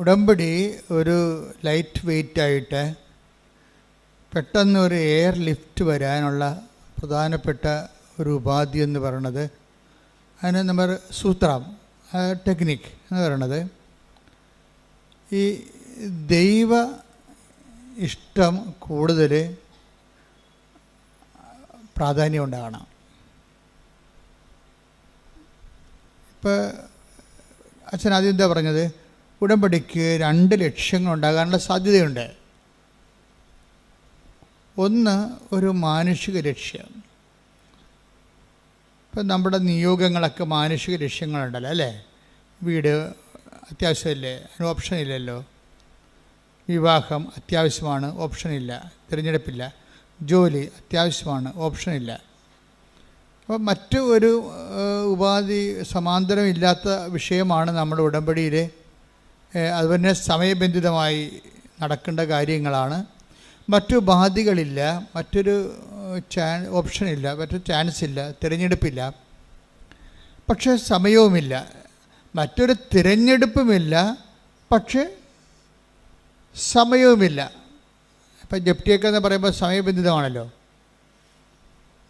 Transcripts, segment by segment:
ഉടമ്പടി ഒരു ലൈറ്റ് വെയ്റ്റായിട്ട് പെട്ടെന്ന് ഒരു എയർ ലിഫ്റ്റ് വരാനുള്ള പ്രധാനപ്പെട്ട ഒരു ഉപാധി എന്ന് പറയുന്നത്, അതിന് നമ്മൾ സൂത്രം ടെക്നിക്ക് എന്ന് പറയുന്നത്, ഈ ദൈവ ഇഷ്ടം കൂടുതൽ പ്രാധാന്യം ഉണ്ടാകണം. ഇപ്പോൾ അച്ഛൻ ആദ്യം എന്താ പറഞ്ഞത്? ഉടമ്പടിക്ക് 2 ലക്ഷ്യങ്ങളുണ്ടാകാനുള്ള സാധ്യതയുണ്ട്. ഒന്ന്, ഒരു മാനുഷിക ലക്ഷ്യം. ഇപ്പം നമ്മുടെ നിയോഗങ്ങളൊക്കെ മാനുഷിക ലക്ഷ്യങ്ങളുണ്ടല്ലോ അല്ലേ? വീട് അത്യാവശ്യമല്ലേ, അതിന് ഓപ്ഷനില്ലല്ലോ. വിവാഹം അത്യാവശ്യമാണ്, ഓപ്ഷനില്ല, തിരഞ്ഞെടുപ്പില്ല. ജോലി അത്യാവശ്യമാണ്, ഓപ്ഷനില്ല. അപ്പോൾ മറ്റു ഒരു ഉപാധി സമാന്തരമില്ലാത്ത വിഷയമാണ് നമ്മുടെ ഉടമ്പടിയിൽ. അതുപോലെ സമയബന്ധിതമായി നടക്കേണ്ട കാര്യങ്ങളാണ്. മറ്റു ഉപാധികളില്ല, മറ്റൊരു ഓപ്ഷനില്ല, മറ്റൊരു ചാൻസ് ഇല്ല, തിരഞ്ഞെടുപ്പില്ല. പക്ഷേ സമയവുമില്ല, മറ്റൊരു തിരഞ്ഞെടുപ്പുമില്ല, പക്ഷേ സമയവുമില്ല. ഇപ്പം ജപ്തിയൊക്കെ എന്ന് പറയുമ്പോൾ സമയബന്ധിതമാണല്ലോ.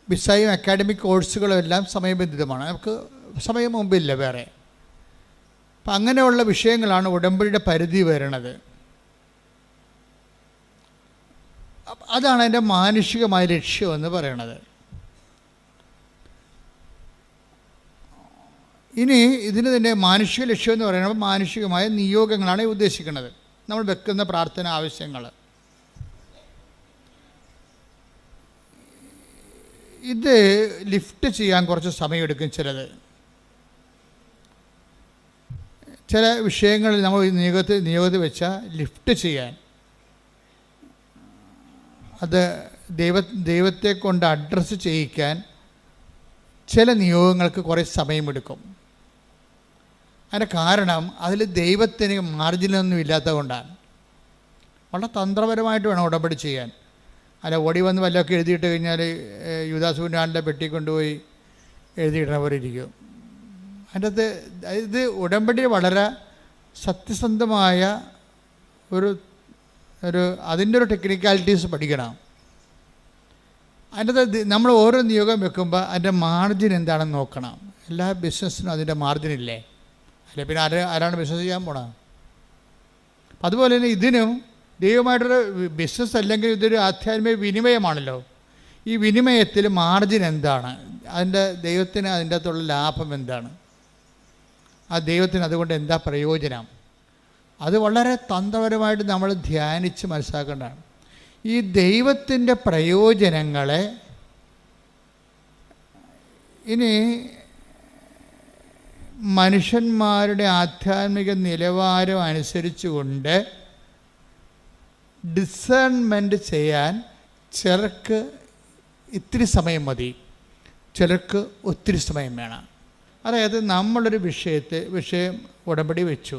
വിസയും അക്കാഡമിക് കോഴ്സുകളും എല്ലാം സമയബന്ധിതമാണ്. നമുക്ക് സമയം മുമ്പില്ല വേറെ. അപ്പം അങ്ങനെയുള്ള വിഷയങ്ങളാണ് ഉടമ്പടിയുടെ പരിധി വരുന്നത്. അതാണ് അതിൻ്റെ മാനുഷികമായ ലക്ഷ്യം എന്ന് പറയുന്നത്. ഇനി ഇതിന് തന്നെ മാനുഷിക ലക്ഷ്യം എന്ന് പറയുന്നത് മാനുഷികമായ നിയോഗങ്ങളാണ് ഉദ്ദേശിക്കുന്നത്, നമ്മൾ വെക്കുന്ന പ്രാർത്ഥന ആവശ്യങ്ങൾ. ഇത് ലിഫ്റ്റ് ചെയ്യാൻ കുറച്ച് സമയമെടുക്കും. ചില വിഷയങ്ങളിൽ നമ്മൾ നിയോഗത്തിൽ വെച്ചാൽ ലിഫ്റ്റ് ചെയ്യാൻ, അത് ദൈവത്തെ കൊണ്ട് അഡ്രസ്സ് ചെയ്യിക്കാൻ ചില നിയോഗങ്ങൾക്ക് കുറേ സമയമെടുക്കും. അതിൻ്റെ കാരണം അതിൽ ദൈവത്തിന് മാർജിനൊന്നും ഇല്ലാത്തത് കൊണ്ടാണ്. വളരെ തന്ത്രപരമായിട്ട് വേണം ഉടമ്പടി ചെയ്യാൻ. അല്ല ഓടി വന്ന് വല്ലതൊക്കെ എഴുതിയിട്ട് കഴിഞ്ഞാൽ യുദാസ് പുന്നാളിൻ്റെ പെട്ടി കൊണ്ടുപോയി എഴുതിയിടുന്ന പോലെ ഇരിക്കും. അതിൻ്റെ അകത്ത് ഇത് ഉടമ്പടി വളരെ സത്യസന്ധമായ ഒരു അതിൻ്റെ ഒരു ടെക്നിക്കാലിറ്റീസ് പഠിക്കണം. അതിൻ്റെ അകത്ത് നമ്മൾ ഓരോ നിയോഗം വെക്കുമ്പോൾ അതിൻ്റെ മാർജിൻ എന്താണെന്ന് നോക്കണം. എല്ലാ ബിസിനസ്സിനും അതിൻ്റെ മാർജിനില്ലേ? അല്ലെ പിന്നെ ആരാണ് ബിസിനസ് ചെയ്യാൻ പോണത്? അതുപോലെ തന്നെ ഇതിനും ദൈവമായിട്ടൊരു ബിസിനസ് അല്ലെങ്കിൽ ഇതൊരു ആധ്യാത്മിക വിനിമയമാണല്ലോ. ഈ വിനിമയത്തിൽ മാർജിൻ എന്താണ്? ദൈവത്തിന് അതിൻ്റെ അകത്തുള്ള ലാഭം എന്താണ്? ആ ദൈവത്തിന് അതുകൊണ്ട് എന്താ പ്രയോജനം? അത് വളരെ തന്ത്രപരമായിട്ട് നമ്മൾ ധ്യാനിച്ച് മനസ്സിലാക്കേണ്ടതാണ്. ഈ ദൈവത്തിൻ്റെ പ്രയോജനങ്ങളെ ഇനി മനുഷ്യന്മാരുടെ ആധ്യാത്മിക നിലവാരം അനുസരിച്ചുകൊണ്ട് ഡിസേൺമെൻറ്റ് ചെയ്യാൻ ചിലർക്ക് ഇത്തിരി സമയം മതി, ചിലർക്ക് ഒത്തിരി സമയം വേണം. അതായത് നമ്മളൊരു വിഷയം ഉടമ്പടി വെച്ചു.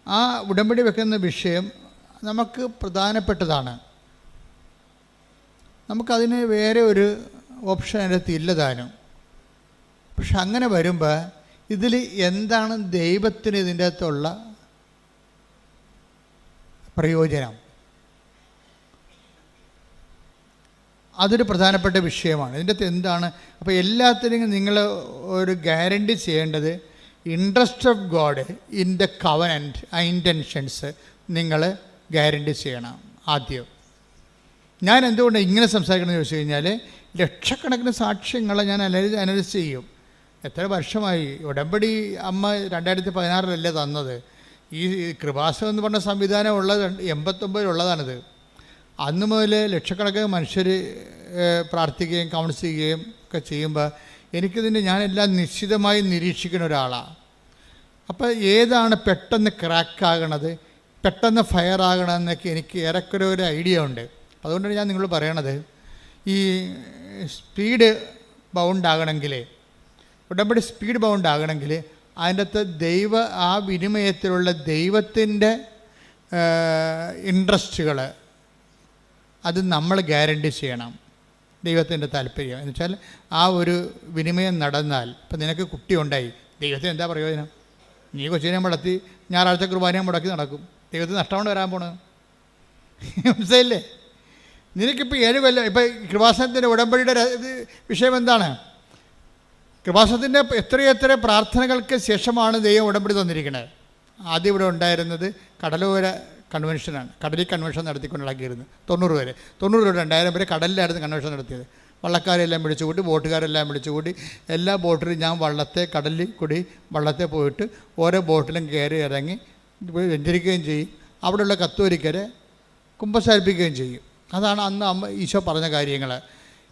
ആ ഉടമ്പടി വെക്കുന്ന വിഷയം നമുക്ക് പ്രധാനപ്പെട്ടതാണ്. നമുക്കതിന് വേറെ ഒരു ഓപ്ഷൻ അതിനകത്ത് ഇല്ലതാനും. പക്ഷെ അങ്ങനെ വരുമ്പോൾ ഇതിൽ എന്താണ് ദൈവത്തിന് ഇതിൻ്റെ അകത്തുള്ള പ്രയോജനം? അതൊരു പ്രധാനപ്പെട്ട വിഷയമാണ്. ഇതിൻ്റെ അകത്ത് എന്താണ്? അപ്പോൾ എല്ലാത്തിനും നിങ്ങൾ ഒരു ഗ്യാരണ്ടി ചെയ്യേണ്ടത് interest of God in the covenant, ആ ഇൻറ്റൻഷൻസ് നിങ്ങൾ ഗ്യാരണ്ടി ചെയ്യണം. ആദ്യം ഞാൻ എന്തുകൊണ്ട് ഇങ്ങനെ സംസാരിക്കണമെന്ന് ചോദിച്ചു കഴിഞ്ഞാൽ, ലക്ഷക്കണക്കിന് സാക്ഷ്യങ്ങളെ ഞാൻ അനലൈസ് ചെയ്യും. എത്ര വർഷമായി ഉടമ്പടി അമ്മ 2016 തന്നത്. ഈ കൃപാസനം എന്ന് പറഞ്ഞ സംവിധാനം ഉള്ളത് 89 അന്ന് മുതൽ ലക്ഷക്കണക്കിന് മനുഷ്യർ പ്രാർത്ഥിക്കുകയും കൗൺസിൽ ചെയ്യുകയും ഒക്കെ ചെയ്യുമ്പോൾ എനിക്കിതിൻ്റെ ഞാനെല്ലാം നിശ്ചിതമായി നിരീക്ഷിക്കുന്ന ഒരാളാണ്. അപ്പോൾ ഏതാണ് പെട്ടെന്ന് ക്രാക്കാകണത്, പെട്ടെന്ന് ഫയർ ആകണമെന്നൊക്കെ എനിക്ക് ഏറെക്കുറെ ഒരു ഐഡിയ ഉണ്ട്. അതുകൊണ്ടാണ് ഞാൻ നിങ്ങൾ പറയണത്, ഈ സ്പീഡ് ബൗണ്ടാകണമെങ്കിൽ, ഉടമ്പടി സ്പീഡ് ബൗണ്ടാകണമെങ്കിൽ അതിൻ്റെ അകത്ത് ആ വിനിമയത്തിലുള്ള ദൈവത്തിൻ്റെ ഇൻട്രസ്റ്റുകൾ അത് നമ്മൾ ഗ്യാരണ്ടി ചെയ്യണം. ദൈവത്തിൻ്റെ താല്പര്യം എന്ന് വെച്ചാൽ ആ ഒരു വിനിമയം നടന്നാൽ, ഇപ്പം നിനക്ക് കുട്ടി ഉണ്ടായി, ദൈവത്തിന് എന്താ പ്രയോജനം? നീ കൊച്ചിനെ മുടത്തി ഞായറാഴ്ച കുർബാനയെ മുടക്കി നടക്കും. ദൈവത്തിന് നഷ്ടമാണ് വരാൻ പോണത്. മനസ്സിലായില്ലേ? നിനക്കിപ്പോൾ 7 കൊല്ലം ഇപ്പം കൃപാസനത്തിൻ്റെ ഉടമ്പടിയുടെ വിഷയം എന്താണ്? കൃപാസനത്തിൻ്റെ എത്രയെത്ര പ്രാർത്ഥനകൾക്ക് ശേഷമാണ് ദൈവം ഉടമ്പടി തന്നിരിക്കുന്നത്. ആദ്യം ഇവിടെ ഉണ്ടായിരുന്നത് കടലോര കൺവെൻഷനാണ്. കടലിൽ കൺവെൻഷൻ നടത്തിക്കൊണ്ടിടക്കിയിരുന്നു 90 വരെ. 90 തൊട്ട് 2000 വരെ കടലിലായിരുന്നു കൺവെൻഷൻ നടത്തിയത്. വള്ളക്കാരെല്ലാം വിളിച്ചുകൂട്ടി, ബോട്ടുകാരെല്ലാം വിളിച്ചുകൂട്ടി, എല്ലാ ബോട്ടിലും ഞാൻ കടലിൽ കൂടി വള്ളത്തെ പോയിട്ട് ഓരോ ബോട്ടിലും കയറി ഇറങ്ങി വെഞ്ചരിക്കുകയും ചെയ്യും. അവിടെയുള്ള കത്തോലിക്കരെ കുമ്പസാരിപ്പിക്കുകയും ചെയ്യും. അതാണ് അന്ന് ഈശോ പറഞ്ഞ കാര്യങ്ങൾ.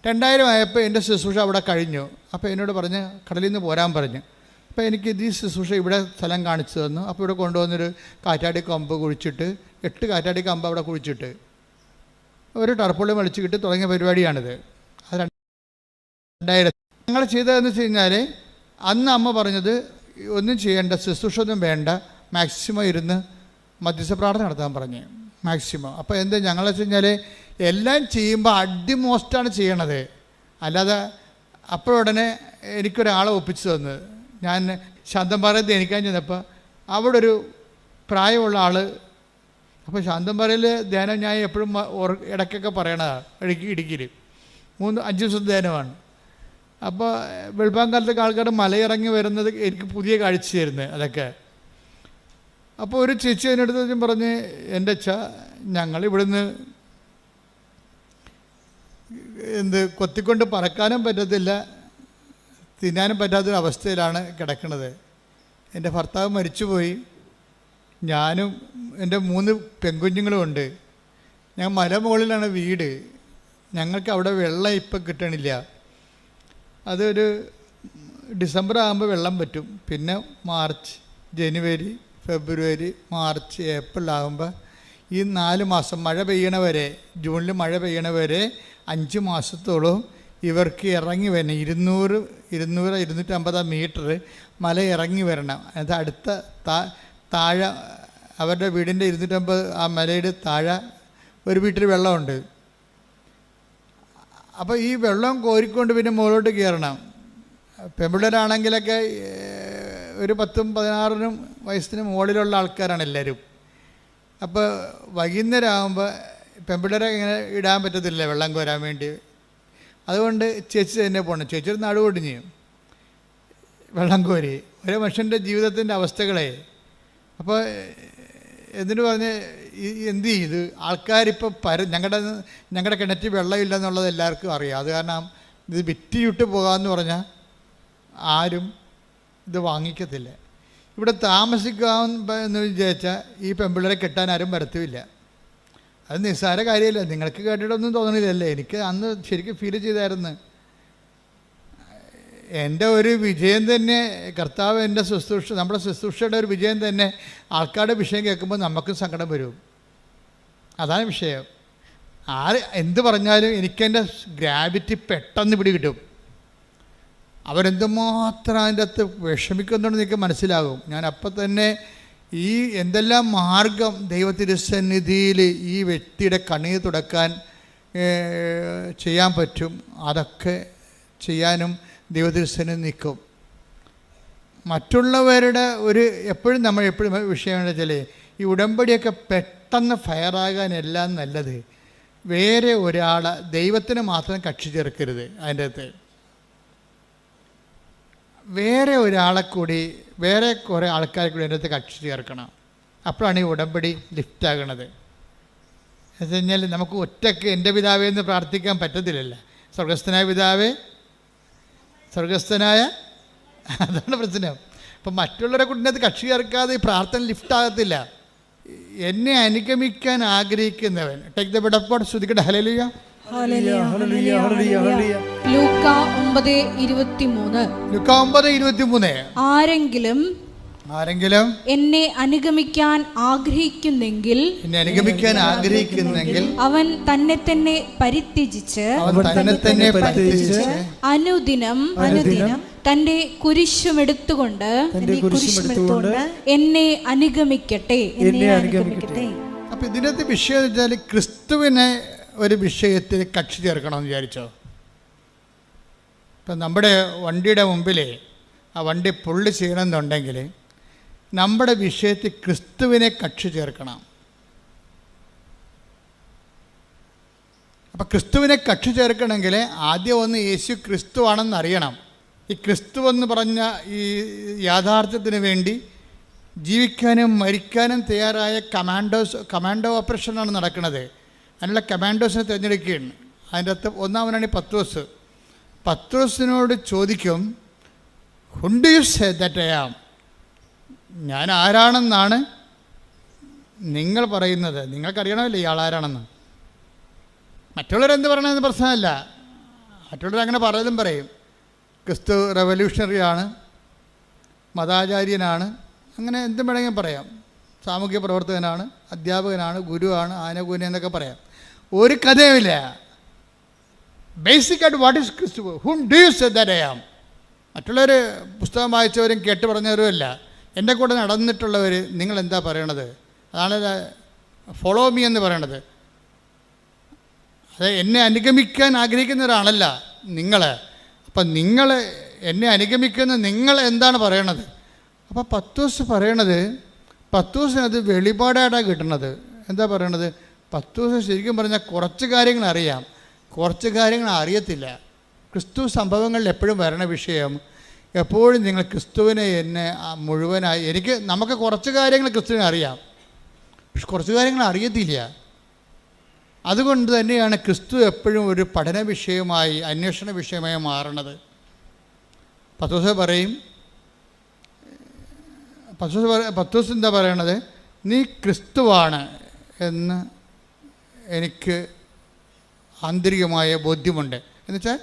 2000 ആയപ്പോൾ എൻ്റെ ശുശ്രൂഷ അവിടെ കഴിഞ്ഞു. അപ്പോൾ എന്നോട് പറഞ്ഞ് കടലിൽ നിന്ന് പോരാൻ പറഞ്ഞു. അപ്പോൾ എനിക്ക് ഈ ശുശ്രൂഷ ഇവിടെ സ്ഥലം കാണിച്ചു തന്നു. അപ്പോൾ ഇവിടെ കൊണ്ടുവന്നൊരു കാറ്റാടി കമ്പ് കുഴിച്ചിട്ട് 8 കാറ്റാടി കമ്പ് അവിടെ കുഴിച്ചിട്ട് ഒരു ടർപ്പുള്ളി വലിച്ചു കിട്ടി തുടങ്ങിയ പരിപാടിയാണിത്. അത് 2000 ഞങ്ങൾ ചെയ്തതെന്ന് വെച്ച് കഴിഞ്ഞാൽ അന്ന് അമ്മ പറഞ്ഞത് ഒന്നും ചെയ്യേണ്ട, ശുശ്രൂഷ ഒന്നും വേണ്ട, മാക്സിമം ഇരുന്ന് മധ്യസ്ഥ പ്രാർത്ഥന നടത്താൻ പറഞ്ഞു. മാക്സിമം. അപ്പോൾ എന്താ ഞങ്ങൾ വെച്ച് കഴിഞ്ഞാൽ എല്ലാം ചെയ്യുമ്പോൾ അടിമോസ്റ്റാണ് ചെയ്യണത്. അല്ലാതെ അപ്പോഴുടനെ എനിക്കൊരാളെ ഒപ്പിച്ചു തന്നത്. ഞാൻ ശാന്തംപാറയിൽ ധ്യാനിക്കാൻ ചെന്നപ്പോൾ അവിടെ ഒരു പ്രായമുള്ള ആൾ, അപ്പോൾ ശാന്തംപാറയിൽ ധ്യാനം ഞാൻ എപ്പോഴും ഇടയ്ക്കൊക്കെ പറയണതാണ്. ഇടുക്കിയിൽ 3-5 ദിവസത്തെ ധ്യാനമാണ്. അപ്പോൾ വെളുപ്പാങ്കാലത്തൊക്കെ ആൾക്കാർ മലയിറങ്ങി വരുന്നത് എനിക്ക് പുതിയ കാഴ്ചയായിരുന്നു അതൊക്കെ. അപ്പോൾ ഒരു ചേച്ചി അതിനടുത്ത് പറഞ്ഞ്, എൻ്റെ ഞങ്ങളിവിടുന്ന് കൊത്തിക്കൊണ്ട് പറക്കാനും പറ്റത്തില്ല, തിന്നാനും പറ്റാത്തൊരവസ്ഥയിലാണ് കിടക്കുന്നത്. എൻ്റെ ഭർത്താവ് മരിച്ചുപോയി, ഞാനും എൻ്റെ 3 പെൺകുഞ്ഞുങ്ങളും ഉണ്ട്. ഞാൻ മലമുകളിലാണ് വീട്. ഞങ്ങൾക്ക് അവിടെ വെള്ളം ഇപ്പം കിട്ടണില്ല. അതൊരു ഡിസംബർ ആകുമ്പോൾ വെള്ളം പറ്റും. പിന്നെ മാർച്ച്, ജനുവരി, ഫെബ്രുവരി, മാർച്ച്, ഏപ്രിൽ ആകുമ്പോൾ ഈ 4 മാസം മഴ പെയ്യണവരെ, ജൂണിൽ മഴ പെയ്യണവരെ 5 മാസത്തോളം ഇവർക്ക് ഇറങ്ങി വരണം. 200-250 മീറ്റർ മല ഇറങ്ങി വരണം. അത് അടുത്ത താഴെ അവരുടെ വീടിൻ്റെ 250 ആ മലയുടെ താഴെ ഒരു വീട്ടിൽ വെള്ളമുണ്ട്. അപ്പോൾ ഈ വെള്ളം കോരിക്കൊണ്ട് പിന്നെ മുകളിലോട്ട് കയറണം. പെൺപിള്ളേരാണെങ്കിലൊക്കെ ഒരു 10-16 വയസ്സിന് മുകളിലുള്ള ആൾക്കാരാണ് എല്ലാവരും. അപ്പോൾ വൈകുന്നേരം ആകുമ്പോൾ പെൺപിള്ളേരെ ഇങ്ങനെ ഇടാൻ പറ്റത്തില്ല വെള്ളം കോരാൻ വേണ്ടി. അതുകൊണ്ട് ചേച്ചി തന്നെ പോകണം. ചേച്ചി ഒരു നടുവൊടിഞ്ഞ് വെള്ളം കോരി ഒരു മനുഷ്യൻ്റെ ജീവിതത്തിൻ്റെ അവസ്ഥകളെ. അപ്പോൾ എന്നിട്ട് പറഞ്ഞ് എന്ത് ചെയ്ത് ആൾക്കാരിപ്പോൾ ഞങ്ങളുടെ കിണറ്റിൽ വെള്ളമില്ലെന്നുള്ളത് എല്ലാവർക്കും അറിയാം. അത് കാരണം ഇത് വിറ്റിയിട്ട് പോകാമെന്ന് പറഞ്ഞാൽ ആരും ഇത് വാങ്ങിക്കത്തില്ല. ഇവിടെ താമസിക്കാമെന്ന് വിചാരിച്ചാൽ ഈ പെൺപിള്ളേരെ കെട്ടാൻ ആരും വരത്തുമില്ല. അത് നിസ്സാര കാര്യമില്ല. നിങ്ങൾക്ക് കേട്ടിട്ടൊന്നും തോന്നണില്ലല്ലേ? എനിക്ക് അന്ന് ശരിക്കും ഫീൽ ചെയ്തായിരുന്നു. എൻ്റെ ഒരു വിജയം തന്നെ കർത്താവ്, എൻ്റെ ശുശ്രൂഷ, നമ്മുടെ ശുശ്രൂഷയുടെ ഒരു വിജയം തന്നെ ആൾക്കാരുടെ വിഷയം കേൾക്കുമ്പോൾ നമുക്കും സങ്കടം വരും. അതാണ് വിഷയം. എന്ത് പറഞ്ഞാലും എനിക്കെൻ്റെ ഗ്രാവിറ്റി പെട്ടെന്ന് പിടികിട്ടും. അവരെന്തുമാത്രം അതിൻ്റെ അകത്ത് വിഷമിക്കുന്നുണ്ടെന്ന് എനിക്ക് മനസ്സിലാകും. ഞാൻ അപ്പം തന്നെ ഈ എന്തെല്ലാം മാർഗം ദൈവത്തിരുസന്നിധിയിൽ ഈ വ്യക്തിയുടെ കണ്ണീർ തുടക്കാൻ ചെയ്യാൻ പറ്റും, അതൊക്കെ ചെയ്യാനും ദൈവത്തിരുസന്നിധി നിൽക്കും. മറ്റുള്ളവരുടെ എപ്പോഴും വിഷയം എന്താ വെച്ചാൽ ഈ ഉടമ്പടിയൊക്കെ പെട്ടെന്ന് ഫയറാകാനെല്ലാം നല്ലത് വേറെ ഒരാളെ, ദൈവത്തിന് മാത്രം കക്ഷി ചേർക്കരുത്. അതിൻ്റെ അകത്ത് വേറെ ഒരാളെ കൂടി, വേറെ കുറേ ആൾക്കാരെ കൂടി അതിൻ്റെ അകത്ത് കക്ഷി ചേർക്കണം. അപ്പോഴാണ് ഈ ഉടമ്പടി ലിഫ്റ്റാകണത്. എന്ന് വെച്ച് കഴിഞ്ഞാൽ നമുക്ക് ഒറ്റയ്ക്ക് എൻ്റെ പിതാവേ എന്ന് പ്രാർത്ഥിക്കാൻ പറ്റത്തില്ലല്ലോ. സ്വർഗസ്ഥനായ പിതാവേ, സ്വർഗസ്ഥനായ, അതാണ് പ്രശ്നം. അപ്പം മറ്റുള്ളവരെ കൂടിനകത്ത് കക്ഷി ചേർക്കാതെ ഈ പ്രാർത്ഥന ലിഫ്റ്റാകത്തില്ല. എന്നെ അനുഗമിക്കാൻ ആഗ്രഹിക്കുന്നവൻ take the bed of God. ശ്രുതിക്കട്ടെ ഹല്ലേലൂയ. ലൂക്കാ 9:23 ആരെങ്കിലും എന്നെ അനുഗമിക്കാൻ ആഗ്രഹിക്കുന്നെങ്കിൽ അവൻ തന്നെ തന്നെ പരിത്യജിച്ച് അനുദിനം തന്റെ കുരിശുമെടുത്തുകൊണ്ട് എന്നെ അനുഗമിക്കട്ടെ. അപ്പൊ ഇതിനകത്ത് വിഷയം വെച്ചാൽ ക്രിസ്തുവിനെ ഒരു വിഷയത്തിൽ കക്ഷി ചേർക്കണമെന്ന് വിചാരിച്ചോ. ഇപ്പം നമ്മുടെ വണ്ടിയുടെ മുമ്പിൽ ആ വണ്ടി പുള്ളി ചെയ്യണമെന്നുണ്ടെങ്കിൽ നമ്മുടെ വിഷയത്തിൽ ക്രിസ്തുവിനെ കക്ഷി ചേർക്കണം. അപ്പം ക്രിസ്തുവിനെ കക്ഷി ചേർക്കണമെങ്കിൽ ആദ്യം ഒന്ന് യേശു ക്രിസ്തു ആണെന്ന് അറിയണം. ഈ ക്രിസ്തു എന്ന് പറഞ്ഞ ഈ യാഥാർത്ഥ്യത്തിന് വേണ്ടി ജീവിക്കാനും മരിക്കാനും തയ്യാറായ കമാൻഡോ ഓപ്പറേഷനാണ് നടക്കുന്നത്. അതിനുള്ള കമാൻഡോസിനെ തിരഞ്ഞെടുക്കുകയാണ്. അതിൻ്റെ അകത്ത് ഒന്നാമനാണ് ഈ പത്രോസ്. പത്രോസിനോട് ചോദിക്കും, who do you say that I am? ഞാൻ ആരാണെന്നാണ് നിങ്ങൾ പറയുന്നത്? നിങ്ങൾക്കറിയണമല്ലോ ഇയാൾ ആരാണെന്ന്. മറ്റുള്ളവരെന്ത് പറയണമെന്ന് പ്രശ്നമല്ല. മറ്റുള്ളവരങ്ങനെ പലതും പറയും. ക്രിസ്തു റെവല്യൂഷണറിയാണ്, മതാചാര്യനാണ്, അങ്ങനെ എന്തും വേണമെങ്കിൽ പറയാം. സാമൂഹ്യ പ്രവർത്തകനാണ്, അധ്യാപകനാണ്, ഗുരുവാണ്, ആനകൂന എന്നൊക്കെ പറയാം. ഒരു കഥയുമില്ല. ബേസിക്കായിട്ട് വാട്ട് ഈസ് ക്രിസ്തു? Whom do you say that I am? മറ്റുള്ളവർ പുസ്തകം വായിച്ചവരും കേട്ട് പറഞ്ഞവരും അല്ല. എൻ്റെ കൂടെ നടന്നിട്ടുള്ളവർ നിങ്ങൾ എന്താ പറയണത്? അതാണ് ഫോളോ മീ എന്ന് പറയണത്. അത് എന്നെ അനുഗമിക്കാൻ ആഗ്രഹിക്കുന്നവരാണല്ല നിങ്ങൾ. അപ്പം നിങ്ങൾ എന്നെ അനുഗമിക്കുന്ന നിങ്ങൾ എന്താണ് പറയണത്? അപ്പോൾ പത്രോസ് പറയണത്, പത്രോസിനത് വെളിപാടായിട്ടാണ് കിട്ടണത്. എന്താ പറയണത്? പത്രോസ് ശരിക്കും പറഞ്ഞാൽ കുറച്ച് കാര്യങ്ങൾ അറിയാം, കുറച്ച് കാര്യങ്ങൾ അറിയത്തില്ല. ക്രിസ്തു സംഭവങ്ങളിൽ എപ്പോഴും വരണ വിഷയം, എപ്പോഴും നിങ്ങൾ ക്രിസ്തുവിനെ എന്നെ മുഴുവനായി നമുക്ക് കുറച്ച് കാര്യങ്ങൾ ക്രിസ്തുവിനെ അറിയാം, പക്ഷെ കുറച്ച് കാര്യങ്ങൾ അറിയത്തില്ല. അതുകൊണ്ട് തന്നെയാണ് ക്രിസ്തു എപ്പോഴും ഒരു പഠന വിഷയമായി, അന്വേഷണ വിഷയമായി മാറണത്. പത്രോസ് പറയും, പത്രോസ് എന്താ പറയണത്? നീ ക്രിസ്തുവാണ് എന്ന് എനിക്ക് ആന്തരികമായ ബോധ്യമുണ്ട്. എന്നുവെച്ചാൽ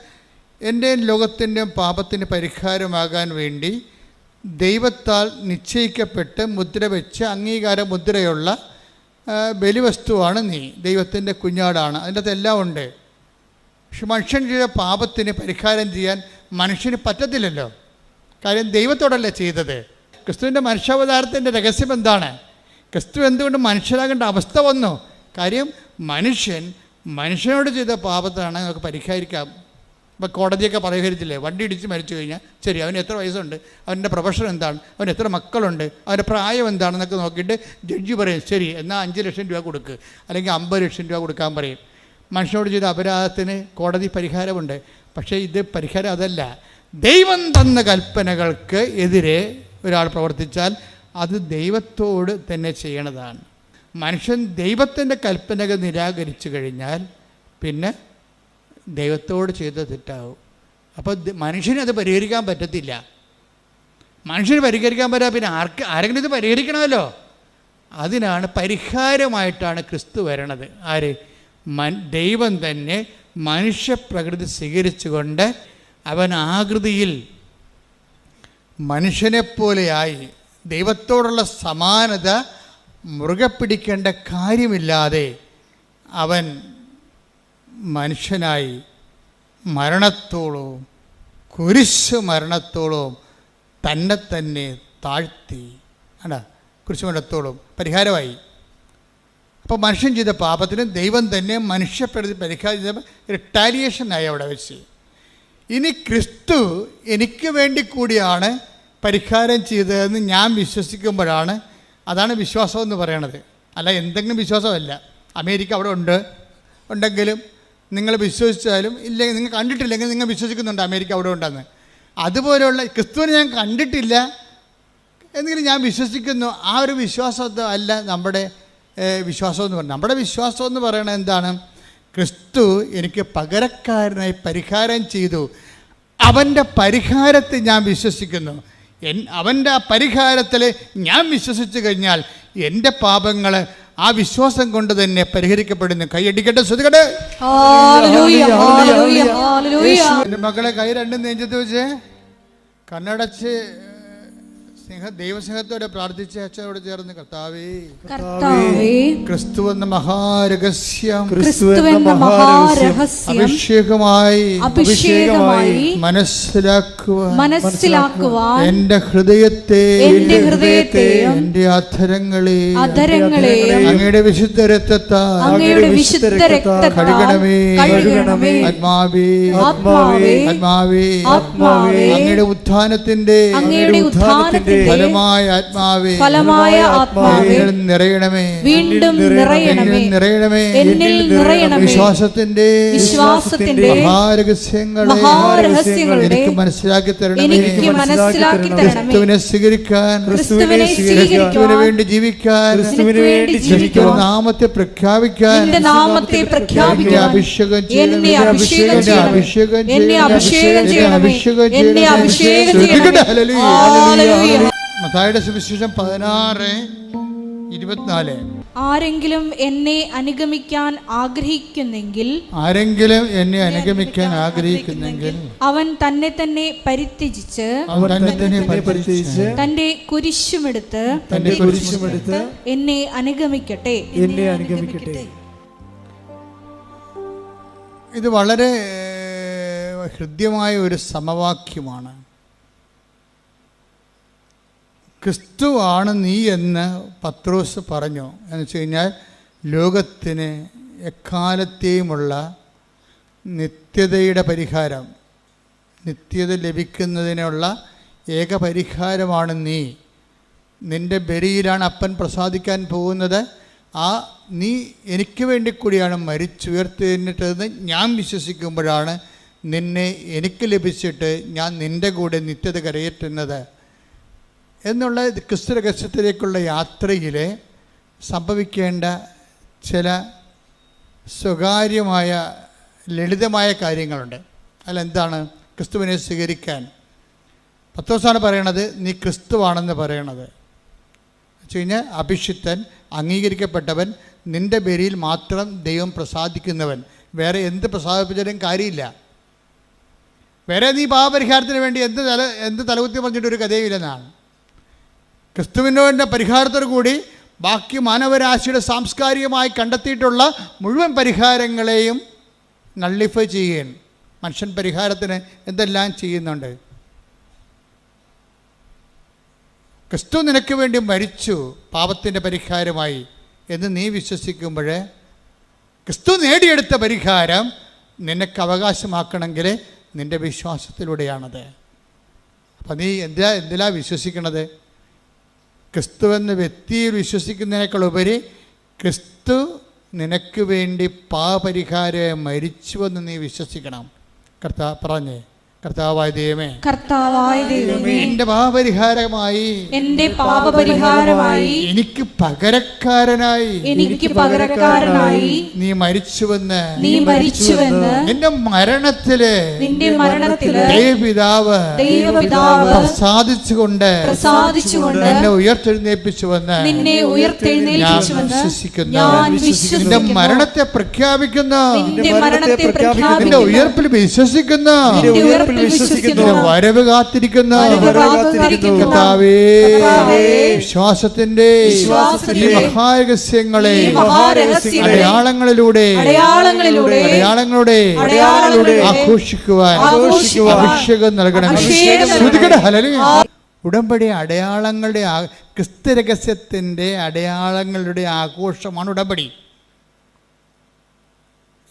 എൻ്റെ ലോകത്തിൻ്റെയും പാപത്തിൻ്റെ പരിഹാരമാകാൻ വേണ്ടി ദൈവത്താൽ നിശ്ചയിക്കപ്പെട്ട് മുദ്ര വെച്ച് അംഗീകാര മുദ്രയുള്ള ബലിവസ്തുവാണ് നീ. ദൈവത്തിൻ്റെ കുഞ്ഞാടാണ്. അതിൻ്റെ അകത്ത് എല്ലാം ഉണ്ട്. പക്ഷെ മനുഷ്യൻ ചെയ്ത പാപത്തിന് പരിഹാരം ചെയ്യാൻ മനുഷ്യന് പറ്റത്തില്ലല്ലോ. കാര്യം ദൈവത്തോടല്ലേ ചെയ്തത്. ക്രിസ്തുവിൻ്റെ മനുഷ്യാവതാരത്തിൻ്റെ രഹസ്യം എന്താണ്? ക്രിസ്തു എന്തുകൊണ്ട് മനുഷ്യരാകേണ്ട അവസ്ഥ വന്നു? കാര്യം മനുഷ്യനോട് ചെയ്ത പാപത്താണ് നമുക്ക് പരിഹരിക്കാം. ഇപ്പോൾ കോടതിയൊക്കെ പരിഹരിച്ചില്ലേ? വണ്ടി ഇടിച്ച് മരിച്ചു കഴിഞ്ഞാൽ ശരി, അവന് എത്ര വയസ്സുണ്ട്, അവൻ്റെ പ്രൊഫഷൻ എന്താണ്, അവന് എത്ര മക്കളുണ്ട്, അവൻ്റെ പ്രായം എന്താണെന്നൊക്കെ നോക്കിയിട്ട് ജഡ്ജി പറയും ശരി എന്നാൽ 5 ലക്ഷം രൂപ കൊടുക്കുക, അല്ലെങ്കിൽ 50 ലക്ഷം രൂപ കൊടുക്കാൻ പറയും. മനുഷ്യനോട് ചെയ്ത അപരാധത്തിന് കോടതി പരിഹാരമുണ്ട്. പക്ഷേ ഇത് പരിഹാരം അതല്ല. ദൈവം തന്ന കൽപ്പനകൾക്ക് എതിരെ ഒരാൾ പ്രവർത്തിച്ചാൽ അത് ദൈവത്തോട് തന്നെ ചെയ്യണതാണ്. മനുഷ്യൻ ദൈവത്തിൻ്റെ കൽപ്പനകൾ നിരാകരിച്ചു കഴിഞ്ഞാൽ പിന്നെ ദൈവത്തോട് ചെയ്ത് തെറ്റാവും. അപ്പോൾ മനുഷ്യനത് പരിഹരിക്കാൻ പറ്റത്തില്ല. മനുഷ്യന് പരിഹരിക്കാൻ പറ്റാ പിന്നെ ആരെങ്കിലും ഇത് പരിഹരിക്കണമല്ലോ. അതിനാണ് പരിഹാരമായിട്ടാണ് ക്രിസ്തു വരണത്. ആര്? ദൈവം തന്നെ മനുഷ്യപ്രകൃതി സ്വീകരിച്ചുകൊണ്ട് അവൻ ആകൃതിയിൽ മനുഷ്യനെപ്പോലെയായി ദൈവത്തോടുള്ള സമാനത മുറുകെ പിടിക്കേണ്ട കാര്യമില്ലാതെ അവൻ മനുഷ്യനായി മരണത്തോളവും കുരിശ് മരണത്തോളവും തന്നെ താഴ്ത്തി കുരിശ് മരണത്തോളം പരിഹാരമായി. അപ്പോൾ മനുഷ്യൻ ചെയ്ത പാപത്തിന് ദൈവം തന്നെ മനുഷ്യപ്രതി പരിഹാരം ചെയ്ത റിട്ടാലിയേഷനായി അവിടെ വെച്ച്. ഇനി ക്രിസ്തു എനിക്ക് വേണ്ടി കൂടിയാണ് പരിഹാരം ചെയ്തതെന്ന് ഞാൻ വിശ്വസിക്കുമ്പോഴാണ്, അതാണ് വിശ്വാസം എന്ന് പറയണത്. അല്ല എന്തെങ്കിലും വിശ്വാസമല്ല. അമേരിക്ക അവിടെ ഉണ്ടെങ്കിലും നിങ്ങൾ വിശ്വസിച്ചാലും ഇല്ലെങ്കിൽ നിങ്ങൾ കണ്ടിട്ടില്ലെങ്കിൽ നിങ്ങൾ വിശ്വസിക്കുന്നുണ്ട് അമേരിക്ക അവിടെ ഉണ്ടെന്ന്. അതുപോലെയുള്ള ക്രിസ്തുവിനെ ഞാൻ കണ്ടിട്ടില്ല എന്നെങ്കിലും ഞാൻ വിശ്വസിക്കുന്നു. ആ ഒരു വിശ്വാസം അല്ല നമ്മുടെ വിശ്വാസം എന്ന് പറയുന്നത്. നമ്മുടെ വിശ്വാസം എന്ന് പറയുന്നത് എന്താണ്? ക്രിസ്തു എനിക്ക് പകരക്കാരനായി പരിഹാരം ചെയ്തു. അവൻ്റെ പരിഹാരത്തെ ഞാൻ വിശ്വസിക്കുന്നു. അവൻ്റെ ആ പരിഹാരത്തിൽ ഞാൻ വിശ്വസിച്ചു കഴിഞ്ഞാൽ എൻ്റെ പാപങ്ങൾ ആ വിശ്വാസം കൊണ്ട് തന്നെ പരിഹരിക്കപ്പെടുന്നു. കൈയടിക്കട്ടെ, ശ്രുതികട്ടെ. എൻ്റെ മക്കളെ കൈ രണ്ടും നെഞ്ചത്ത് വെച്ച് കണ്ണടച്ച് ദൈവസ്നേഹത്തോടെ പ്രാർത്ഥിച്ച അച്ഛനോട് ചേർന്ന്, കർത്താവേ, ക്രിസ്തു എന്ന മഹാരഹസ്യം അഭിഷേകമായി മനസ്സിലാക്കുവാൻ എന്റെ ഹൃദയത്തെ എന്റെ അധരങ്ങളെ അങ്ങയുടെ വിശുദ്ധ രക്തത്താൽ കഴുകണമേ. ആത്മാവേ, അങ്ങയുടെ ഉത്ഥാനത്തിന്റെ ഫലമായ ആത്മാവേ ഫലമായ ആത്മാവേ എന്നിൽ നിറയണമേ, വീണ്ടും നിറയണമേ, നിറയണമേ, എന്നിൽ നിറയണമേ. വിശ്വാസത്തിന്റെ മഹാരഹസ്യങ്ങളെ എനിക്ക് മനസ്സിലാക്കി തരണമേ. ക്രിസ്തുവിനെ സ്വീകരിക്കാൻ, ക്രിസ്തുവിന് വേണ്ടി ജീവിക്കാൻ, ക്രിസ്തുവിന്റെ നാമത്തെ പ്രഖ്യാപിക്കാൻ എന്നെ അഭിഷേകം ചെയ്യണമേ. മത്തായിയുടെ സുവിശേഷം 16:24. ആരെങ്കിലും എന്നെ അനുഗമിക്കാൻ ആഗ്രഹിക്കുന്നെങ്കിൽ അവൻ തന്നെ തന്നെ പരിത്യജിച്ച് തന്റെ കുരിശുമെടുത്ത് എന്നെ അനുഗമിക്കട്ടെ. ഇത് വളരെ ഹൃദ്യമായ ഒരു സമവാക്യമാണ്. ക്രിസ്തുവാണ് നീ എന്ന് പത്രോസ് പറഞ്ഞു. എന്ന് വെച്ച് കഴിഞ്ഞാൽ ലോകത്തിന് എക്കാലത്തെയുമുള്ള നിത്യതയുടെ പരിഹാരം, നിത്യത ലഭിക്കുന്നതിനുള്ള ഏക പരിഹാരമാണ് നീ. നിൻ്റെ ബലിയിലാണ് അപ്പൻ പ്രസാദിക്കാൻ പോകുന്നത്. നീ എനിക്ക് വേണ്ടി കൂടിയാണ് മരിച്ചുയർത്തിട്ടതെന്ന് ഞാൻ വിശ്വസിക്കുമ്പോഴാണ് നിന്നെ എനിക്ക് ലഭിച്ചിട്ട് ഞാൻ നിൻ്റെ കൂടെ നിത്യത കരയേറ്റുന്നത് എന്നുള്ള ക്രിസ്തു രഹസ്യത്തിലേക്കുള്ള യാത്രയിൽ സംഭവിക്കേണ്ട ചില സ്വകാര്യമായ ലളിതമായ കാര്യങ്ങളുണ്ട്. അതിലെന്താണ്? ക്രിസ്തുവിനെ സ്വീകരിക്കാൻ പത്രോസാണ് പറയണത്, നീ ക്രിസ്തുവാണെന്ന് പറയണത്. വെച്ച് കഴിഞ്ഞാൽ അഭിഷിക്തൻ, അംഗീകരിക്കപ്പെട്ടവൻ, നിൻ്റെ ബലിയിൽ മാത്രം ദൈവം പ്രസാദിക്കുന്നവൻ. വേറെ എന്ത് പ്രസാദിപ്പിച്ചാലും കാര്യമില്ല. വേറെ നീ പാപപരിഹാരത്തിന് വേണ്ടി എന്ത് തലകുത്തി പറഞ്ഞിട്ടൊരു കഥയുമില്ലെന്നാണ്. ക്രിസ്തുവിൻ്റെ പരിഹാരത്തോടു കൂടി ബാക്കി മാനവരാശിയുടെ സാംസ്കാരികമായി കണ്ടെത്തിയിട്ടുള്ള മുഴുവൻ പരിഹാരങ്ങളെയും നള്ളിഫൈ ചെയ്യുകയാണ്. മനുഷ്യൻ പരിഹാരത്തിന് എന്തെല്ലാം ചെയ്യുന്നുണ്ട്? ക്രിസ്തു നിനക്ക് വേണ്ടി മരിച്ചു പാപത്തിൻ്റെ പരിഹാരമായി എന്ന് നീ വിശ്വസിക്കുമ്പോൾ ക്രിസ്തു നേടിയെടുത്ത പരിഹാരം നിനക്ക് അവകാശമാക്കണമെങ്കിൽ നിൻ്റെ വിശ്വാസത്തിലൂടെയാണത്. അപ്പം നീ എന്തിലാ വിശ്വസിക്കണത്? ക്രിസ്തുവെന്ന വ്യക്തിയിൽ വിശ്വസിക്കുന്നതിനേക്കാൾ ഉപരി ക്രിസ്തു നിനക്ക് വേണ്ടി പാപപരിഹാരം മരിച്ചുവെന്ന് നീ വിശ്വസിക്കണം. പറഞ്ഞേ, കർത്താവായ ദൈവമേ, എന്റെ പാപപരിഹാരമായി എനിക്ക് പകരക്കാരനായി നീ മരിച്ചുവെന്ന് നിന്റെ മരണത്തില് ദൈവപിതാവ് പ്രസാദിച്ചുകൊണ്ട് എന്നെ ഉയർത്തെഴുന്നേൽപ്പിച്ചുവെന്ന് ഞാൻ വിശ്വസിക്കുന്നു. നിന്റെ മരണത്തെ പ്രഖ്യാപിക്കുന്നു, നിന്റെ ഉയർപ്പിൽ വിശ്വസിക്കുന്നു, വരവ് കാത്തിരിക്കുന്ന കർത്താവേ, വിശ്വാസത്തിന്റെ ഈ മഹാരഹസ്യങ്ങളെ അടയാളങ്ങളിലൂടെ ആഘോഷിക്കുവാൻ അഭിഷേകം നൽകണം. ഉടമ്പടി അടയാളങ്ങളുടെ ക്രിസ്തു രഹസ്യത്തിൻ്റെ അടയാളങ്ങളുടെ ആഘോഷമാണ് ഉടമ്പടി.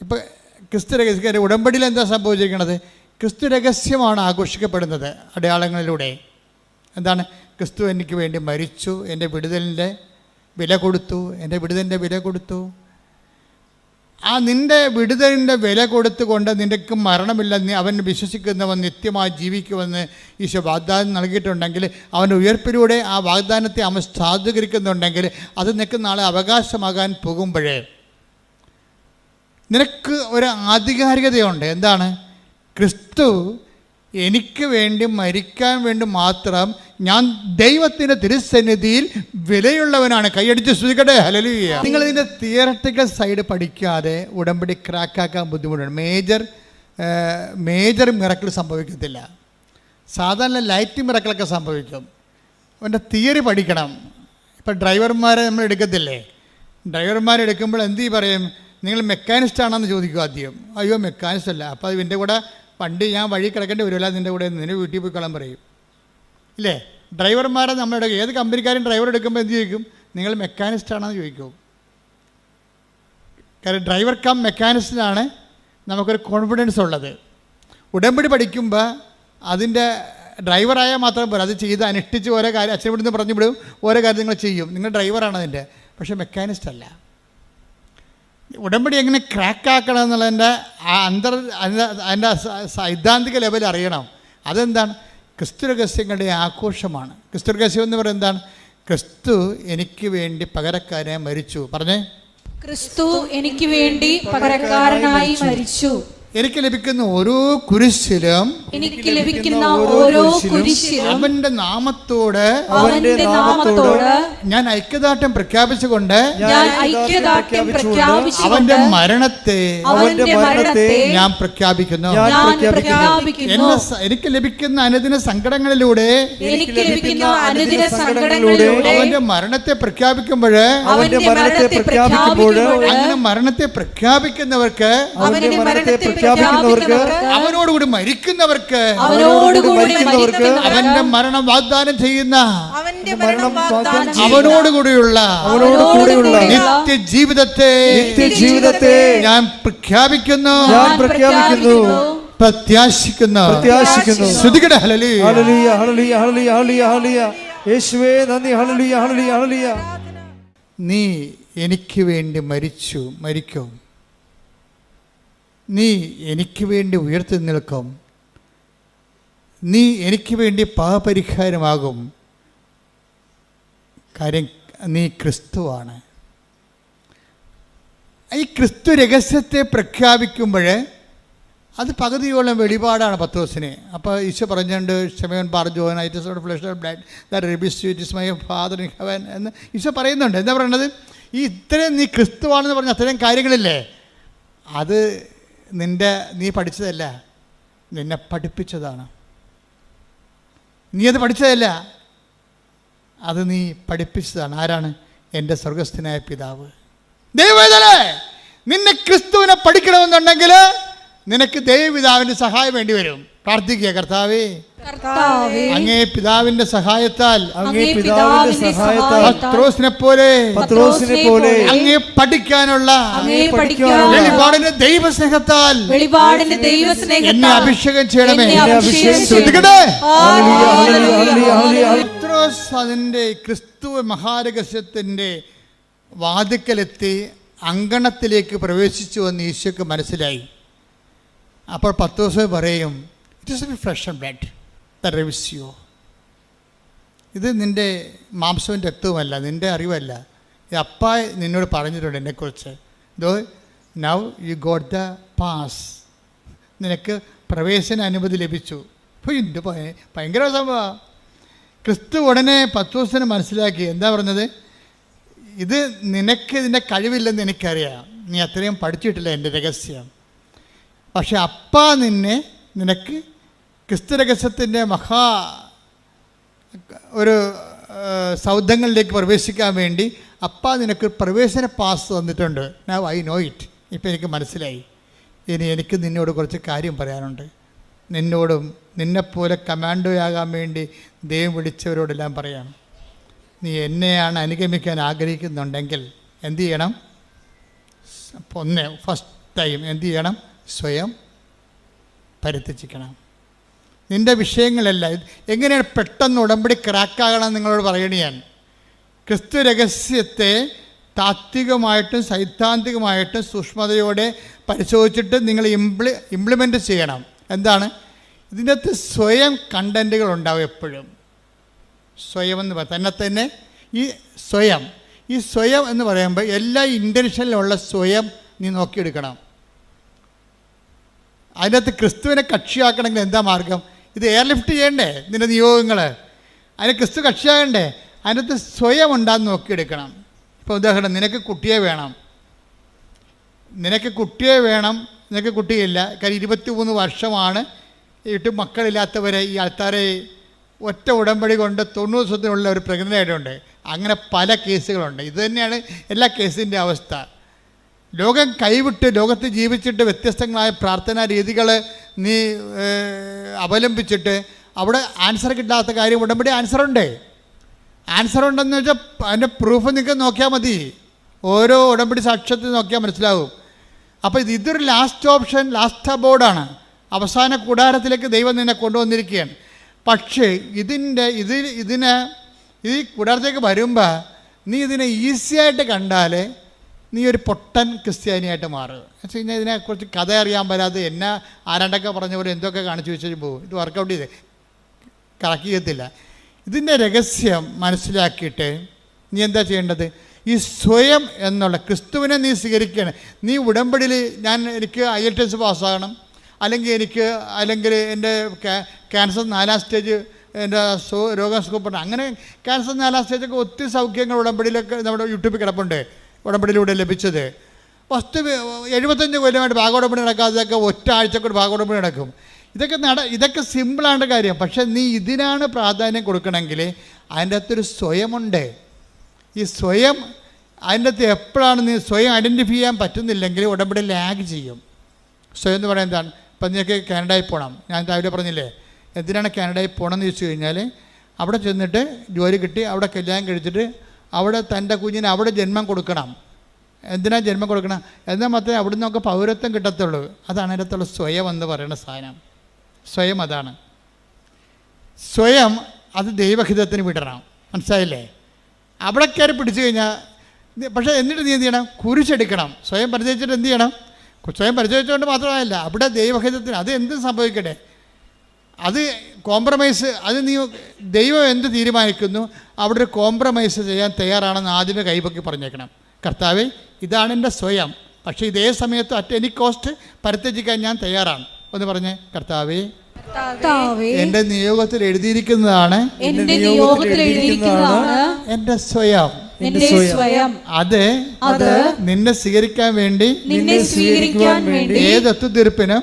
ഇപ്പം ക്രിസ്തു രഹസ്യ ഉടമ്പടിയിൽ എന്താ സംഭവിച്ചിരിക്കുന്നത്? ക്രിസ്തു രഹസ്യമാണ് ആഘോഷിക്കപ്പെടുന്നത് അടയാളങ്ങളിലൂടെ. എന്താണ്? ക്രിസ്തു എനിക്ക് വേണ്ടി മരിച്ചു, എൻ്റെ വിടുതലിൻ്റെ വില കൊടുത്തു, എൻ്റെ വിടുതലിൻ്റെ വില കൊടുത്തു. നിൻ്റെ വിടുതലിൻ്റെ വില കൊടുത്തുകൊണ്ട് നിനക്ക് മരണമില്ല, അവൻ വിശ്വസിക്കുന്നവൻ നിത്യമായി ജീവിക്കുമെന്ന് ഈശോ വാഗ്ദാനം നൽകിയിട്ടുണ്ടെങ്കിൽ, അവൻ്റെ ഉയർപ്പിലൂടെ ആ വാഗ്ദാനത്തെ അവൻ സാധൂകരിക്കുന്നുണ്ടെങ്കിൽ അത് നിനക്ക് നാളെ അവകാശമാകാൻ പോകുമ്പോഴേ നിനക്ക് ഒരു ആധികാരികതയുണ്ട്. എന്താണ്? ക്രിസ്തു എനിക്ക് വേണ്ടി മരിക്കാൻ വേണ്ടി മാത്രം ഞാൻ ദൈവത്തിൻ്റെ തിരുസന്നിധിയിൽ വിലയുള്ളവനാണ്. കൈയടിച്ച് സ്തുതിക്കട്ടെ, ഹല്ലേലൂയ. നിങ്ങൾ ഇതിൻ്റെ തിയററ്റിക്കൽ സൈഡ് പഠിക്കാതെ ഉടമ്പടി ക്രാക്കാക്കാൻ ബുദ്ധിമുട്ടാണ്. മേജർ മിറക്കിൾ സംഭവിക്കത്തില്ല. സാധാരണ ലൈറ്റ് മിറക്കിളൊക്കെ സംഭവിക്കും. അവൻ്റെ തിയറി പഠിക്കണം. ഇപ്പം ഡ്രൈവർമാരെ നമ്മൾ എടുക്കത്തില്ലേ? ഡ്രൈവർമാരെടുക്കുമ്പോൾ എന്ത് പറയും? നിങ്ങൾ മെക്കാനിസ്റ്റ് ആണെന്ന് ചോദിക്കും ആദ്യം. അയ്യോ മെക്കാനിസ്റ്റ് അല്ല. അപ്പോൾ ഇതിൻ്റെ കൂടെ വണ്ടി ഞാൻ വഴി കിടക്കേണ്ടി വരുമല്ല, നിൻ്റെ കൂടെ നിന്നെ വീട്ടിൽ പോയിക്കൊള്ളാൻ പറയും ഇല്ലേ? ഡ്രൈവർമാരെ നമ്മുടെ ഏത് കമ്പനിക്കാരും ഡ്രൈവർ എടുക്കുമ്പോൾ എന്ത് ചോദിക്കും? നിങ്ങൾ മെക്കാനിസ്റ്റ് ആണെന്ന് ചോദിക്കും. കാരണം ഡ്രൈവർ കം മെക്കാനിസ്റ്റിനാണ് നമുക്കൊരു കോൺഫിഡൻസ് ഉള്ളത്. ഉടമ്പടി പഠിക്കുമ്പോൾ അതിൻ്റെ ഡ്രൈവറായാൽ മാത്രം പോരാ, അത് ചെയ്ത് അനുഷ്ഠിച്ച് ഓരോ കാര്യം അച്ഛൻ ഇവിടുന്ന് പറഞ്ഞു വിടും, ഓരോ കാര്യം നിങ്ങൾ ചെയ്യും, നിങ്ങൾ ഡ്രൈവറാണ് അതിൻ്റെ. പക്ഷേ മെക്കാനിസ്റ്റ് അല്ല. ഉടമ്പടി എങ്ങനെ ക്രാക്കാക്കണം എന്നുള്ളതിൻ്റെ അതിൻ്റെ സൈദ്ധാന്തിക ലെവൽ അറിയണം. അതെന്താണ്? ക്രിസ്തു രഹസ്യങ്ങളുടെ ആഘോഷമാണ്. ക്രിസ്തു രഹസ്യം എന്ന് പറയുന്നത് എന്താണ്? ക്രിസ്തു എനിക്ക് വേണ്ടി പകരക്കാരനായി മരിച്ചു. പറഞ്ഞേ, ക്രിസ്തു എനിക്ക് വേണ്ടി പകരക്കാരനായി മരിച്ചു. എനിക്ക് ലഭിക്കുന്ന ഓരോ കുരിശിലും അവന്റെ നാമത്തോട് ഞാൻ ഐക്യദാർഢ്യം പ്രഖ്യാപിച്ചുകൊണ്ട് അവന്റെ മരണത്തെ ഞാൻ പ്രഖ്യാപിക്കുന്നു. എനിക്ക് ലഭിക്കുന്ന അനുദിന സങ്കടങ്ങളിലൂടെ അവന്റെ മരണത്തെ പ്രഖ്യാപിക്കുമ്പോൾ അങ്ങനെ മരണത്തെ പ്രഖ്യാപിക്കുന്നവർക്ക് അവനോടുകൂടി മരിക്കുന്നവർക്ക് അവന്റെ മരണം വാഗ്ദാനം ചെയ്യുന്ന അവനോടുകൂടിയുള്ള നിത്യജീവിതത്തെ ഞാൻ പ്രഖ്യാപിക്കുന്നു, പ്രത്യാശിക്കുന്നു. ശ്രുതികട hallelujah, hallelujah, hallelujah, hallelujah, hallelujah. യേശുവേ നന്ദി. Hallelujah, hallelujah, hallelujah. നീ എനിക്ക് വേണ്ടി മരിക്കും, നീ എനിക്ക് വേണ്ടി ഉയർത്തി നിൽക്കും, നീ എനിക്ക് വേണ്ടി പാപപരിഹാരമാകും. കാര്യം നീ ക്രിസ്തുവാണ്. ഈ ക്രിസ്തു രഹസ്യത്തെ പ്രഖ്യാപിക്കുമ്പോൾ അത് പകുതിയോളം വെളിപാടാണ് പത്രോസിന്. അപ്പോൾ ഈശോ പറഞ്ഞുകൊണ്ട് ശമയോൻ പറഞ്ഞു, ഫാദർ ഇൻ ഹെവൻ എന്ന് ഈശോ പറയുന്നുണ്ട്. എന്താ പറയണത്? ഈ ഇത്രയും നീ ക്രിസ്തുവാണെന്ന് പറഞ്ഞ അത്രയും കാര്യങ്ങളില്ലേ, അത് നീ പഠിച്ചതല്ല, നിന്നെ പഠിപ്പിച്ചതാണ്. നീ അത് പഠിച്ചതല്ല, അത് നീ പഠിപ്പിച്ചതാണ്. ആരാണ്? എൻ്റെ സ്വർഗസ്ഥനായ പിതാവ്. ദൈവവേദനേ, നിന്നെ ക്രിസ്തുവിനെ പഠിക്കണമെന്നുണ്ടെങ്കിൽ നിനക്ക് ദൈവപിതാവിൻ്റെ സഹായം വേണ്ടി വരും. പ്രാർത്ഥിക്കുക, കർത്താവേ അങ്ങേ പിതാവിന്റെ സഹായത്താൽ പത്രോസിനെ പോലെ അങ്ങേ പഠിക്കാനുള്ള വെളിപാടിന്റെ ദൈവസ്നേഹത്താൽ എന്നെ അഭിഷേകം ചെയ്യണമേ. പത്രോസ് അതിൻ്റെ ക്രിസ്തു മഹാരഹസ്യത്തിൻ്റെ വാതിക്കലെത്തി അങ്കണത്തിലേക്ക് പ്രവേശിച്ചു എന്ന് ഈശോയ്ക്ക് മനസ്സിലായി. അപ്പോൾ പത്രോസ് പറയും, it is flesh and blood that reveals you. ഇത് നിൻ്റെ മാംസവും രക്തവുമല്ല, നിൻ്റെ അറിവല്ല. ഇത് അപ്പ നിന്നോട് പറഞ്ഞിട്ടുണ്ട് എന്നെക്കുറിച്ച്. Though now you got the pass, നിനക്ക് പ്രവേശന അനുമതി ലഭിച്ചു. അപ്പോൾ ഇത് ഭയങ്കര സംഭവം. ക്രിസ്തു ഉടനെ പത്രോസിനെ മനസ്സിലാക്കി. എന്താ പറഞ്ഞത്? ഇത് നിനക്ക് ഇതിൻ്റെ കഴിവില്ലെന്ന് എനിക്കറിയാം, നീ അത്രയും പഠിച്ചിട്ടില്ല എൻ്റെ രഹസ്യം. പക്ഷെ അപ്പ നിനക്ക് ക്രിസ്തു രഹസ്യത്തിൻ്റെ ഒരു സൗധങ്ങളിലേക്ക് പ്രവേശിക്കാൻ വേണ്ടി അപ്പ നിനക്ക് പ്രവേശന പാസ് തന്നിട്ടുണ്ട്. Now I know it. ഇപ്പം എനിക്ക് മനസ്സിലായി. ഇനി എനിക്ക് നിന്നോട് കുറച്ച് കാര്യം പറയാനുണ്ട്. നിന്നോടും നിന്നെപ്പോലെ കമാൻഡോയാകാൻ വേണ്ടി ദൈവം വിളിച്ചവരോടെല്ലാം പറയാം. നീ എന്നെയാണ് അനുഗമിക്കാൻ ആഗ്രഹിക്കുന്നുണ്ടെങ്കിൽ എന്തു ചെയ്യണം? ഫസ്റ്റ് ടൈം എന്തു ചെയ്യണം? സ്വയം പരിത്യജിക്കണം. നിൻ്റെ വിഷയങ്ങളല്ല. എങ്ങനെയാണ് പെട്ടെന്ന് ഉടമ്പടി ക്രാക്കാകണം നിങ്ങളോട് പറയണ ഞാൻ. ക്രിസ്തു രഹസ്യത്തെ താത്വികമായിട്ടും സൈദ്ധാന്തികമായിട്ടും സൂക്ഷ്മതയോടെ പരിശോധിച്ചിട്ട് നിങ്ങൾ ഇംപ്ലിമെൻ്റ് ചെയ്യണം. എന്താണ്? ഇതിൻ്റെ അകത്ത് സ്വയം കണ്ടൻറ്റുകൾ ഉണ്ടാവും എപ്പോഴും. സ്വയം എന്ന് തന്നെ ഈ സ്വയം എന്ന് പറയുമ്പോൾ എല്ലാ ഇൻറ്റൻഷനിലുള്ള സ്വയം നീ നോക്കിയെടുക്കണം. അതിനകത്ത് ക്രിസ്തുവിനെ കക്ഷിയാക്കണമെങ്കിൽ എന്താ മാർഗം? ഇത് എയർലിഫ്റ്റ് ചെയ്യണ്ടേ നിൻ്റെ നിയോഗങ്ങൾ? അതിന് ക്രിസ്തു കക്ഷിയാകണ്ടേ? അതിനകത്ത് സ്വയം ഉണ്ടാകുന്ന നോക്കിയെടുക്കണം. ഇപ്പോൾ ഉദാഹരണം, നിനക്ക് കുട്ടിയെ വേണം, നിനക്ക് കുട്ടിയില്ല. കാര്യം 23 വർഷമാണ് മക്കളില്ലാത്തവരെ ഈ ആൾക്കാരെ ഒറ്റ ഉടമ്പടി കൊണ്ട് 90 ദിവസത്തിനുള്ള ഒരു പ്രഗ്നൻ്റായിട്ടുണ്ട്. അങ്ങനെ പല കേസുകളുണ്ട്. ഇത് തന്നെയാണ് എല്ലാ കേസിൻ്റെ അവസ്ഥ. ലോകം കൈവിട്ട് ലോകത്ത് ജീവിച്ചിട്ട് വ്യത്യസ്തങ്ങളായ പ്രാർത്ഥനാ രീതികൾ നീ അവലംബിച്ചിട്ട് അവിടെ ആൻസർ കിട്ടാത്ത കാര്യം ഉടമ്പടി ആൻസറുണ്ടെന്ന് വെച്ചാൽ അതിൻ്റെ പ്രൂഫ് നിങ്ങൾക്ക് നോക്കിയാൽ മതി. ഓരോ ഉടമ്പടി സാക്ഷ്യത്തിൽ നോക്കിയാൽ മനസ്സിലാവും. അപ്പോൾ ഇതൊരു ലാസ്റ്റ് ഓപ്ഷൻ, ലാസ്റ്റ് അബോർഡാണ്. അവസാന കൂടാരത്തിലേക്ക് ദൈവം നിന്നെ കൊണ്ടുവന്നിരിക്കുകയാണ്. പക്ഷേ ഈ കൂടാരത്തേക്ക് വരുമ്പോൾ നീ ഇതിനെ ഈസിയായിട്ട് കണ്ടാൽ നീ ഒരു പൊട്ടൻ ക്രിസ്ത്യാനിയായിട്ട് മാറുക എന്ന് വെച്ച് കഴിഞ്ഞാൽ ഇതിനെക്കുറിച്ച് കഥ അറിയാൻ പറ്റാതെ എന്നെ ആരാണ്ടൊക്കെ പറഞ്ഞ പോലെ എന്തൊക്കെ കാണിച്ചു വെച്ചിട്ട് പോകും. ഇത് വർക്കൗട്ട് ചെയ്ത് കറക്റ്റ് ചെയ്യത്തില്ല. ഇതിൻ്റെ രഹസ്യം മനസ്സിലാക്കിയിട്ട് നീ എന്താ ചെയ്യേണ്ടത്? ഈ സ്വയം എന്നുള്ള ക്രിസ്തുവിനെ നീ സ്വീകരിക്കണം. നീ ഉടമ്പടിയിൽ എനിക്ക് IELTS പാസ്സാകണം, അല്ലെങ്കിൽ എൻ്റെ ക്യാൻസർ 4ാം സ്റ്റേജ് എൻ്റെ രോഗം സുഖപ്പെടണം, അങ്ങനെ ക്യാൻസർ 4ാം സ്റ്റേജൊക്കെ ഒത്തിരി സൗഖ്യങ്ങൾ ഉടമ്പടിയിലൊക്കെ നമ്മുടെ യൂട്യൂബിൽ കിടപ്പുണ്ട്, ഉടമ്പടിയിലൂടെ ലഭിച്ചത്. 75 കൊല്ലമായിട്ട് ഭാഗോടമ്പടി നടക്കാതെയൊക്കെ ഒറ്റ ആഴ്ചക്കൂടെ ഭാഗോടമ്പടി നടക്കും. ഇതൊക്കെ സിമ്പിളാണ് കാര്യം. പക്ഷേ നീ ഇതിനാണ് പ്രാധാന്യം കൊടുക്കണമെങ്കിൽ അതിൻ്റെ അകത്തൊരു സ്വയമുണ്ട്. ഈ സ്വയം അതിൻ്റെ അകത്ത് എപ്പോഴാണ് നീ സ്വയം ഐഡൻറ്റിഫൈ ചെയ്യാൻ പറ്റുന്നില്ലെങ്കിൽ ഉടമ്പടി ലാഗ് ചെയ്യും. സ്വയം എന്ന് പറയുന്നത് എന്താണ്? ഇപ്പം നിനക്ക് കാനഡയിൽ പോകണം, ഞാൻ രാവിലെ പറഞ്ഞില്ലേ എന്തിനാണ് കാനഡയിൽ പോകണമെന്ന് ചോദിച്ചു കഴിഞ്ഞാൽ, അവിടെ ചെന്നിട്ട് ജോലി കിട്ടി, അവിടെ കല്യാണം കഴിച്ചിട്ട് അവിടെ തൻ്റെ കുഞ്ഞിന് അവിടെ ജന്മം കൊടുക്കണം. എന്തിനാണ് ജന്മം കൊടുക്കണം? എന്നാൽ മാത്രമേ അവിടെ നിന്നൊക്കെ പൗരത്വം കിട്ടത്തുള്ളൂ. അതാണ് അതിനകത്തുള്ള സ്വയം എന്ന് പറയുന്ന സാധനം. സ്വയം അതാണ്. സ്വയം അത് ദൈവഹിതത്തിന് വിടണം. മനസ്സിലായില്ലേ? അവിടെ കയറി പിടിച്ചു കഴിഞ്ഞാൽ പക്ഷേ എന്നിട്ട് നീ എന്ത് ചെയ്യണം? കുരിശെടുക്കണം. സ്വയം പരിചയിച്ചിട്ട് എന്ത് ചെയ്യണം? സ്വയം പരിചയിച്ചുകൊണ്ട് മാത്രമല്ല, അവിടെ ദൈവഹിതത്തിന് അത് എന്തും സംഭവിക്കട്ടെ, അത് കോംപ്രമൈസ്, അത് നീ ദൈവം എന്ത് തീരുമാനിക്കുന്നു അവിടെ ഒരു കോംപ്രമൈസ് ചെയ്യാൻ തയ്യാറാണെന്ന് ആദ്യമേ കൈപൊക്കി പറഞ്ഞേക്കണം. കർത്താവേ, ഇതാണ് എൻ്റെ സ്വയം, പക്ഷേ ഇതേ സമയത്ത് അറ്റ് എനി കോസ്റ്റ് പരിത്യജിക്കാൻ ഞാൻ തയ്യാറാണ് എന്ന് പറഞ്ഞ്, കർത്താവേ എൻ്റെ നിയോഗത്തിൽ എഴുതിയിരിക്കുന്നതാണ് എൻ്റെ സ്വയം. അത് നിന്നെ സ്വീകരിക്കാൻ വേണ്ടി ഏതൊത്തുതീർപ്പിനും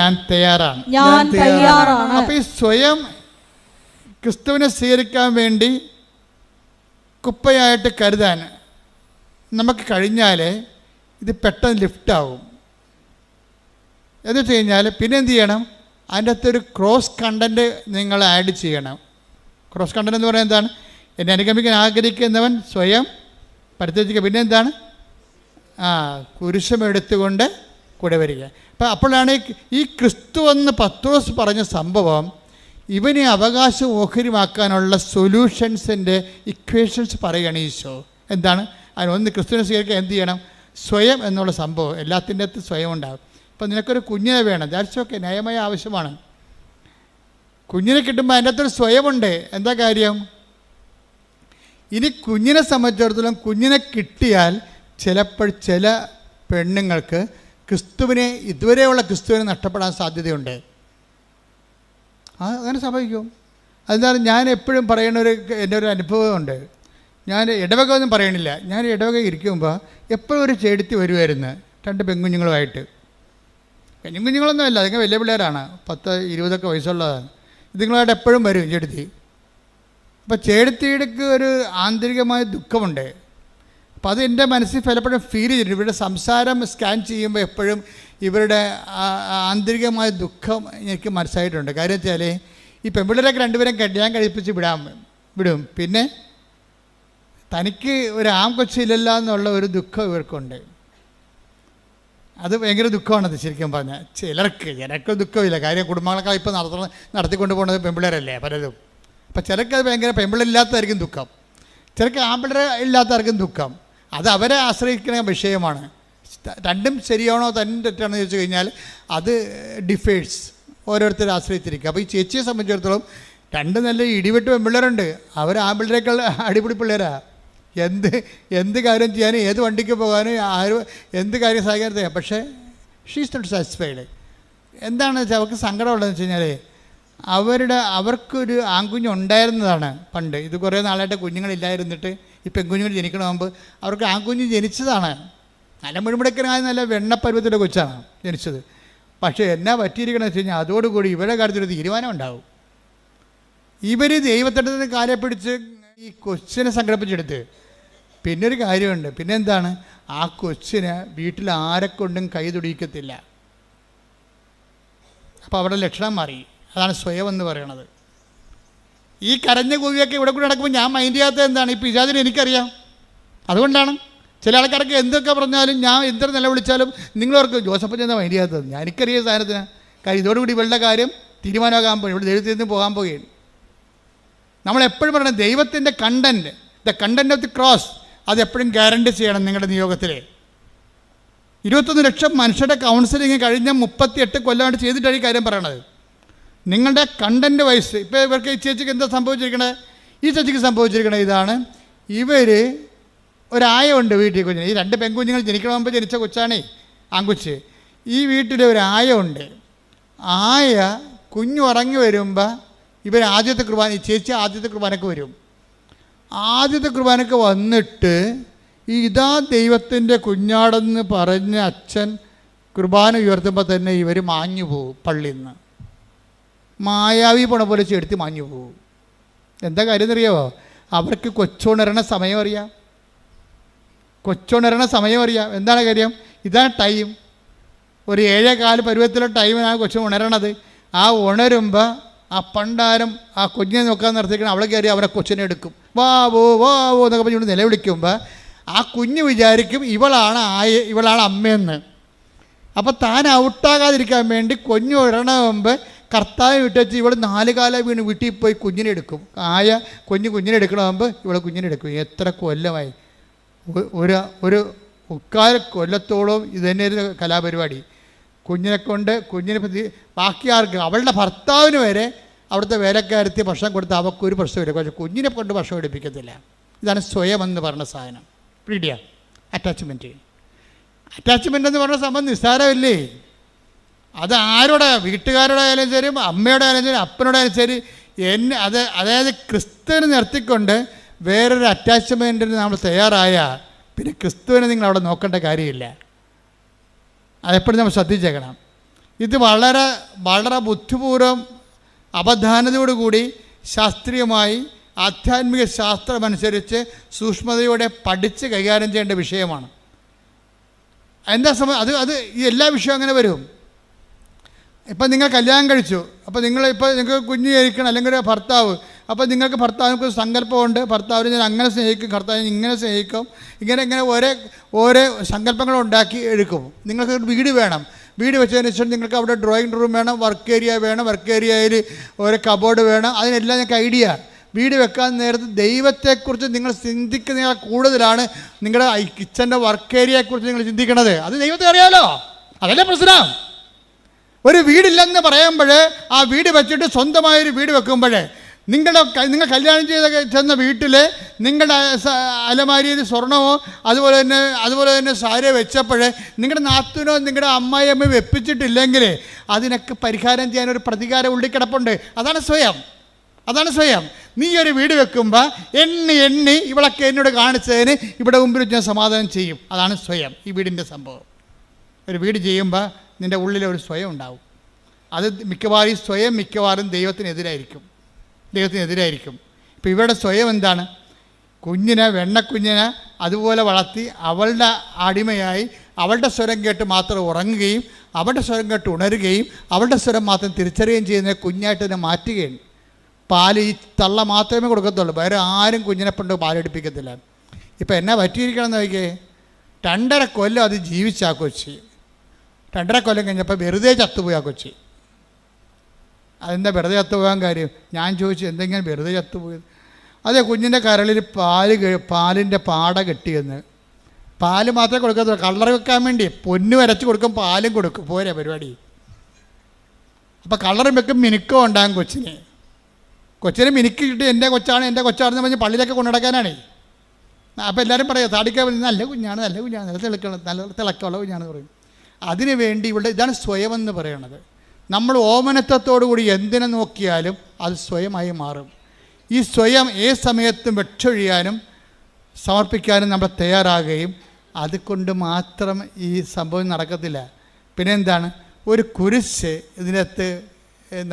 ഞാൻ തയ്യാറാണ്. അപ്പൊ ഈ സ്വയം ക്രിസ്തുവിനെ സ്വീകരിക്കാൻ വേണ്ടി കുപ്പയായിട്ട് കരുതാൻ നമുക്ക് കഴിഞ്ഞാൽ ഇത് പെട്ടെന്ന് ലിഫ്റ്റാവും. എന്ന് വെച്ച് കഴിഞ്ഞാൽ പിന്നെ എന്ത് ചെയ്യണം? അതിൻ്റെ അകത്തൊരു ക്രോസ് കണ്ടൻറ്റ് നിങ്ങൾ ആഡ് ചെയ്യണം. ക്രോസ് കണ്ടൻറ്റ് എന്ന് പറയുന്നത് എന്താണ്? എന്നെ അനുഗമിക്കാൻ ആഗ്രഹിക്കുന്നവൻ സ്വയം പരിത്യജിക്കുക. പിന്നെ എന്താണ്? കുരിശമെടുത്തുകൊണ്ട് കൂടെ വരിക. അപ്പോഴാണ് ഈ ക്രിസ്തു എന്ന് പത്രോസ് പറഞ്ഞ സംഭവം ഇവനെ അവകാശം ഓഹരിമാക്കാനുള്ള സൊല്യൂഷൻസിൻ്റെ ഇക്വേഷൻസ് പറയുകയാണ് ഈശോ. എന്താണ്? അതിനൊന്ന് ക്രിസ്തുവിനെ സ്വീകരിക്കാൻ എന്ത് ചെയ്യണം? സ്വയം എന്നുള്ള സംഭവം എല്ലാത്തിൻ്റെ അകത്ത് സ്വയം ഉണ്ടാകും. ഇപ്പം നിനക്കൊരു കുഞ്ഞിനെ വേണം, ദാറ്റ്സ് ഓക്കെ, ന്യായമായ ആവശ്യമാണ്. കുഞ്ഞിനെ കിട്ടുമ്പോൾ അതിൻ്റെ അകത്തൊരു സ്വയമുണ്ട്. എന്താ കാര്യം? ഇനി കുഞ്ഞിനെ സംബന്ധിച്ചിടത്തോളം കുഞ്ഞിനെ കിട്ടിയാൽ ചിലപ്പോൾ ചില പെണ്ണുങ്ങൾക്ക് ഇതുവരെയുള്ള ക്രിസ്തുവിനെ നഷ്ടപ്പെടാൻ സാധ്യതയുണ്ട്. അങ്ങനെ സംഭവിക്കും. അതെന്താണ്? ഞാൻ എപ്പോഴും പറയുന്ന എൻ്റെ ഒരു അനുഭവമുണ്ട്. ഞാൻ ഇടവക ഒന്നും പറയണില്ല. ഞാൻ ഇടവക ഇരിക്കുമ്പോൾ എപ്പോഴും ഒരു ചേടുത്തി വരുമായിരുന്നു 2 പെൺകുഞ്ഞുങ്ങളുമായിട്ട്. പെൺകുഞ്ഞുങ്ങളൊന്നും അല്ല, അതൊക്കെ വലിയ പിള്ളേരാണ്, 10-20 വയസ്സുള്ളതാണ്. ഇതുങ്ങളായിട്ട് എപ്പോഴും വരും ചേടുത്തി. അപ്പോൾ ചേടുത്തിയിടക്ക് ഒരു ആന്തരികമായ ദുഃഖമുണ്ട്. അപ്പോൾ അത് എൻ്റെ മനസ്സിൽ പലപ്പോഴും ഫീൽ ചെയ്തിട്ടുണ്ട്. ഇവരുടെ സംസാരം സ്കാൻ ചെയ്യുമ്പോൾ എപ്പോഴും ഇവരുടെ ആന്തരികമായ ദുഃഖം എനിക്ക് മനസ്സിലായിട്ടുണ്ട്. കാര്യം വെച്ചാൽ ഈ പെൺപിള്ളേരൊക്കെ 2 പേരും കല്യാണം കഴിപ്പിച്ച് വിടും. പിന്നെ തനിക്ക് ഒരു കൊച്ചില്ലല്ല എന്നുള്ള ഒരു ദുഃഖം ഇവർക്കുണ്ട്. അത് ഭയങ്കര ദുഃഖമാണത് ശരിക്കും പറഞ്ഞാൽ. ചിലർക്ക് ദുഃഖമില്ല. കാര്യം കുടുംബങ്ങളൊക്കെ ഇപ്പോൾ നടത്തിക്കൊണ്ട് പോകുന്നത് പെൺപിള്ളേരല്ലേ പലതും. അപ്പം ചിലർക്ക് അത് ഭയങ്കര പെൺപിള്ളേരില്ലാത്തതായിരിക്കും ദുഃഖം, ചിലർക്ക് ആൺപിള്ളേർ ഇല്ലാത്തവർക്കും ദുഃഖം. അത് അവരെ ആശ്രയിക്കുന്ന വിഷയമാണ്. രണ്ടും ശരിയാണോ തെറ്റാണോ ചോദിച്ചു കഴിഞ്ഞാൽ അത് ഡിഫേഴ്സ്, ഓരോരുത്തരെ ആശ്രയിച്ചിരിക്കുക. അപ്പോൾ ഈ ചേച്ചിയെ സംബന്ധിച്ചിടത്തോളം 2 നല്ല ഇടിവെട്ട് പെൺപിള്ളേരുണ്ട്. അവർ ആൺപിള്ളേരേക്കാൾ അടിപൊളി പിള്ളേരാണ്. എന്ത് കാര്യം ചെയ്യാനും, ഏത് വണ്ടിക്ക് പോകാനും, എന്ത് കാര്യം സഹായിക്കാനും ചെയ്യാം. പക്ഷേ ഷീസ് നോട്ട് സാറ്റിസ്ഫൈഡ്. എന്താണെന്ന് വെച്ചാൽ അവർക്ക് സങ്കടമുള്ളതെന്ന് വെച്ച് കഴിഞ്ഞാൽ അവർക്കൊരു ആൺകുഞ്ഞുണ്ടായിരുന്നതാണ് പണ്ട്. ഇത് കുറേ നാളായിട്ട് കുഞ്ഞുങ്ങളില്ലായിരുന്നിട്ട് ഈ പെൺകുഞ്ഞുങ്ങൾ ജനിക്കണ മുമ്പ് അവർക്ക് ആൺകുഞ്ഞ് ജനിച്ചതാണ്. നല്ല മുഴുമുടക്കനായ നല്ല വെണ്ണപ്പരുവത്തിൻ്റെ കൊച്ചാണ് ജനിച്ചത്. പക്ഷേ എന്നാ പറ്റിയിരിക്കണമെന്ന് വെച്ച് കഴിഞ്ഞാൽ അതോടുകൂടി ഇവരുടെ കാര്യത്തിലൊരു തീരുമാനം ഉണ്ടാവും. ഇവർ ദൈവത്തിൻ്റെ കാലെ പിടിച്ച് ഈ കൊച്ചിനെ സംഘടിപ്പിച്ചെടുത്ത് പിന്നെ ഒരു കാര്യമുണ്ട്. പിന്നെ എന്താണ്? ആ കൊച്ചിന് വീട്ടിൽ ആരെക്കൊണ്ടും കൈ തുടിക്കത്തില്ല. അപ്പോൾ അവിടെ ലക്ഷണം മാറി. അതാണ് സ്വയം എന്ന് പറയണത്. ഈ കരഞ്ഞ കൂവിയൊക്കെ ഇവിടെ കൂടെ നടക്കുമ്പോൾ ഞാൻ മൈൻഡ് ചെയ്യാത്തത് എന്താണ്? ഈ പിശാചിനെ എനിക്കറിയാം. അതുകൊണ്ടാണ് ചില ആൾക്കാർക്ക് എന്തൊക്കെ പറഞ്ഞാലും, ഞാൻ എന്തൊരു നിലവിളിച്ചാലും നിങ്ങളവർക്ക് ജോസഫ് എന്താ മൈൻഡ് ചെയ്യാത്തത്? എനിക്കറിയാം സാധനത്തിന്. കാര്യം ഇതോടുകൂടി ഇവളുടെ കാര്യം തീരുമാനമാകാൻ പോകും. ഇവിടെ ദൈവത്തിൽ നിന്ന് പോകാൻ പോവുകയാണ്. നമ്മളെപ്പോഴും പറയണം ദൈവത്തിൻ്റെ content, the content of the cross, അതെപ്പോഴും ഗ്യാരണ്ടി ചെയ്യണം നിങ്ങളുടെ നിയോഗത്തിൽ. 21 ലക്ഷം മനുഷ്യരുടെ കൗൺസിലിങ് കഴിഞ്ഞ 38 കൊല്ലമായിട്ട് ചെയ്തിട്ടാണ് ഈ കാര്യം പറയണത്. നിങ്ങളുടെ കണ്ടൻറ്റ് വൈസ് ഇപ്പോൾ ഇവർക്ക് ഈ ചേച്ചിക്ക് എന്താ സംഭവിച്ചിരിക്കണത്? ഈ ചേച്ചിക്ക് സംഭവിച്ചിരിക്കണത് ഇതാണ്. ഇവർ ഒരായുണ്ട് വീട്ടിൽ കുഞ്ഞിന്. ഈ 2 പെൺകുഞ്ഞുങ്ങൾ ജനിക്കണ മുമ്പ് ജനിച്ച കൊച്ചാണേ, ആൺകുച്ച്. ഈ വീട്ടിൽ ഒരു ആയുണ്ട്. ആയ കുഞ്ഞു ഉറങ്ങി വരുമ്പോൾ ഇവർ ആദ്യത്തെ കുർബാന, ഈ ചേച്ചി ആദ്യത്തെ കുർബാനക്ക് വരും. ആദ്യത്തെ കുർബാനക്ക് വന്നിട്ട് ഇതാ ദൈവത്തിൻ്റെ കുഞ്ഞാടെന്ന് പറഞ്ഞ് അച്ഛൻ കുർബാന ഉയർത്തുമ്പോൾ തന്നെ ഇവർ മാഞ്ഞു പോകും. പള്ളിയിൽ നിന്ന് മായാവി പോണ പോലെ ചെടുത്ത് മാഞ്ഞു പോകും. എന്താ കാര്യം എന്നറിയാമോ? അവർക്ക് കൊച്ചുണരണ സമയം അറിയാം, കൊച്ചുണരണ സമയം അറിയാം. എന്താണ് കാര്യം? ഇതാണ് ടൈം. ഒരു 7:15 പരുവത്തിലുള്ള ടൈമിനാണ് കൊച്ചു ഉണരണത്. ആ ഉണരുമ്പോൾ ആ പണ്ടാരം ആ കുഞ്ഞിനെ നോക്കാൻ നിർത്തിക്കണം. അവളെ കയറി അവരെ കൊച്ചിനെ എടുക്കും. വാവോ വാവോ എന്നൊക്കെ പറഞ്ഞുകൊണ്ട് നിലവിളിക്കുമ്പോൾ ആ കുഞ്ഞ് വിചാരിക്കും ഇവളാണ് അമ്മയെന്ന്. അപ്പോൾ താൻ ഔട്ടാകാതിരിക്കാൻ വേണ്ടി കുഞ്ഞ് ഉണരണ കർത്താവ് വിട്ടു ഇവൾ 4 കാലം വീണ് വീട്ടിൽ പോയി കുഞ്ഞിനെ എടുക്കും. കുഞ്ഞിനെ എടുക്കണമാകുമ്പോൾ ഇവളെ കുഞ്ഞിനെ എടുക്കും. എത്ര കൊല്ലമായി? ഒരു 3 കൊല്ലത്തോളം ഇത് തന്നെയായിരുന്നു കലാപരിപാടി. കുഞ്ഞിനെ പറ്റി ബാക്കി ആർക്ക്, അവളുടെ ഭർത്താവിന് വരെ അവിടുത്തെ വേലക്കാരത്തി ഭക്ഷണം കൊടുത്ത് അവൾക്കൊരു പ്രശ്നമില്ല. പക്ഷേ കുഞ്ഞിനെ കൊണ്ട് ഭക്ഷണം എടുപ്പിക്കത്തില്ല. ഇതാണ് സ്വയം എന്ന് പറഞ്ഞ സാധനം. പീഡിയ അറ്റാച്ച്മെൻറ്റ് എന്ന് പറഞ്ഞ സംഭവം നിസ്സാരമല്ലേ? അത് ആരോടെ, വീട്ടുകാരോടായാലും ശരി, അമ്മയോടായാലും ശരി, അപ്പനോടായാലും ശരി, അതായത് ക്രിസ്തുവിനെ നിർത്തിക്കൊണ്ട് വേറൊരു അറ്റാച്ച്മെൻറ്റിന് നമ്മൾ തയ്യാറായാൽ പിന്നെ ക്രിസ്തുവിനെ നിങ്ങൾ അവിടെ നോക്കേണ്ട കാര്യമില്ല. അതെപ്പോഴും നമ്മൾ ശ്രദ്ധിച്ചേക്കണം. ഇത് വളരെ വളരെ ബുദ്ധിപൂർവ്വം അവധാനതയോടുകൂടി ശാസ്ത്രീയമായി ആധ്യാത്മിക ശാസ്ത്രമനുസരിച്ച് സൂക്ഷ്മതയോടെ പഠിച്ച് കൈകാര്യം ചെയ്യേണ്ട വിഷയമാണ്. എന്താ അത് ഈ എല്ലാ വിഷയവും അങ്ങനെ വരും. ഇപ്പം നിങ്ങൾ കല്യാണം കഴിച്ചു, അപ്പോൾ നിങ്ങൾക്ക് കുഞ്ഞ് ജനിക്കണം, അല്ലെങ്കിൽ ഒരു ഭർത്താവ്. അപ്പോൾ നിങ്ങൾക്ക് ഭർത്താവിനൊക്കെ ഒരു സങ്കല്പമുണ്ട്, ഭർത്താവിനെ ഞാൻ അങ്ങനെ സ്നേഹിക്കും, ഭർത്താവിനെ ഇങ്ങനെ സ്നേഹിക്കും, ഇങ്ങനെ ഓരോ സങ്കല്പങ്ങൾ ഉണ്ടാക്കി എടുക്കും. നിങ്ങൾക്ക് വീട് വേണം, വീട് വെച്ചതിന് ശേഷം നിങ്ങൾക്ക് അവിടെ ഡ്രോയിങ് റൂം വേണം, വർക്ക് ഏരിയ വേണം, വർക്ക് ഏരിയയിൽ ഓരോ കബോർഡ് വേണം. അതിനെല്ലാം ഞങ്ങൾക്ക് ഐഡിയ. വീട് വെക്കാൻ നേരത്ത് ദൈവത്തെക്കുറിച്ച് നിങ്ങൾ ചിന്തിക്കുന്നതിനേക്കാൾ കൂടുതലാണ് നിങ്ങളുടെ കിച്ചൻ്റെ വർക്ക് ഏരിയയെക്കുറിച്ച് നിങ്ങൾ ചിന്തിക്കണത്. അത് ദൈവത്തെ അറിയാമല്ലോ, അതല്ലേ പ്രശ്നം. ഒരു വീടില്ലെന്ന് പറയുമ്പോൾ ആ വീട് വെച്ചിട്ട് സ്വന്തമായൊരു വീട് വെക്കുമ്പോൾ നിങ്ങൾ കല്യാണം ചെന്ന വീട്ടിൽ നിങ്ങളുടെ അലമാരിയിൽ സ്വർണമോ അതുപോലെ തന്നെ സാരിയോ വെച്ചപ്പോൾ നിങ്ങളുടെ നാത്തൂനോ നിങ്ങളുടെ അമ്മായിയമ്മ വെപ്പിച്ചിട്ടില്ലെങ്കിൽ അതിനൊക്കെ പരിഹാരം ചെയ്യാനൊരു പ്രതികാരം ഉള്ളിക്കിടപ്പുണ്ട്. അതാണ് സ്വയം. നീ ഒരു വീട് വെക്കുമ്പോൾ എണ്ണി ഇവളൊക്കെ എന്നോട് കാണിച്ചതിന് ഇവിടെ മുമ്പിൽ ഞാൻ സമാധാനം ചെയ്യും. അതാണ് സ്വയം. ഈ വീടിൻ്റെ സംഭവം. ഒരു വീട് ചെയ്യുമ്പോൾ നിൻ്റെ ഉള്ളിലൊരു സ്വയം ഉണ്ടാവും. അത് മിക്കവാറും ദൈവത്തിനെതിരായിരിക്കും. ഇപ്പോൾ ഇവരുടെ സ്വയം എന്താണ്? വെണ്ണക്കുഞ്ഞിനെ അതുപോലെ വളർത്തി അവളുടെ അടിമയായി അവളുടെ സ്വരം കേട്ട് മാത്രം ഉറങ്ങുകയും അവളുടെ സ്വരം കേട്ട് ഉണരുകയും അവളുടെ സ്വരം മാത്രം തിരിച്ചറിയുകയും ചെയ്യുന്ന കുഞ്ഞായിട്ട് തന്നെ മാറ്റുകയാണ്. പാല് ഈ തള്ള മാത്രമേ കൊടുക്കത്തുള്ളൂ, വേറെ ആരും കുഞ്ഞിനെ കൊണ്ട് പാലെടുപ്പിക്കത്തില്ല. ഇപ്പം എന്നാ പറ്റിയിരിക്കണമെന്ന് നോക്കിയേ, 2.5 കൊല്ലം അത് ജീവിച്ചാ കൊച്ചി. 2.5 കൊല്ലം കഴിഞ്ഞപ്പോൾ വെറുതെ ചത്തുപോയി ആ കൊച്ചി. അതെന്താ വെറുതെ ചത്തുപോകാൻ കാര്യം? ഞാൻ ചോദിച്ചു, എന്തെങ്കിലും വെറുതെ ചത്തുപോയത്? അതെ, കുഞ്ഞിൻ്റെ കരളിൽ പാലിൻ്റെ പാട കെട്ടിയെന്ന്. പാല് മാത്രമേ കൊടുക്കത്തുള്ളൂ, കളർ വെക്കാൻ വേണ്ടി പൊന്ന് വരച്ച് കൊടുക്കും, പാലും കൊടുക്കും, പോരെ പരിപാടി. അപ്പോൾ കളറും വെക്കും, മിനുക്കം ഉണ്ടാകും കൊച്ചിനെ മിനുക്കി കിട്ടി എൻ്റെ കൊച്ചാണെന്ന് പറഞ്ഞ് പള്ളിയിലൊക്കെ കൊണ്ടുനടക്കാനാണ്. അപ്പോൾ എല്ലാവരും പറയാം താടിക്കാൻ നല്ല കുഞ്ഞാണ്, നല്ല തിളക്കമുള്ള കുഞ്ഞാണെന്ന് പറയും. അതിനു വേണ്ടി ഇതാണ് സ്വയം എന്ന് പറയണത്. നമ്മൾ ഓമനത്വത്തോടുകൂടി എന്തിനെ നോക്കിയാലും അത് സ്വയമായി മാറും. ഈ സ്വയം ഏത് സമയത്തും വെച്ചൊഴിയാനും സമർപ്പിക്കാനും നമ്മൾ തയ്യാറാകുകയും അതുകൊണ്ട് മാത്രം ഈ സംഭവം നടക്കത്തില്ല. പിന്നെ എന്താണ്? ഒരു കുരിശ് ഇതിനകത്ത്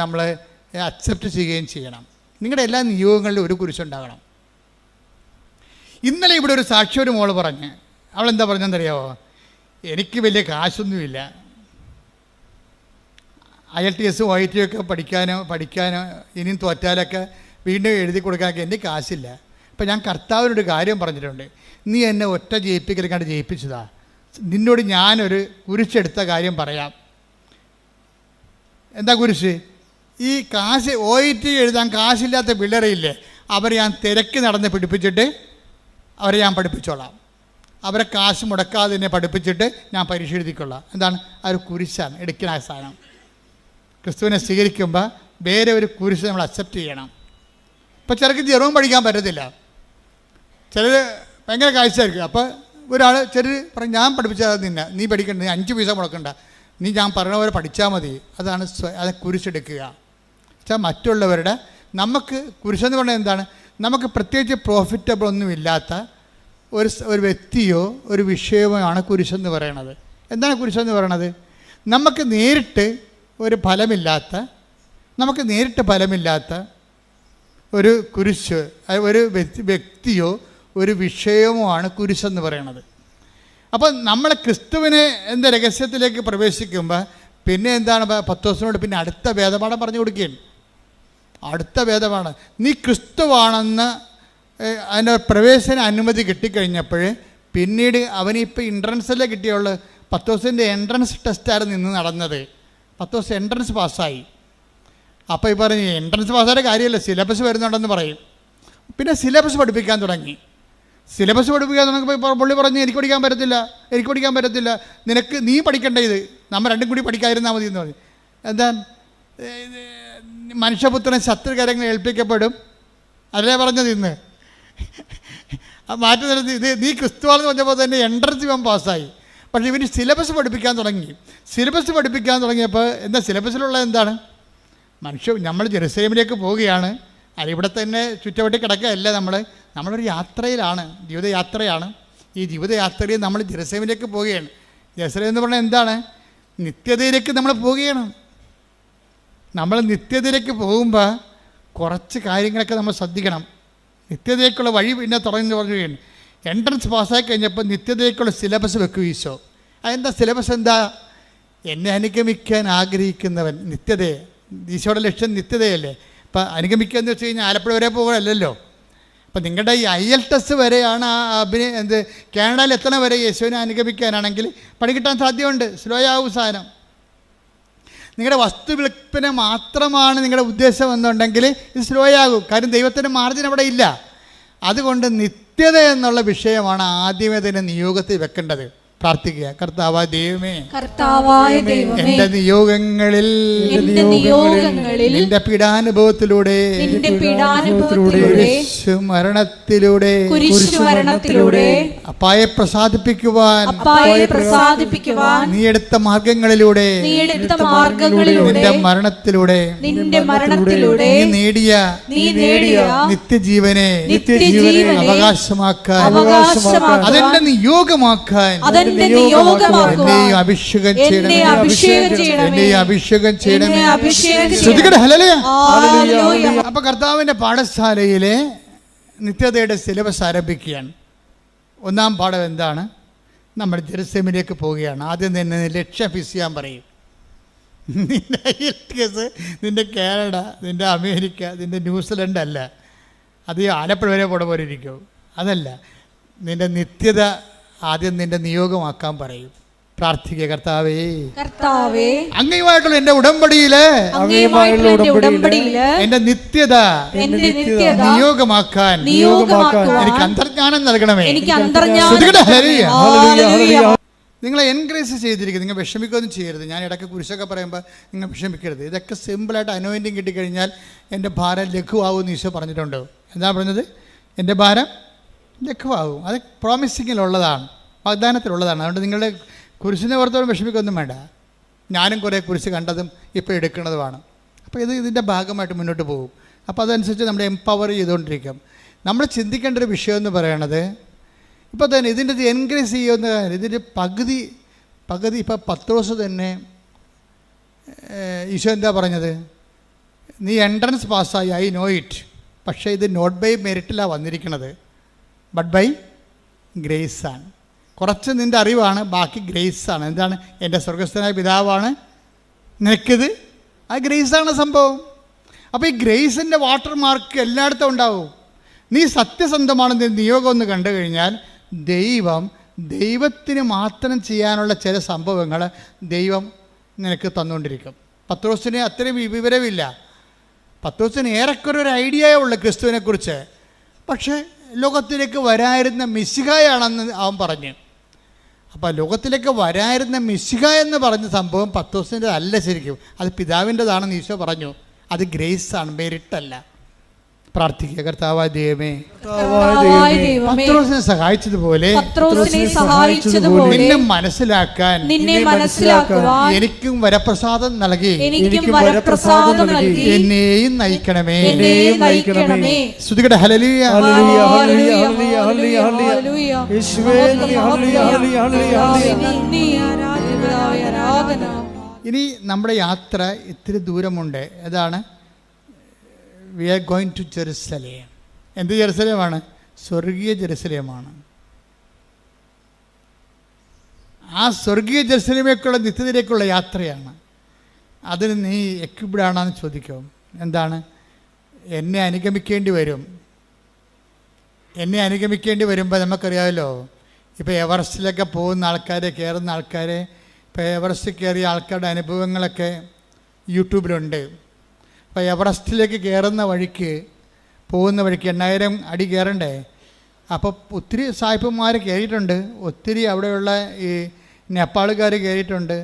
നമ്മൾ അക്സെപ്റ്റ് ചെയ്യുകയും ചെയ്യണം. നിങ്ങളുടെ എല്ലാ നിയോഗങ്ങളിലും ഒരു കുരിശുണ്ടാകണം. ഇന്നലെ ഇവിടെ ഒരു സാക്ഷി ഒരു മോള് പറഞ്ഞ്, അവളെന്താ പറഞ്ഞെന്നറിയാമോ? എനിക്ക് വലിയ കാശൊന്നുമില്ല, IELTS OIT ഒക്കെ പഠിക്കാനോ ഇനിയും തോറ്റാലൊക്കെ വീണ്ടും എഴുതി കൊടുക്കാനൊക്കെ എൻ്റെ കാശില്ല. അപ്പം ഞാൻ കർത്താവിനൊരു കാര്യം പറഞ്ഞിട്ടുണ്ട്, നീ എന്നെ ഒറ്റ ജയിപ്പിക്കലേക്കാണ്ട് ജയിപ്പിച്ചതാ, നിന്നോട് ഞാനൊരു കുരിശെടുത്ത കാര്യം പറയാം. എന്താ കുരിശ്? ഈ കാശ് OIT എഴുതാൻ കാശില്ലാത്ത പിള്ളേരെയില്ലേ, അവരെ ഞാൻ തിരക്ക് നടന്ന് പിടിപ്പിച്ചിട്ട് അവരെ ഞാൻ പഠിപ്പിച്ചോളാം. അവരെ കാശ് മുടക്കാതെ തന്നെ പഠിപ്പിച്ചിട്ട് ഞാൻ പരീക്ഷ എഴുതിക്കൊള്ളാം. എന്താണ്? ആ ഒരു കുരിശാണ് എടുക്കുന്ന ആ സാധനം. ക്രിസ്തുവിനെ സ്വീകരിക്കുമ്പോൾ വേറെ ഒരു കുരിശ് നമ്മൾ അക്സെപ്റ്റ് ചെയ്യണം. ഇപ്പോൾ ചിലർക്ക് ജെറോം പഠിക്കാൻ പറ്റത്തില്ല, ചിലർ ഭയങ്കര കാഴ്ചയായിരിക്കും. അപ്പോൾ ഒരാൾ ചിലർ പറയും ഞാൻ പഠിപ്പിച്ചാൽ നിന്നെ, നീ പഠിക്കണ്ട, നീ 5 പൈസ മുടക്കണ്ട, നീ ഞാൻ പറഞ്ഞ പോലെ പഠിച്ചാൽ മതി. അതാണ് അത് കുരിശെടുക്കുക. വെച്ചാൽ മറ്റുള്ളവരുടെ, നമുക്ക് കുരിശെന്ന് പറഞ്ഞാൽ എന്താണ്? നമുക്ക് പ്രത്യേകിച്ച് പ്രോഫിറ്റബിൾ ഒന്നുമില്ലാത്ത ഒരു വ്യക്തിയോ ഒരു വിഷയമോ ആണ് കുരിശെന്ന് പറയണത്. എന്താണ് കുരിശെന്ന് പറയണത്? നമുക്ക് നേരിട്ട് ഫലമില്ലാത്ത ഒരു കുരിശ്, ഒരു വ്യക്തിയോ ഒരു വിഷയമോ ആണ് കുരിശെന്ന് പറയണത്. അപ്പം നമ്മൾ ക്രിസ്തുവിനെ രഹസ്യത്തിലേക്ക് പ്രവേശിക്കുമ്പോൾ പിന്നെ എന്താണ്? 10 ദിവസത്തിനോട് പിന്നെ അടുത്ത വേദപാഠം പറഞ്ഞു കൊടുക്കുകയാണ്. അടുത്ത വേദപാഠം, നീ ക്രിസ്തുവാണെന്ന് അതിൻ്റെ പ്രവേശന അനുമതി കിട്ടിക്കഴിഞ്ഞപ്പോൾ പിന്നീട് അവനിപ്പോൾ എൻട്രൻസല്ലേ കിട്ടിയുള്ളൂ. 10 ദിവസത്തിൻ്റെ എൻട്രൻസ് ടെസ്റ്റായിരുന്നു നിന്ന് നടന്നത്. 10 ദിവസം എൻട്രൻസ് പാസ്സായി. അപ്പോൾ ഈ പറഞ്ഞ് എൻട്രൻസ് പാസ്സായ കാര്യമല്ല, സിലബസ് വരുന്നുണ്ടെന്ന് പറയും. പിന്നെ സിലബസ് പഠിപ്പിക്കാൻ തുടങ്ങി. പുള്ളി പറഞ്ഞ് എനിക്ക് പഠിക്കാൻ പറ്റത്തില്ല, നീ പഠിക്കേണ്ട, ഇത് നമ്മൾ രണ്ടും കൂടി പഠിക്കാതിരുന്നാൽ മതി എന്ന് പറഞ്ഞു. എന്താ? മനുഷ്യപുത്രൻ ശത്രുകരങ്ങൾ ഏൽപ്പിക്കപ്പെടും, അതല്ലേ പറഞ്ഞത് ഇന്ന്. മാറ്റി നിർത്തി ഇത് നീ ക്രിസ്തുവാണെന്ന് പറഞ്ഞപ്പോൾ തന്നെ എൻട്രൻസ് ഇവൻ പാസ്സായി. പക്ഷേ ഇവന് സിലബസ് പഠിപ്പിക്കാൻ തുടങ്ങിയപ്പോൾ എന്താ സിലബസിലുള്ള എന്താണ്? നമ്മൾ ജെറുസലേമിലേക്ക് പോവുകയാണ്. അതിവിടെ തന്നെ ചുറ്റവട്ടി കിടക്കുകയല്ല, നമ്മളൊരു യാത്രയിലാണ്, ജീവിതയാത്രയാണ്. ഈ ജീവിതയാത്രയിൽ നമ്മൾ ജെറുസലേമിലേക്ക് പോവുകയാണ്. ജെറുസലേം എന്ന് പറഞ്ഞാൽ എന്താണ്? നിത്യതയിലേക്ക് നമ്മൾ പോവുകയാണ്. നമ്മൾ നിത്യതയിലേക്ക് പോകുമ്പോൾ കുറച്ച് കാര്യങ്ങളൊക്കെ നമ്മൾ ശ്രദ്ധിക്കണം. നിത്യതയിലേക്കുള്ള വഴി പിന്നെ തുടങ്ങുകയാണ്. എൻട്രൻസ് പാസ്സായി കഴിഞ്ഞപ്പോൾ നിത്യതയിലേക്കുള്ള സിലബസ് വെക്കും ഈശോ. അതെന്താ സിലബസ്? എന്താ? എന്നെ അനുഗമിക്കാൻ ആഗ്രഹിക്കുന്നവൻ, നിത്യതയെ, ഈശോയുടെ ലക്ഷ്യം നിത്യതയല്ലേ. അപ്പം അനുഗമിക്കുക എന്ന് വെച്ച് കഴിഞ്ഞാൽ ആലപ്പുഴ വരെ പോകുകയല്ലല്ലോ. അപ്പം നിങ്ങളുടെ ഈ IELTS വരെയാണ് കാനഡയിൽ എത്തണ വരെ യേശുവിനെ അനുഗമിക്കാനാണെങ്കിൽ പണി കിട്ടാൻ സാധ്യതയുണ്ട്. സ്ലോ ആവും സാധനം. നിങ്ങളുടെ വസ്തു വിൽപ്പന മാത്രമാണ് നിങ്ങളുടെ ഉദ്ദേശം എന്നുണ്ടെങ്കിൽ ഇത് സ്ലോ ആകും. കാര്യം ദൈവത്തിൻ്റെ മാർജിൻ അവിടെ ഇല്ല. അതുകൊണ്ട് നിത്യത എന്നുള്ള വിഷയമാണ് ആദ്യമേ തന്നെ നിയോഗത്തിൽ വെക്കേണ്ടത്. പ്രാർത്ഥിക്കുക. കർത്താവായ ദൈവമേ, എന്റെ നിയോഗങ്ങളിൽ നിന്റെ പീഡാനുഭവത്തിലൂടെ മരണത്തിലൂടെ അപ്പായെ പ്രസാദിപ്പിക്കുവാൻ നീ എടുത്ത മാർഗങ്ങളിലൂടെ നിന്റെ മരണത്തിലൂടെ നീ നേടിയ നിത്യജീവനെ അവകാശമാക്കാൻ, അതെന്റെ നിയോഗമാക്കാൻ എന്നെയും അഭിഷേകം ചെയ്യണമേ. അപ്പൊ കർത്താവിന്റെ പാഠശാലയിലെ നിത്യതയുടെ സിലബസ് ആരംഭിക്കുകയാണ്. ഒന്നാം പാഠം എന്താണ്? നമ്മൾ ജെറുസലേമിലേക്ക് പോവുകയാണ്. ആദ്യം തന്നെ ലക്ഷ്യം ഫിക്സ് ചെയ്യാൻ പറയും. നിന്റെ IELTS, നിന്റെ കാനഡ, നിന്റെ അമേരിക്ക, നിന്റെ ന്യൂസിലൻഡ് അല്ല. അത് ആലപ്പുഴ വരെ പോണ പോലെ ഇരിക്കും. അതല്ല, നിന്റെ നിത്യത ആദ്യം നിന്റെ നിയോഗമാക്കാൻ പറയും. പ്രാർത്ഥിക്കുക. കർത്താവേ, അങ്ങയുമായിട്ടുള്ള എന്റെ ഉടമ്പടിയില് എന്റെ നിത്യത നിയോഗമാക്കാൻ എനിക്ക് അന്തർജ്ഞാനം നൽകണമേ. നിങ്ങളെ എൻകറേജ് ചെയ്തിരിക്കും. നിങ്ങൾ വിഷമിക്കുകയൊന്നും ചെയ്യരുത്. ഞാൻ ഇടയ്ക്ക് കുരിശൊക്കെ പറയുമ്പോൾ നിങ്ങൾ വിഷമിക്കരുത്. ഇതൊക്കെ സിമ്പിളായിട്ട് അനോയിൻറ്റിങ് കിട്ടിക്കഴിഞ്ഞാൽ എൻ്റെ ഭാരം ലഘുവാകുമെന്ന് ഈശോ പറഞ്ഞിട്ടുണ്ട്. എന്താ പറഞ്ഞത്? എൻ്റെ ഭാരം ലഘുവാകും. അത് പ്രോമിസിങ്ങിലുള്ളതാണ്, വാഗ്ദാനത്തിലുള്ളതാണ്. അതുകൊണ്ട് നിങ്ങളുടെ കുരിശിനെ ഓർത്തോളം വിഷമിക്കൊന്നും വേണ്ട. ഞാനും കുറേ കുരിശ് കണ്ടതും ഇപ്പോൾ എടുക്കുന്നതുമാണ്. അപ്പോൾ ഇതിൻ്റെ ഭാഗമായിട്ട് മുന്നോട്ട് പോകും. അപ്പോൾ അതനുസരിച്ച് നമ്മൾ എംപവർ ചെയ്തുകൊണ്ടിരിക്കും. നമ്മൾ ചിന്തിക്കേണ്ട ഒരു വിഷയം എന്ന് പറയണത്, ഇപ്പോൾ തന്നെ ഇതിൻ്റെ എൻകറേജ് ചെയ്യുന്ന കാര്യം, ഇതിൻ്റെ പകുതി ഇപ്പോൾ പത്രോസ് തന്നെ ഈശോ എന്താ പറഞ്ഞത്? നീ എൻട്രൻസ് പാസ്സായി, ഐ നോ ഇറ്റ്. പക്ഷേ ഇത് നോട്ട് ബൈ മെറിറ്റിലാണ് വന്നിരിക്കുന്നത്, ബട്ട് ബൈ ഗ്രേസാണ്. കുറച്ച് നിൻ്റെ അറിവാണ്, ബാക്കി ഗ്രേസാണ്. എന്താണ്? എൻ്റെ സ്വർഗസ്ഥനായ പിതാവാണ് നിനക്കിത്. ആ ഗ്രേസാണ് സംഭവം. അപ്പോൾ ഈ ഗ്രേസിൻ്റെ വാട്ടർ മാർക്ക് എല്ലായിടത്തും ഉണ്ടാവും. നീ സത്യസന്ധമാണെന്ന് നിയോഗം ഒന്ന് കണ്ടു കഴിഞ്ഞാൽ ദൈവത്തിന് മാത്രം ചെയ്യാനുള്ള ചില സംഭവങ്ങൾ ദൈവം നിനക്ക് തന്നുകൊണ്ടിരിക്കും. പത്രോസിന് അത്രയും വിവരമില്ല. പത്രോസിന് ഏറെക്കുറെ ഒരു ഐഡിയയേ ഉള്ളൂ ക്രിസ്തുവിനെക്കുറിച്ച്. പക്ഷേ ലോകത്തിലേക്ക് വരായിരുന്ന മിശിഹായാണെന്ന് അവൻ പറഞ്ഞു. അപ്പോൾ ലോകത്തിലേക്ക് വരായിരുന്ന മിശിഹ എന്ന് പറഞ്ഞ സംഭവം പത്രോസിൻ്റെ അല്ല, ശരിക്കും അത് പിതാവിൻ്റെതാണെന്ന് ഈശോ പറഞ്ഞു. അത് ഗ്രേസാണ്, മെരിട്ടല്ല. പ്രാർത്ഥിക്കുക. കർത്താവായ ദൈവമേ, പത്രോസിനെ സഹായിച്ചതുപോലെ നിന്നെ മനസ്സിലാക്കാൻ എനിക്കും വരപ്രസാദം നൽകി എന്നെയും നയിക്കണമേ. ശ്രുതികട ഹല്ലേലൂയ. ഇനി നമ്മുടെ യാത്ര ഇത്തിരി ദൂരമുണ്ട്. ഏതാണ്? We are going to Jerusalem. എന്ത് ജെറുസലേമാണ്? സ്വർഗീയ ജെറുസലേമാണ്. ആ സ്വർഗീയ ജെറുസലേമേക്കുള്ള നിത്യതയിലേക്കുള്ള യാത്രയാണ്. അതിന് നീ എക്വിപ്ഡ് ആണെന്ന് ചോദിക്കും. എന്താണ്? എന്നെ അനുഗമിക്കേണ്ടി വരും. എന്നെ അനുഗമിക്കേണ്ടി വരുമ്പോൾ നമുക്കറിയാമല്ലോ, ഇപ്പോൾ എവറസ്റ്റിലൊക്കെ പോകുന്ന ആൾക്കാരെ, കയറുന്ന ആൾക്കാരെ, ഇപ്പോൾ എവറസ്റ്റ് കയറിയ ആൾക്കാരുടെ അനുഭവങ്ങളൊക്കെ യൂട്യൂബിലുണ്ട്. അപ്പോൾ എവറസ്റ്റിലേക്ക് കയറുന്ന വഴിക്ക്, പോകുന്ന വഴിക്ക് 8000 അടി കയറണ്ടേ. അപ്പോൾ ഒത്തിരി സായിപ്പന്മാർ കയറിയിട്ടുണ്ട്, ഒത്തിരി അവിടെയുള്ള ഈ നേപ്പാളുകാർ കയറിയിട്ടുണ്ട്.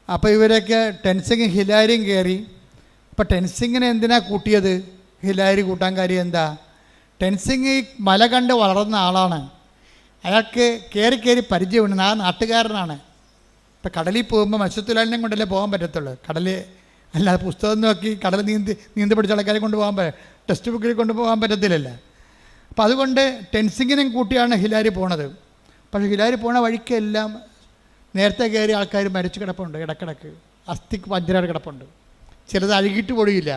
അപ്പോൾ ഇവരൊക്കെ ടെൻസിങ് ഹിലാരിയും കയറി. അപ്പോൾ ടെൻസിങ്ങിനെ എന്തിനാ കൂട്ടിയത്? ഹിലാരി കൂട്ടാൻ കാര്യം എന്താ? ടെൻസിങ് ഈ മല കണ്ട് വളർന്ന ആളാണ്. അയാൾക്ക് കയറി പരിചയമുണ്ട്. ആ നാട്ടുകാരനാണ്. ഇപ്പം കടലിൽ പോകുമ്പോൾ മത്സ്യത്തൊഴിലാളിനെ കൊണ്ടല്ലേ പോകാൻ പറ്റത്തുള്ളൂ. കടലിൽ അല്ലാതെ പുസ്തകം നോക്കി കടൽ നീന്തി പഠിച്ച ആൾക്കാരെ കൊണ്ടുപോകാൻ ടെക്സ്റ്റ് ബുക്കിൽ കൊണ്ടുപോകാൻ പറ്റത്തില്ലല്ലോ. അപ്പം അതുകൊണ്ട് ടെൻസിങ്ങിനും കൂട്ടിയാണ് ഹിലാരി പോണത്. പക്ഷേ ഹിലാരി പോണ വഴിക്കെല്ലാം നേരത്തെ കയറി ആൾക്കാർ മരിച്ചു കിടപ്പുണ്ട്. ഇടക്കിടക്ക് അസ്ഥിക്ക് പഞ്ചരാറ് കിടപ്പുണ്ട്. ചിലത് അഴുകിയിട്ട് പൊടിയില്ല.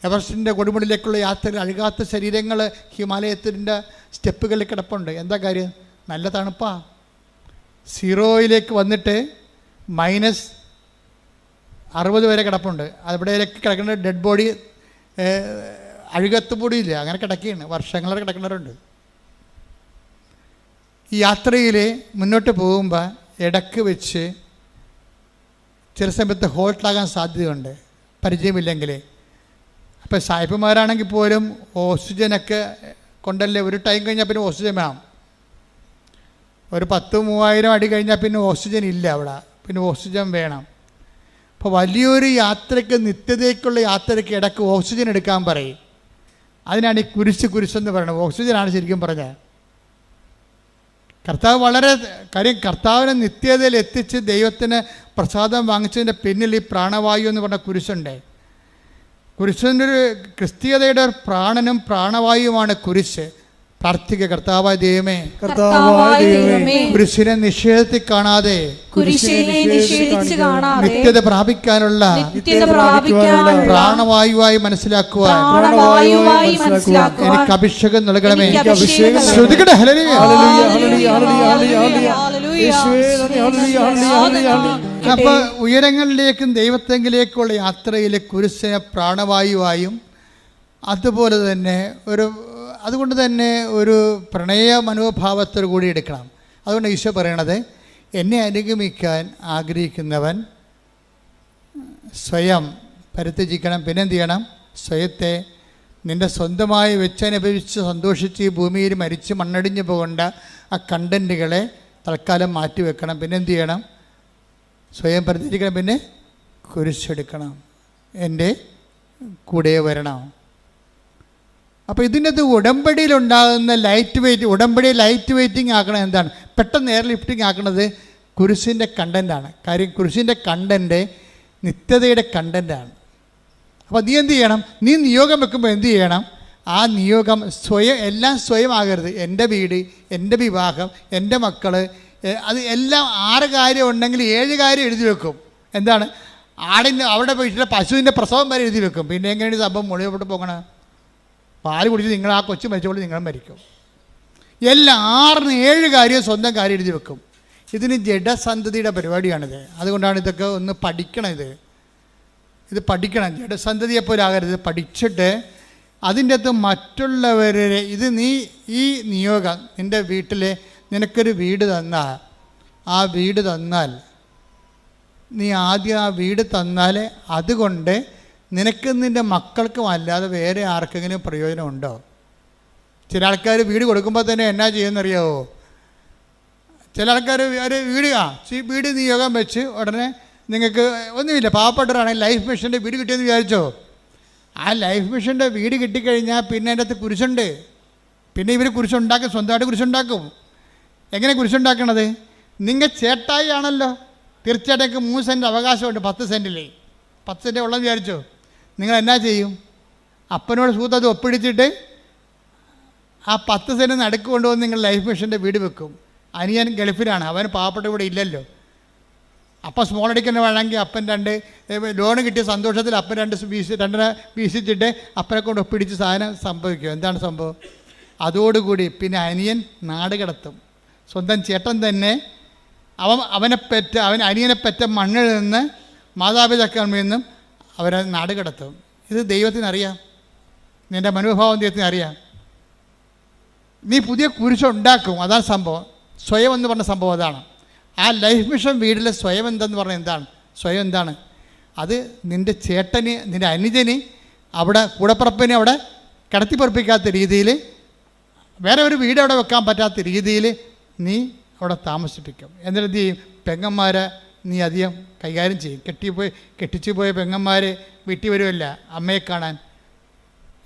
എവറസ്റ്റിൻ്റെ കൊടുമുടിയിലേക്കുള്ള യാത്രയിൽ അഴുകാത്ത ശരീരങ്ങൾ ഹിമാലയത്തിൻ്റെ സ്റ്റെപ്പുകളിൽ കിടപ്പുണ്ട്. എന്താ കാര്യം? നല്ല തണുപ്പാ. 0 വന്നിട്ട് -60 വരെ കിടപ്പുണ്ട്. അവിടെയൊക്കെ കിടക്കുന്ന ഡെഡ് ബോഡി, അഴുകത്ത് പൊടിയില്ല, അങ്ങനെ കിടക്കുകയാണ്. വർഷങ്ങളെ കിടക്കുന്നവരുണ്ട്. ഈ യാത്രയിൽ മുന്നോട്ട് പോകുമ്പോൾ ഇടക്ക് വെച്ച് ചില സമയത്ത് ഹോൾട്ടാകാൻ സാധ്യതയുണ്ട്, പരിചയമില്ലെങ്കിൽ. അപ്പോൾ സായിപ്പന്മാരാണെങ്കിൽ പോലും ഓക്സിജനൊക്കെ കൊണ്ടല്ലേ, ഒരു ടൈം കഴിഞ്ഞാൽ പിന്നെ ഓക്സിജൻ വേണം. ഒരു 10,000-3000 അടി കഴിഞ്ഞാൽ പിന്നെ ഓക്സിജൻ ഇല്ല അവിടെ, പിന്നെ ഓക്സിജൻ വേണം. അപ്പോൾ വലിയൊരു യാത്രയ്ക്ക്, നിത്യതയ്ക്കുള്ള യാത്രയ്ക്ക് ഇടയ്ക്ക് ഓക്സിജൻ എടുക്കാൻ പറയും. അതിനാണ് ഈ കുരിശെന്ന് പറയുന്നത്. ഓക്സിജനാണ് ശരിക്കും പറഞ്ഞത്. കർത്താവ് വളരെ കാര്യം, കർത്താവിനെ നിത്യതയിൽ എത്തിച്ച് ദൈവത്തിന് പ്രസാദം വാങ്ങിച്ചതിൻ്റെ പിന്നിൽ ഈ പ്രാണവായു എന്ന് പറഞ്ഞ കുരിശുണ്ട്. കുരിശിൻ്റെ ഒരു ക്രിസ്തീയതയുടെ പ്രാണനും പ്രാണവായുമാണ് കുരിശ്. പ്രാർത്ഥിക്കുക. കർത്താവായ ദൈവമേ, കുരിശിനെ നിഷേധത്തിൽ കാണാതെ നിത്യത പ്രാപിക്കാനുള്ള പ്രാണവായുവായി മനസ്സിലാക്കുവാൻ എനിക്ക് അഭിഷേകം നൽകണമേ. ശ്രുതികട ഹല്ലേലൂയ. അപ്പോൾ ഉയരങ്ങളിലേക്കും ദൈവത്തെങ്കിലേക്കുള്ള യാത്രയിലെ കുരിശിനെ പ്രാണവായുവായും അതുകൊണ്ട് തന്നെ ഒരു പ്രണയ മനോഭാവത്തോടു കൂടി എടുക്കണം. അതുകൊണ്ട് ഈശോ പറയണത്, എന്നെ അനുഗമിക്കാൻ ആഗ്രഹിക്കുന്നവൻ സ്വയം പരിത്യജിക്കണം. പിന്നെന്ത് ചെയ്യണം? സ്വയത്തെ നിൻ്റെ സ്വന്തമായി വെച്ചനുഭവിച്ച് സന്തോഷിച്ച് ഈ ഭൂമിയിൽ മരിച്ച് മണ്ണടിഞ്ഞു പോകേണ്ട ആ കണ്ടൻറ്റുകളെ തൽക്കാലം മാറ്റിവെക്കണം. പിന്നെന്ത് ചെയ്യണം? സ്വയം പരിത്യജിക്കണം. പിന്നെ കുരിശെടുക്കണം. എൻ്റെ കൂടെ വരണം. അപ്പോൾ ഇതിനകത്ത് ഉടമ്പടിയിലുണ്ടാകുന്ന ഉടമ്പടി ലൈറ്റ് വെയ്റ്റിംഗ് ആക്കണം. എന്താണ്? പെട്ടെന്ന് എയർ ലിഫ്റ്റിംഗ് ആക്കുന്നത് കുരിശിൻ്റെ കണ്ടൻ്റാണ്. കാര്യം കുരിശിൻ്റെ കണ്ടൻറ്റ് നിത്യതയുടെ കണ്ടൻ്റാണ്. അപ്പോൾ നീ എന്ത് ചെയ്യണം? നീ നിയോഗം വെക്കുമ്പോൾ എന്ത് ചെയ്യണം? ആ നിയോഗം എല്ലാം സ്വയമാകരുത്. എൻ്റെ വീട്, എൻ്റെ വിവാഹം, എൻ്റെ മക്കൾ, അത് എല്ലാം 6 കാര്യം ഉണ്ടെങ്കിൽ 7 കാര്യം എഴുതി വെക്കും. എന്താണ്? അവിടെ വീട്ടിലെ പശുവിൻ്റെ പ്രസവം വരെ എഴുതി വെക്കും. പിന്നെ എങ്ങനെയാണ് സംഭവം മുകളിലോട്ട് പോകണം? പാല് കുടിച്ച് നിങ്ങൾ ആ കൊച്ചു മരിച്ചപ്പോൾ നിങ്ങളും മരിക്കും. എല്ലാ 6-7 കാര്യം സ്വന്തം കാര്യം എഴുതി വെക്കും. ഇതിന് ജഡസന്ധതിയുടെ പരിപാടിയാണിത്. അതുകൊണ്ടാണ് ഇതൊക്കെ ഒന്ന് പഠിക്കണം. ഇത് പഠിക്കണം. ജഡസന്ധതിയെപ്പോലെ ആകരുത്. പഠിച്ചിട്ട് അതിൻ്റെ അകത്ത് മറ്റുള്ളവരെ നീ ഈ നിയോഗം നിൻ്റെ വീട്ടിൽ നിനക്കൊരു വീട് തന്നാൽ, ആ വീട് തന്നാൽ നീ ആദ്യം ആ വീട് തന്നാൽ അതുകൊണ്ട് നിനക്കും നിൻ്റെ മക്കൾക്കും അല്ലാതെ വേറെ ആർക്കെങ്കിലും പ്രയോജനമുണ്ടോ? ചില ആൾക്കാർ വീട് കൊടുക്കുമ്പോൾ തന്നെ എന്നാ ചെയ്യുമെന്നറിയാവോ? ചില ആൾക്കാർ ഒരു വീട് നിയോഗം വെച്ച് ഉടനെ നിങ്ങൾക്ക് ഒന്നുമില്ല, പാവപ്പെട്ടവരാണെങ്കിൽ ലൈഫ് മിഷൻ്റെ വീട് കിട്ടിയെന്ന് വിചാരിച്ചോ? ആ ലൈഫ് മിഷൻ്റെ വീട് കിട്ടിക്കഴിഞ്ഞാൽ പിന്നെ അതിൻ്റെ അകത്ത് കുരിശുണ്ട്. പിന്നെ ഇവർ കുരിശുണ്ടാക്കും, സ്വന്തമായിട്ട് കുരിശുണ്ടാക്കും. എങ്ങനെ കുരിശുണ്ടാക്കണത്? നിങ്ങൾ ചേട്ടായി ആണല്ലോ, തീർച്ചയായിട്ടും 3 സെൻറ്റ് അവകാശമുണ്ട് 10 സെൻറ്റിലേ. 10 സെൻറ്റ് ഉള്ളതെന്ന് വിചാരിച്ചോ? നിങ്ങൾ എന്നാ ചെയ്യും? അപ്പനോട് സൂത്തത് ഒപ്പിടിച്ചിട്ട് ആ 10 സെൻറ്റ് നടുക്ക് കൊണ്ടുവന്ന് നിങ്ങൾ ലൈഫ് മിഷൻ്റെ വീട് വെക്കും. അനിയൻ ഗൾഫിലാണ്, അവൻ പാവപ്പെട്ട ഇവിടെ ഇല്ലല്ലോ. അപ്പം സ്മോൾ അടിക്കുന്ന വേണമെങ്കിൽ അപ്പൻ 2 ലോണ് കിട്ടിയ സന്തോഷത്തിൽ അപ്പൻ 2 വീശിച്ചിട്ട് അപ്പനെ കൊണ്ട് ഒപ്പിടിച്ച് സാധനം സംഭവിക്കും. എന്താണ് സംഭവം? അതോടുകൂടി പിന്നെ അനിയൻ നാട് കടത്തും. സ്വന്തം ചേട്ടൻ തന്നെ അനിയനെ പെറ്റ മണ്ണിൽ നിന്ന് മാതാപിതാക്കളിൽ നിന്നും അവരെ നാട് കടത്തും. ഇത് ദൈവത്തിനറിയാം, നിൻ്റെ മനോഭാവം ദൈവത്തിന് അറിയാം. നീ പുതിയ കുരിശുണ്ടാക്കും, അതാണ് സംഭവം. സ്വയം എന്ന് പറഞ്ഞ സംഭവം അതാണ്. ആ ലൈഫ് മിഷൻ വീട്ടിലെ സ്വയം എന്തെന്ന് പറഞ്ഞാൽ എന്താണ്? സ്വയം എന്താണ്? അത് നിൻ്റെ ചേട്ടന്, നിൻ്റെ അനുജന്, അവിടെ കൂടപ്പുറപ്പിനെ അവിടെ കിടത്തിപ്പുറപ്പിക്കാത്ത രീതിയിൽ, വേറെ ഒരു വീട് അവിടെ വെക്കാൻ പറ്റാത്ത രീതിയിൽ നീ അവിടെ താമസിപ്പിക്കും. എന്നിട്ട് എന്ത് ചെയ്യും? പെങ്ങന്മാരെ നീ അധികം കൈകാര്യം ചെയ്യും. കെട്ടിച്ചു പോയ പെങ്ങന്മാർ വീട്ടിൽ വരുമല്ല അമ്മയെ കാണാൻ.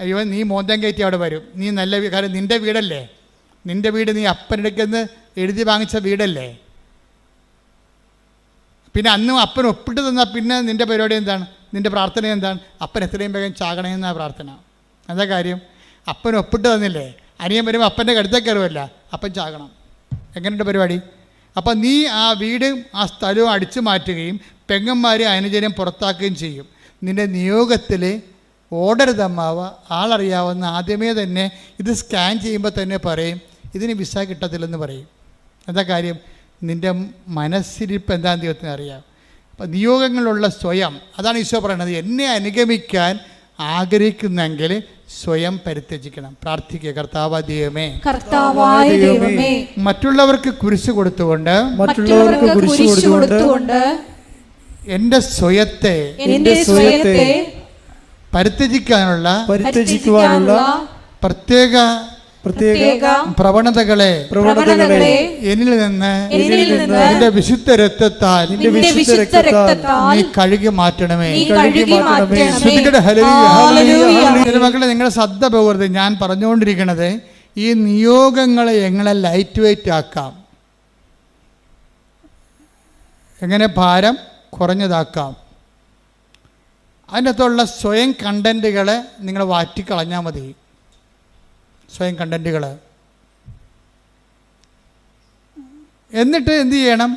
അയ്യോ, നീ മോന്തം കയറ്റി അവിടെ വരും. നീ നല്ല കാര്യം, നിൻ്റെ വീടല്ലേ, നിൻ്റെ വീട് നീ അപ്പനെടുക്കുന്ന എഴുതി വാങ്ങിച്ച വീടല്ലേ. പിന്നെ അന്നും അപ്പൻ ഒപ്പിട്ട് തന്നാൽ പിന്നെ നിൻ്റെ പരിപാടി എന്താണ്? നിൻ്റെ പ്രാർത്ഥന എന്താണ്? അപ്പൻ എത്രയും വേഗം ചാകണമെന്നാണ് പ്രാർത്ഥന. എന്താ കാര്യം? അപ്പൻ ഒപ്പിട്ട് തന്നില്ലേ, അനിയൻ വരുമ്പോൾ അപ്പൻ്റെ കടുത്തേക്ക് കയറുമല്ല, അപ്പൻ ചാകണം. എങ്ങനെയുണ്ട് പരിപാടി? അപ്പം നീ ആ വീടും ആ സ്ഥലവും അടിച്ചു മാറ്റുകയും പെങ്ങന്മാരെ അനുജനം പുറത്താക്കുകയും ചെയ്യും. നിൻ്റെ നിയോഗത്തിൽ ഓടരുതമ്മാവ ആളറിയാവുന്ന ആദ്യമേ തന്നെ ഇത് സ്കാൻ ചെയ്യുമ്പോൾ തന്നെ പറയും ഇതിന് വിസ കിട്ടത്തില്ലെന്ന് പറയും. എന്താ കാര്യം? നിൻ്റെ മനസ്സിരിപ്പ് എന്താണെന്ന് ദൈവത്തിന് അറിയാം. അപ്പം നിയോഗങ്ങളുള്ള സ്വയം, അതാണ് ഈശോ പറയുന്നത്. എന്നെ അനുഗമിക്കാൻ ആഗ്രഹിക്കുന്നെങ്കിൽ സ്വയം പരിത്യജിക്കണം. പ്രാർത്ഥിക്കുക, കർത്താവായ ദൈവമേ, മറ്റുള്ളവർക്ക് കുരിശ് കൊടുത്തുകൊണ്ട് എൻ്റെ സ്വയത്തെ പരിത്യജിക്കാനുള്ള പ്രത്യേക പ്രവണതകളെ എന്നിൽ നിന്ന് നിന്റെ വിശുദ്ധ രക്തത്താൽ നീ കഴുകി മാറ്റണമേ. മക്കളെ, നിങ്ങളുടെ ശ്രദ്ധ പോകരുത്. ഞാൻ പറഞ്ഞുകൊണ്ടിരിക്കുന്നത് ഈ നിയോഗങ്ങളെ എങ്ങനെ ലൈറ്റ് വെയിറ്റ് ആക്കാം, എങ്ങനെ ഭാരം കുറഞ്ഞതാക്കാം. അതിൻ്റെ അകത്തുള്ള സ്വയം കണ്ടൻറ്റുകളെ നിങ്ങൾ വാറ്റിക്കളഞ്ഞാൽ മതി. സ്വയം കണ്ടൻറ്റുകൾ. എന്നിട്ട് എന്ത് ചെയ്യണം?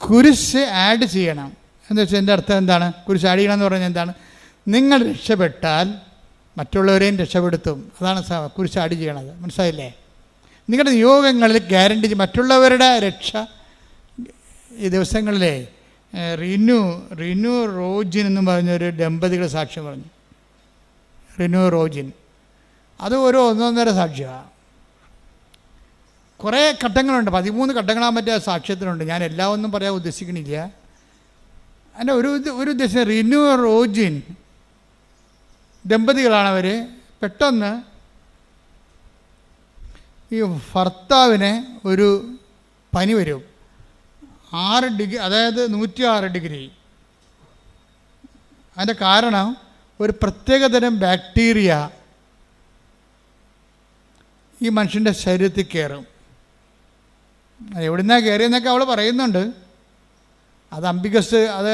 കുരിശ് ആഡ് ചെയ്യണം. എന്ന് വെച്ചാൽ എൻ്റെ അർത്ഥം എന്താണ്? കുരിശ് ആഡ് ചെയ്യണം എന്ന് പറഞ്ഞാൽ എന്താണ്? നിങ്ങൾ രക്ഷപ്പെട്ടാൽ മറ്റുള്ളവരെയും രക്ഷപ്പെടുത്തും. അതാണ് കുരിശ് ആഡ് ചെയ്യണത്. മനസ്സിലായില്ലേ? നിങ്ങളുടെ നിയോഗങ്ങളിൽ ഗ്യാരണ്ടി, മറ്റുള്ളവരുടെ രക്ഷ. ഈ ദിവസങ്ങളിലെ റിനു റോജിൻ എന്ന് പറഞ്ഞൊരു ദമ്പതികൾ സാക്ഷ്യം പറഞ്ഞു. റിനു റോജിൻ, അത് ഒരു 1.5 സാക്ഷ്യമാണ്. കുറേ ഘട്ടങ്ങളുണ്ട്, 13 ഘട്ടങ്ങളാകാൻ പറ്റിയ സാക്ഷ്യത്തിനുണ്ട്. ഞാൻ എല്ലാം ഒന്നും പറയാൻ ഉദ്ദേശിക്കണില്ല. അതിൻ്റെ ഒരു ഉദ്ദേശം, റിനു റോജിൻ ദമ്പതികളാണവർ. പെട്ടെന്ന് ഈ ഭർത്താവിന് ഒരു പനി വരും. 6 ഡിഗ്രി, അതായത് 106 ഡിഗ്രി. അതിൻ്റെ കാരണം ഒരു പ്രത്യേകതരം ബാക്ടീരിയ ഈ മനുഷ്യൻ്റെ ശരീരത്തിൽ കയറും. എവിടുന്നാണ് കയറിയെന്നൊക്കെ അവൾ പറയുന്നുണ്ട്. അത് അംബികസ്, അത്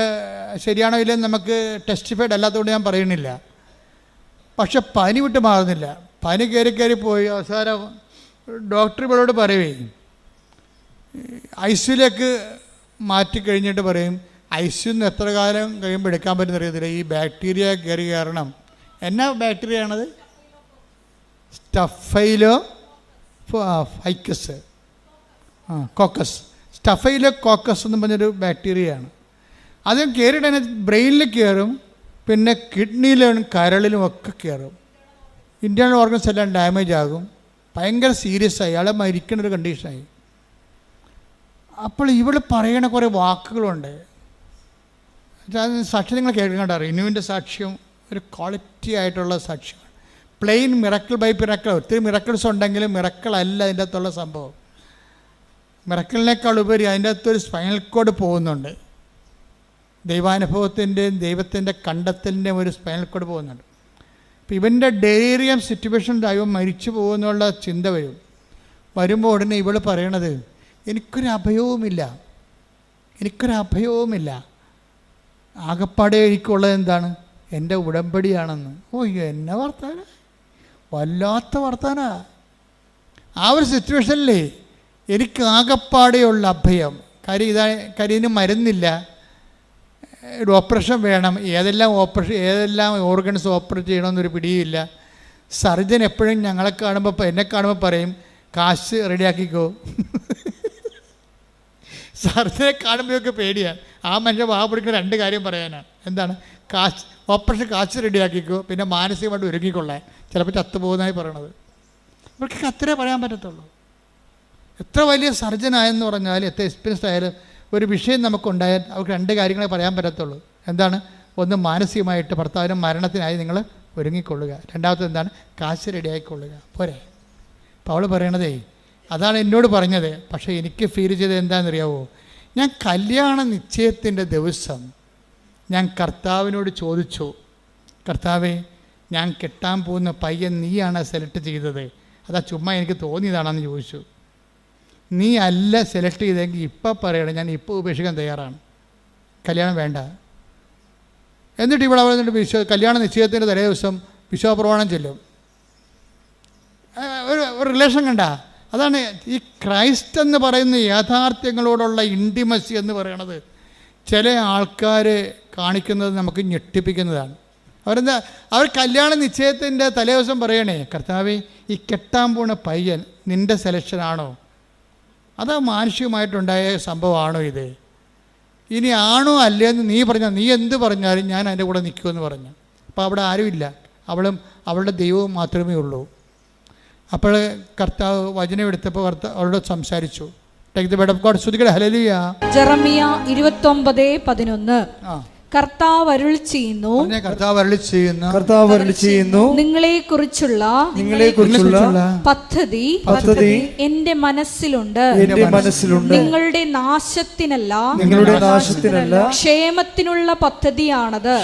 ശരിയാണോ ഇല്ലെന്ന് നമുക്ക് ടെസ്റ്റിഫൈഡ് അല്ലാത്തതുകൊണ്ട് ഞാൻ പറയണില്ല. പക്ഷെ പനി വിട്ട് മാറുന്നില്ല. പനി കയറി പോയി അവസാനം ഡോക്ടർ ഇവളോട് പറയുവേ, ഐസിയുലേക്ക് മാറ്റിക്കഴിഞ്ഞിട്ട് പറയും, ഐസിന്ന് എത്ര കാലം കഴിയുമ്പോൾ എടുക്കാൻ പറ്റുന്ന അറിയത്തില്ല, ഈ ബാക്ടീരിയ കയറി കാരണം. എന്നാ ബാക്ടീരിയ ആണത്? സ്റ്റഫൈലോകോക്കസ്. സ്റ്റഫൈലോകോക്കസ് എന്ന് പറഞ്ഞൊരു ബാക്ടീരിയയാണ്. അത് കയറിയിട്ട് തന്നെ ബ്രെയിനിൽ കയറും, പിന്നെ കിഡ്നിയിലും കരളിലും ഒക്കെ കയറും. ഇൻറ്റേർണൽ ഓർഗൻസ് എല്ലാം ഡാമേജ് ആകും. ഭയങ്കര സീരിയസ് ആയി, അയാളെ മരിക്കുന്നൊരു കണ്ടീഷനായി. അപ്പോൾ ഇവൾ പറയണ കുറേ വാക്കുകളുണ്ട്. സാക്ഷ്യം നിങ്ങൾ കേൾക്കണ്ട. റിനുവിൻ്റെ സാക്ഷ്യം ഒരു ക്വാളിറ്റി ആയിട്ടുള്ള സാക്ഷ്യമാണ്. പ്ലെയിൻ മിറക്കിൾ ബൈ മിറക്കിൾ, ഒത്തിരി മിറക്കിൾസ് ഉണ്ടെങ്കിലും മിറക്കിൾ അല്ല അതിൻ്റെ അകത്തുള്ള സംഭവം. മിറക്കിളിനേക്കാൾ ഉപരി അതിൻ്റെ അകത്തൊരു സ്പൈനൽ കോഡ് പോകുന്നുണ്ട്. ദൈവാനുഭവത്തിൻ്റെയും ദൈവത്തിൻ്റെ കണ്ടെത്തലിൻ്റെയും ഒരു സ്പൈനൽ കോഡ് പോകുന്നുണ്ട്. അപ്പോൾ ഇവൻ്റെ ഡെലീറിയം സിറ്റുവേഷൻ ദൈവം മരിച്ചു പോകുന്നുള്ള ചിന്ത വരുമ്പോൾ ഉടനെ ഇവൾ പറയണത് എനിക്കൊരു അഭയവുമില്ല, ആകപ്പാടെ എനിക്കുള്ളത് എന്താണ്? എൻ്റെ ഉടമ്പടിയാണെന്ന്. ഓ, എന്നെ വർത്താന, വല്ലാത്ത വർത്താന. ആ ഒരു സിറ്റുവേഷനിലേ എനിക്ക് ആകപ്പാടെയുള്ള അഭയം. ഇതിന് മരുന്നില്ല, ഒരു ഓപ്പറേഷൻ വേണം, ഏതെല്ലാം ഓർഗൻസ് ഓപ്പറേറ്റ് ചെയ്യണമെന്നൊരു പിടിയില്ല. സർജൻ എപ്പോഴും എന്നെ കാണുമ്പോൾ പറയും കാശ് റെഡിയാക്കിക്കോ. സർജനെ കാണുമ്പോഴൊക്കെ പേടിയാണ്. ആ മനുഷ്യൻ പിടിക്കുന്ന 2 കാര്യം പറയാനാണ്. എന്താണ്? ഓപ്പറേഷൻ കാശ് റെഡിയാക്കിക്കോ, പിന്നെ മാനസികമായിട്ട് ഒരുങ്ങിക്കൊള്ളാൻ. ചിലപ്പോൾ ചത്തുപോകുന്നതായി പറയണത്. ഇവർക്ക് അത്രേ പറയാൻ പറ്റത്തുള്ളൂ. എത്ര വലിയ സർജനായെന്ന് പറഞ്ഞാൽ, എത്ര എക്സ്പീരിയൻസ്ഡ് ആയാലും ഒരു വിഷയം നമുക്കുണ്ടായാൽ അവർക്ക് 2 കാര്യങ്ങളെ പറയാൻ പറ്റത്തുള്ളൂ. എന്താണ്? ഒന്ന്, മാനസികമായിട്ട് ഭർത്താവിനും മരണത്തിനായി നിങ്ങൾ ഒരുങ്ങിക്കൊള്ളുക. രണ്ടാമത്തെ എന്താണ്? കാശ് റെഡിയായിക്കൊള്ളുക. പോരെ? അപ്പോൾ അവൾ പറയണതേ അതാണ് എന്നോട് പറഞ്ഞത്. പക്ഷേ എനിക്ക് ഫീൽ ചെയ്തത് എന്താണെന്നറിയാവോ? ഞാൻ കല്യാണ നിശ്ചയത്തിൻ്റെ ദിവസം ഞാൻ കർത്താവിനോട് ചോദിച്ചു, കർത്താവേ, ഞാൻ കെട്ടാൻ പോകുന്ന പയ്യൻ നീയാണ് സെലക്ട് ചെയ്തത്, അതാ ചുമ്മാ എനിക്ക് തോന്നിയതാണെന്ന് ചോദിച്ചു. നീ അല്ല സെലക്ട് ചെയ്തെങ്കിൽ ഇപ്പം പറയണം, ഞാൻ ഇപ്പോൾ ഉപേക്ഷിക്കാൻ തയ്യാറാണ്, കല്യാണം വേണ്ട. എന്നിട്ട് ഇവിടെ വന്നിട്ട് കല്യാണ നിശ്ചയത്തിൻ്റെ തലേ ദിവസം വിശ്വാസപ്രമാണം ചെല്ലും. ഒരു റിലേഷൻ കണ്ട. അതാണ് ഈ ക്രൈസ്റ്റ് എന്ന് പറയുന്ന യാഥാർത്ഥ്യങ്ങളോടുള്ള ഇൻറ്റിമസി എന്ന് പറയണത്. ചില ആൾക്കാർ കാണിക്കുന്നത് നമുക്ക് ഞെട്ടിപ്പിക്കുന്നതാണ്. അവർ കല്യാണ നിശ്ചയത്തിൻ്റെ തലേ ദിവസം പറയണേ, കർത്താവേ, ഈ കെട്ടാൻ പോണ പയ്യൻ നിൻ്റെ സെലക്ഷനാണോ? അതാ മാനുഷികമായിട്ടുണ്ടായ സംഭവമാണോ ഇത്? ഇനി ആണോ അല്ലേന്ന് നീ പറഞ്ഞാൽ, നീ എന്ത് പറഞ്ഞാലും ഞാൻ അതിൻ്റെ കൂടെ നിൽക്കുമെന്ന് പറഞ്ഞു. അപ്പോൾ അവിടെ ആരുമില്ല, അവളുടെ ദൈവവും മാത്രമേ ഉള്ളൂ. അപ്പോൾ കർത്താവ് വചനം എടുത്തപ്പോൾ അവളോട് സംസാരിച്ചു. ഹല്ലേലൂയ. ജെറമിയ 29:11. കർത്താവ് അരുളി ചെയ്യുന്നു, നിങ്ങളെ കുറിച്ചുള്ള പദ്ധതി എന്റെ മനസ്സിലുണ്ട്. നിങ്ങളുടെ നാശത്തിനല്ല, ക്ഷേമത്തിനുള്ള പദ്ധതിയാണത്.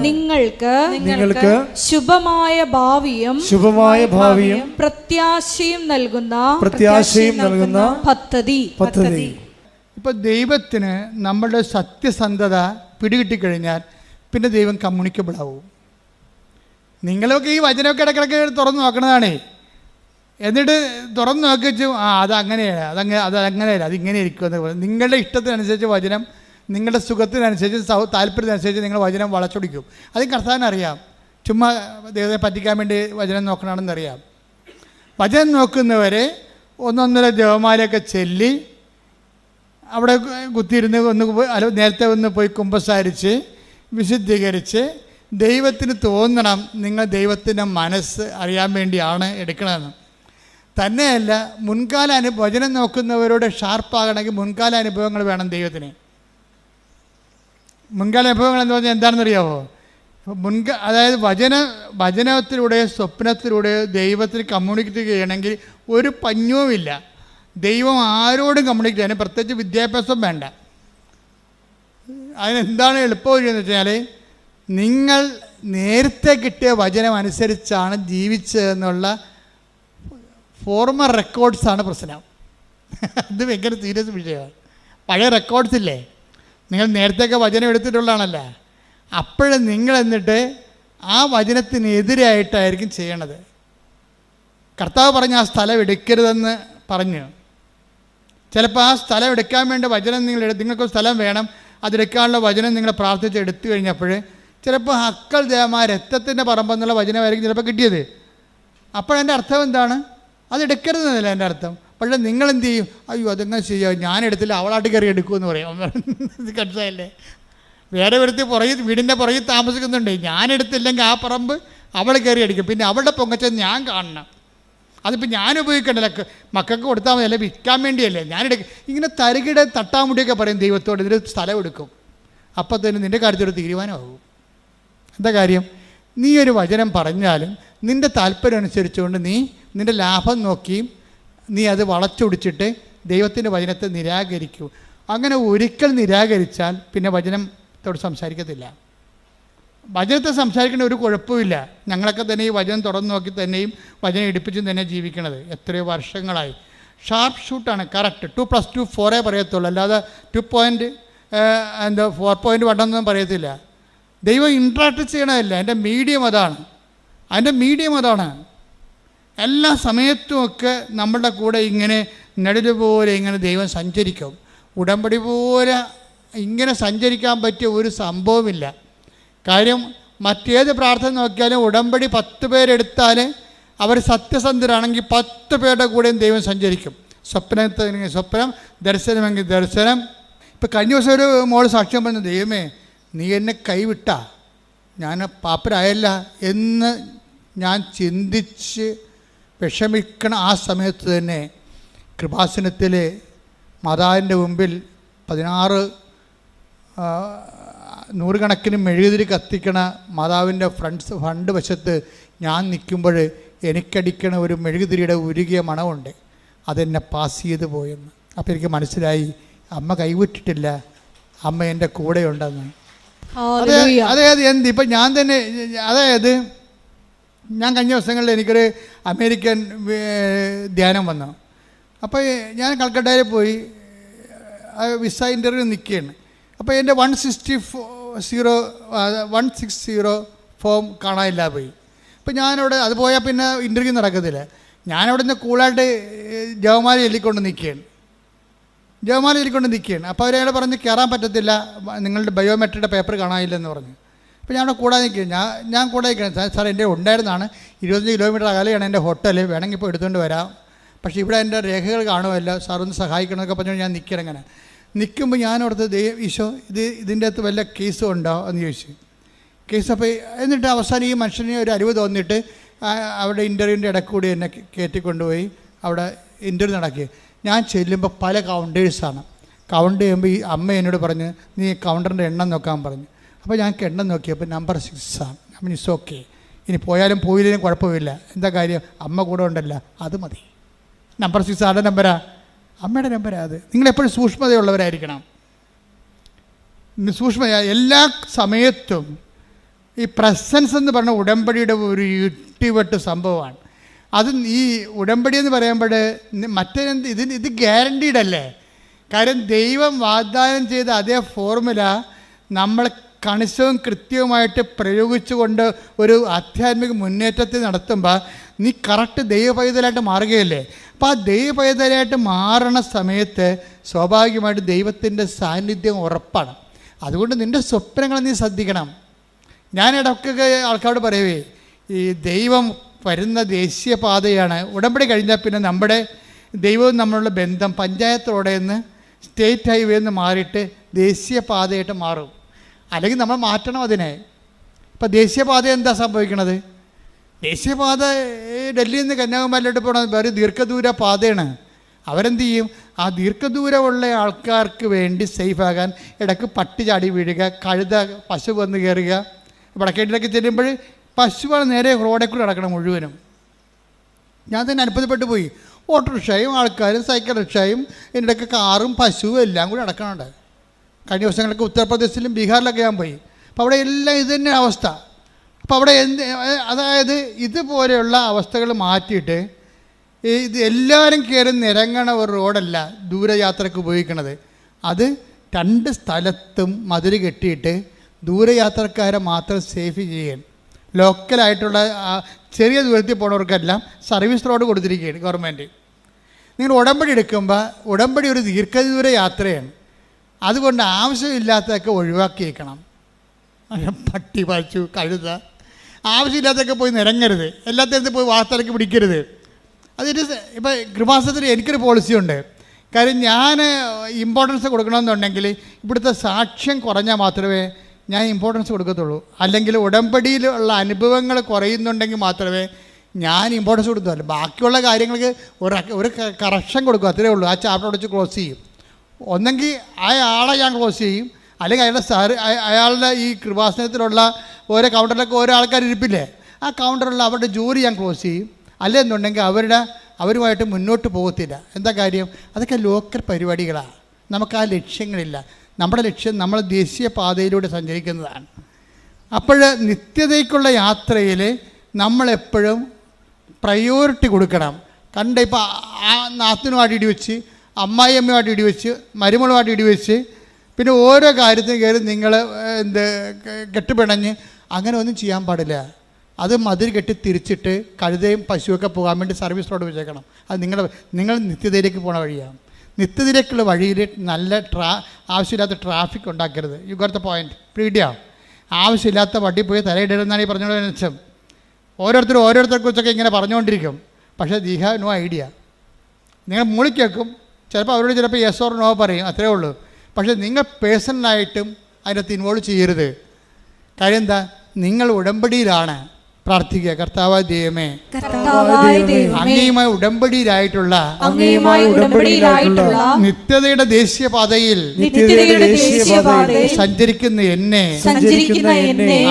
നിങ്ങൾക്ക് ശുഭമായ ഭാവിയും പ്രത്യാശയും നൽകുന്ന പദ്ധതി. ഇപ്പോൾ ദൈവത്തിന് നമ്മുടെ സത്യസന്ധത പിടികിട്ടിക്കഴിഞ്ഞാൽ പിന്നെ ദൈവം കമ്മ്യൂണിക്കബിൾ ആവും. നിങ്ങളൊക്കെ ഈ വചനമൊക്കെ ഇടയ്ക്കിടയ്ക്ക് തുറന്നു നോക്കണതാണേ. എന്നിട്ട് തുറന്നു നോക്കിച്ചു, അതങ്ങനെയാണ്, അതങ്ങനെയല്ല, അതിങ്ങനെ ഇരിക്കുമെന്ന്. നിങ്ങളുടെ ഇഷ്ടത്തിനനുസരിച്ച് വചനം, നിങ്ങളുടെ സുഖത്തിനനുസരിച്ച് താല്പര്യത്തിനനുസരിച്ച് നിങ്ങൾ വചനം വളച്ചൊടിക്കും. അത് കർത്താവിനറിയാം. ചുമ്മാ ദൈവത്തെ പറ്റിക്കാൻ വേണ്ടി വചനം നോക്കണമെന്നറിയാം. വചനം നോക്കുന്നവരെ 1-1.5 ജപമാലയൊക്കെ ചൊല്ലി അവിടെ കുത്തിയിരുന്ന് നേരത്തെ ഒന്ന് പോയി കുമ്പസാരിച്ച് വിശുദ്ധീകരിച്ച് ദൈവത്തിന് തോന്നണം നിങ്ങൾ ദൈവത്തിൻ്റെ മനസ്സ് അറിയാൻ വേണ്ടിയാണ് എടുക്കണമെന്ന്. തന്നെയല്ല, മുൻകാല വചനം നോക്കുന്നവരോട് ഷാർപ്പാകണമെങ്കിൽ മുൻകാല അനുഭവങ്ങൾ വേണം ദൈവത്തിന്. മുൻകാല അനുഭവങ്ങൾ എന്ന് പറഞ്ഞാൽ എന്താണെന്നറിയാമോ? അതായത് വചനത്തിലൂടെയോ സ്വപ്നത്തിലൂടെയോ ദൈവത്തിന് കമ്മ്യൂണിക്കേറ്റ് ചെയ്യണമെങ്കിൽ ഒരു പഞ്ഞവുമില്ല. ദൈവം ആരോടും കമ്മ്യൂണിക്കേറ്റ് ചെയ്യാൻ പ്രത്യേകിച്ച് വിദ്യാഭ്യാസം വേണ്ട. അതിനെന്താണ് എളുപ്പമെന്ന് വെച്ചാൽ, നിങ്ങൾ നേരത്തെ കിട്ടിയ വചനം അനുസരിച്ചാണ് ജീവിച്ചതെന്നുള്ള ഫോർമൽ റെക്കോർഡ്സാണ് പ്രശ്നം. അത് ഭയങ്കര സീരിയസ് വിഷയമാണ്. പഴയ റെക്കോർഡ്സ് ഇല്ലേ, നിങ്ങൾ നേരത്തെയൊക്കെ വചനം എടുത്തിട്ടുള്ളതാണല്ലോ. അപ്പോഴും നിങ്ങൾ എന്നിട്ട് ആ വചനത്തിനെതിരായിട്ടായിരിക്കും ചെയ്യണത്. കർത്താവ് പറഞ്ഞ ആ സ്ഥലം എടുക്കരുതെന്ന് പറഞ്ഞു. ചിലപ്പോൾ ആ സ്ഥലം എടുക്കാൻ വേണ്ട വചനം നിങ്ങൾക്ക് സ്ഥലം വേണം, അതെടുക്കാനുള്ള വചനം നിങ്ങൾ പ്രാർത്ഥിച്ച് എടുത്തു കഴിഞ്ഞപ്പോൾ ചിലപ്പോൾ ഹക്കൽ ദേവമാ രക്തത്തിൻ്റെ പറമ്പെന്നുള്ള വചനമായിരിക്കും ചിലപ്പോൾ കിട്ടിയത്. അപ്പോഴതിൻ്റെ അർത്ഥം എന്താണ്? അതെടുക്കരുതെന്നല്ല എൻ്റെ അർത്ഥം. പക്ഷേ നിങ്ങളെന്ത് ചെയ്യും? അയ്യോ അതെങ്ങനെ ചെയ്യാം, ഞാനെടുത്തില്ല, അവളാട്ട് കയറി എടുക്കുമെന്ന് പറയാം. ഇത് കൺസായല്ലേ? വേറെ ഒരുത്തി വീടിൻ്റെ പുറകിൽ താമസിക്കുന്നുണ്ട്, ഞാനെടുത്തില്ലെങ്കിൽ ആ പറമ്പ് അവൾ കയറി അടിക്കും, പിന്നെ അവളുടെ പൊങ്ങച്ചത് ഞാൻ കാണണം. അതിപ്പോൾ ഞാൻ ഉപയോഗിക്കണ്ടല്ലോ, മക്കൾക്ക് കൊടുത്താൽ മതി, അല്ലെ വിൽക്കാൻ വേണ്ടിയല്ലേ ഞാനെടുക്കും. ഇങ്ങനെ തരികിടെ തട്ടാമുടിയൊക്കെ പറയും ദൈവത്തോട്, ഇതിൽ സ്ഥലം എടുക്കും. അപ്പം തന്നെ നിൻ്റെ കാര്യത്തിലൊരു തീരുമാനമാകും. എന്താ കാര്യം? നീ ഒരു വചനം പറഞ്ഞാലും നിൻ്റെ താല്പര്യം അനുസരിച്ചുകൊണ്ട് നീ നിൻ്റെ ലാഭം നോക്കിയും നീ അത് വളച്ചൊടിച്ചിട്ട് ദൈവത്തിൻ്റെ വചനത്തെ നിരാകരിക്കൂ. അങ്ങനെ ഒരിക്കൽ നിരാകരിച്ചാൽ പിന്നെ വചനത്തോട് സംസാരിക്കത്തില്ല. വചനത്തെ സംസാരിക്കേണ്ട ഒരു കുഴപ്പമില്ല. ഞങ്ങളൊക്കെ തന്നെ ഈ വചനം തുറന്നു നോക്കി തന്നെയും വചനം എടുപ്പിച്ചും തന്നെ ജീവിക്കണത് എത്രയോ വർഷങ്ങളായി. Sharp ഷൂട്ടാണ്, correct. 2+2 4 പറയത്തുള്ളൂ, അല്ലാതെ 4.1 ഒന്നും പറയത്തില്ല. ദൈവം ഇൻട്രാക്ട് ചെയ്യണമല്ല, എൻ്റെ മീഡിയം അതാണ്. അതിൻ്റെ മീഡിയം അതാണ്. എല്ലാ സമയത്തുമൊക്കെ നമ്മളുടെ കൂടെ ഇങ്ങനെ നിഴല് പോലെ ഇങ്ങനെ ദൈവം സഞ്ചരിക്കും. ഉടമ്പടി പോലെ ഇങ്ങനെ സഞ്ചരിക്കാൻ പറ്റിയ ഒരു സംഭവമില്ല. കാര്യം മറ്റേത് പ്രാർത്ഥന നോക്കിയാലും ഉടമ്പടി 10 പേരെടുത്താൽ അവർ സത്യസന്ധരാണെങ്കിൽ 10 പേരുടെ കൂടെയും ദൈവം സഞ്ചരിക്കും. സ്വപ്നത്തിൽ സ്വപ്നം, ദർശനമെങ്കിൽ ദർശനം. ഇപ്പം കഴിഞ്ഞ ദിവസം ഒരു മോൾ സാക്ഷ്യം പറഞ്ഞു, ദൈവമേ നീ എന്നെ കൈവിട്ടാ, ഞാൻ പാപ്പരായല്ല എന്ന് ഞാൻ ചിന്തിച്ച് വിഷമിക്കണ ആ സമയത്ത് തന്നെ കൃപാസനത്തിൽ മാതാവിൻ്റെ മുമ്പിൽ 16 നൂറുകണക്കിന് മെഴുകുതിരി കത്തിക്കണ മാതാവിൻ്റെ ഫ്രണ്ട് വശത്ത് ഞാൻ നിൽക്കുമ്പോൾ എനിക്കടിക്കണ ഒരു മെഴുകുതിരിയുടെ ഉരുകിയ മണമുണ്ട്. അതെന്നെ പാസ് ചെയ്ത് പോയെന്ന്. അപ്പോൾ എനിക്ക് മനസ്സിലായി, അമ്മ കൈവിട്ടിട്ടില്ല, അമ്മ എൻ്റെ കൂടെയുണ്ടെന്ന്. അതായത് ഇപ്പം ഞാൻ തന്നെ, അതായത് ഞാൻ കഴിഞ്ഞ ദിവസങ്ങളിൽ എനിക്കൊരു അമേരിക്കൻ ധ്യാനം വന്നു. അപ്പോൾ ഞാൻ കൽക്കട്ടയിൽ പോയി വിസ ഇൻ്റർവ്യൂ നിൽക്കുകയാണ്. അപ്പോൾ എൻ്റെ 160 ഫോം കാണാനില്ല പോയി. അപ്പോൾ ഞാനവിടെ അത് പോയാൽ പിന്നെ ഇൻ്റർവ്യൂ നടക്കത്തില്ല. ഞാനവിടെ നിന്ന് കൂളായിട്ട് ജവമാല ചൊല്ലിക്കൊണ്ട് നിൽക്കുകയാണ്. അപ്പോൾ അവരയാൾ പറഞ്ഞ് കയറാൻ പറ്റത്തില്ല, നിങ്ങളുടെ ബയോമെട്രിയുടെ പേപ്പർ കാണാനില്ലെന്ന് പറഞ്ഞു. അപ്പോൾ ഞാൻ അവിടെ കൂടാതെ നിൽക്കുകയാണ്. ഞാൻ കൂടെ നിൽക്കുകയാണ്. സാർ എൻ്റെ ഉണ്ടായിരുന്നതാണ്, 25 കിലോമീറ്റർ അകലെയാണ് എൻ്റെ ഹോട്ടൽ, വേണമെങ്കിൽ ഇപ്പോൾ എടുത്തുകൊണ്ട് വരാം, പക്ഷേ ഇവിടെ എൻ്റെ രേഖകൾ കാണുമല്ലോ, സാർ ഒന്ന് സഹായിക്കണമെന്നൊക്കെ പറഞ്ഞു. ഞാൻ നിൽക്കണം. അങ്ങനെ നിൽക്കുമ്പോൾ ഞാനോടത്ത് ഈശോ ഇതിൻ്റെ അകത്ത് വല്ല കേസും ഉണ്ടോ എന്ന് ചോദിച്ചു. കേസ്. അപ്പോൾ എന്നിട്ട് അവസാനം ഈ മനുഷ്യന് ഒരു അറിവ് തോന്നിയിട്ട് അവിടെ ഇൻ്റർവ്യൂവിൻ്റെ ഇടയ്ക്കൂടി എന്നെ കയറ്റിക്കൊണ്ടുപോയി അവിടെ ഇൻ്റർവ്യൂ നടക്കി. ഞാൻ ചെല്ലുമ്പോൾ പല കൗണ്ടേഴ്സാണ്. കൗണ്ട് ചെയ്യുമ്പോൾ ഈ അമ്മ എന്നോട് പറഞ്ഞ് നീ കൗണ്ടറിൻ്റെ എണ്ണം നോക്കാൻ പറഞ്ഞു. അപ്പോൾ ഞാൻ എണ്ണം നോക്കിയപ്പോൾ നമ്പർ 6 ആണ്. അപ്പം ഇറ്റ്സ് ഓക്കെ, ഇനി പോയാലും പോയില്ലെങ്കിലും കുഴപ്പമില്ല. എന്താ കാര്യം, അമ്മ കൂടെ ഉണ്ടല്ലോ, അത് മതി. നമ്പർ 6 ആരുടെ നമ്പരാ? അമ്മയുടെ നമ്പരാ. അത് നിങ്ങളെപ്പോഴും സൂക്ഷ്മതയുള്ളവരായിരിക്കണം. എല്ലാ സമയത്തും ഈ പ്രസൻസ് എന്ന് പറഞ്ഞ ഉടമ്പടിയുടെ ഒരു ഇട്ടിവെട്ട് സംഭവമാണ്. അത് ഈ ഉടമ്പടി എന്ന് പറയുമ്പോൾ മറ്റേത് ഇത് ഗ്യാരണ്ടീഡ് അല്ലേ? കാര്യം ദൈവം വാഗ്ദാനം ചെയ്ത അതേ ഫോർമുല നമ്മൾ കണിശവും കൃത്യവുമായിട്ട് പ്രയോഗിച്ചുകൊണ്ട് ഒരു ആധ്യാത്മിക മുന്നേറ്റത്തിൽ നടത്തുമ്പോൾ നീ കറക്റ്റ് ദൈവപൈതലായിട്ട് മാറുകയല്ലേ. അപ്പോൾ ആ ദൈവപൈതലായിട്ട് മാറണ സമയത്ത് സ്വാഭാവികമായിട്ട് ദൈവത്തിൻ്റെ സാന്നിധ്യം ഉറപ്പാണ്. അതുകൊണ്ട് നിൻ്റെ സ്വപ്നങ്ങൾ നീ ശ്രദ്ധിക്കണം. ഞാൻ ഇടയ്ക്കൊക്കെ ആൾക്കാരോട് പറയുവേ, ഈ ദൈവം വരുന്ന ദേശീയപാതയാണ്. ഉടമ്പടി കഴിഞ്ഞാൽ പിന്നെ നമ്മുടെ ദൈവവും നമ്മളുടെ ബന്ധം പഞ്ചായത്തോടെ നിന്ന് സ്റ്റേറ്റ് ഹൈവേ എന്ന് മാറിയിട്ട് ദേശീയപാതയായിട്ട് മാറും. അല്ലെങ്കിൽ നമ്മൾ മാറ്റണം അതിനെ. ഇപ്പം ദേശീയപാത എന്താ സംഭവിക്കണത്? ദേശീയപാത ഡൽഹിയിൽ നിന്ന് കന്യാകുമാരിയിലോട്ട് പോകണത് വേറെ ദീർഘദൂര പാതയാണ്. അവരെന്ത് ചെയ്യും? ആ ദീർഘദൂരമുള്ള ആൾക്കാർക്ക് വേണ്ടി സേഫാകാൻ ഇടയ്ക്ക് പട്ടി ചാടി വീഴുക, കഴുത പശു വന്ന് കയറുക. വടക്കേട്ടിലൊക്കെ ചെല്ലുമ്പോൾ പശുവാണ് നേരെ റോഡിൽ കൂടി നടക്കണം മുഴുവനും. ഞാൻ തന്നെ അത്ഭുതപ്പെട്ടു പോയി. ഓട്ടോറിക്ഷയും ആൾക്കാരും സൈക്കിൾ റിക്ഷയും ഇതിൻ്റെയൊക്കെ കാറും പശുവും എല്ലാം കൂടി നടക്കണുണ്ട്. കഴിഞ്ഞ ദിവസങ്ങളൊക്കെ ഉത്തർപ്രദേശിലും ബീഹാറിലൊക്കെ ഞാൻ പോയി. അപ്പോൾ അവിടെ എല്ലാം ഇത് തന്നെ അവസ്ഥ. അപ്പോൾ അവിടെ അതായത് ഇതുപോലെയുള്ള അവസ്ഥകൾ മാറ്റിയിട്ട് ഇത് എല്ലാവരും കയറി നിരങ്ങണ ഒരു റോഡല്ല ദൂരയാത്രയ്ക്ക് ഉപയോഗിക്കണത്. അത് 2 സ്ഥലത്തും മതിൽ കെട്ടിയിട്ട് ദൂരയാത്രക്കാരെ മാത്രം സേഫ് ചെയ്യാൻ, ലോക്കലായിട്ടുള്ള ചെറിയ ദൂരത്തിൽ പോകുന്നവർക്കെല്ലാം സർവീസ് റോഡ് കൊടുത്തിരിക്കുകയാണ് ഗവൺമെൻറ്. നിങ്ങൾ ഉടമ്പടി എടുക്കുമ്പോൾ ഉടമ്പടി ഒരു ദീർഘദൂര യാത്രയാണ്. അതുകൊണ്ട് ആവശ്യമില്ലാത്തതൊക്കെ ഒഴിവാക്കിയേക്കണം. പട്ടി പശു കഴുത ആവശ്യമില്ലാത്തൊക്കെ പോയി നിരങ്ങരുത്. എല്ലാത്തിനകത്ത് പോയി വാർത്തയിലേക്ക് പിടിക്കരുത്. അതിന് ഇപ്പം കൃപാസനത്തിൽ എനിക്കൊരു പോളിസിയുണ്ട്. കാര്യം ഞാൻ ഇമ്പോർട്ടൻസ് കൊടുക്കണമെന്നുണ്ടെങ്കിൽ ഇവിടുത്തെ സാക്ഷ്യം കുറഞ്ഞാൽ മാത്രമേ ഞാൻ ഇമ്പോർട്ടൻസ് കൊടുക്കത്തുള്ളൂ. അല്ലെങ്കിൽ ഉടമ്പടിയിലുള്ള അനുഭവങ്ങൾ കുറയുന്നുണ്ടെങ്കിൽ മാത്രമേ ഞാൻ ഇമ്പോർട്ടൻസ് കൊടുത്തുള്ളൂ. ബാക്കിയുള്ള കാര്യങ്ങൾക്ക് ഒരു കറക്ഷൻ കൊടുക്കും, അത്രേ ഉള്ളൂ. ആ ചാപ്റ്റർ അടച്ച് ക്ലോസ് ചെയ്യും. ഒന്നെങ്കിൽ ആ ആളെ ഞാൻ ക്ലോസ് ചെയ്യും, അല്ലെങ്കിൽ അയാളുടെ ഈ കൃപാസനത്തിലുള്ള ഓരോ കൗണ്ടറിലൊക്കെ ഓരോ ആൾക്കാർ ഇരിപ്പില്ലേ, ആ കൗണ്ടറിലുള്ള അവരുടെ ജോലി ഞാൻ ക്ലോസ് ചെയ്യും. അല്ലെന്നുണ്ടെങ്കിൽ അവരുമായിട്ട് മുന്നോട്ട് പോകത്തില്ല. എന്താ കാര്യം? അതൊക്കെ ലോക്കൽ പരിപാടികളാണ്. നമുക്ക് ആ ലക്ഷ്യങ്ങളില്ല. നമ്മുടെ ലക്ഷ്യം നമ്മൾ ദേശീയ പാതയിലൂടെ സഞ്ചരിക്കുന്നതാണ്. അപ്പോൾ നിത്യതയ്ക്കുള്ള യാത്രയിൽ നമ്മളെപ്പോഴും പ്രയോറിറ്റി കൊടുക്കണം. ഇപ്പോൾ ആ നാത്തിനുമായിട്ട് ഇടിവെച്ച്, അമ്മായിയമ്മയുമായിട്ട് ഇടിവെച്ച്, മരുമകളുമായിട്ട് ഇടിവെച്ച്, പിന്നെ ഓരോ കാര്യത്തിന് കയറി നിങ്ങൾ കെട്ടുപിണഞ്ഞ് അങ്ങനെ ഒന്നും ചെയ്യാൻ പാടില്ല. അത് മതിൽ കെട്ടി തിരിച്ചിട്ട് കഴുതയും പശുവൊക്കെ പോകാൻ വേണ്ടി സർവീസ് റോഡ് വെച്ചേക്കണം. അത് നിങ്ങൾ നിത്യതയിലേക്ക് പോണ വഴിയാണ്. നിത്യതയിലേക്കുള്ള വഴിയിൽ നല്ല ആവശ്യമില്ലാത്ത ട്രാഫിക് ഉണ്ടാക്കരുത്. You got the point. പീഡിയാണ്. ആവശ്യമില്ലാത്ത വണ്ടി പോയി തലയിടരുതെന്നാണ് ഈ പറഞ്ഞോളൂ വെച്ചാൽ. ഓരോരുത്തരെ കുറിച്ചൊക്കെ ഇങ്ങനെ പറഞ്ഞുകൊണ്ടിരിക്കും. പക്ഷേ ദി ഹാവ് നോ ഐഡിയ. നിങ്ങൾ മൂളി കേൾക്കും, ചിലപ്പോൾ അവരോട് ചിലപ്പോൾ യെസ് ഓർ നോ പറയും, അത്രേ ഉള്ളൂ. പക്ഷേ നിങ്ങൾ പേഴ്സണലായിട്ടും അതിനകത്ത് ഇൻവോൾവ് ചെയ്യരുത്. കാര്യം എന്താ? നിങ്ങൾ ഉടമ്പടിയിലാണ് പ്രാർത്ഥിക്കുക. കർത്താവായ ദൈവമേ, അങ്ങയുമായി ഉടമ്പടിയിലായിട്ടുള്ള നിത്യതയുടെ ദേശീയപാതയിൽ സഞ്ചരിക്കുന്ന എന്നെ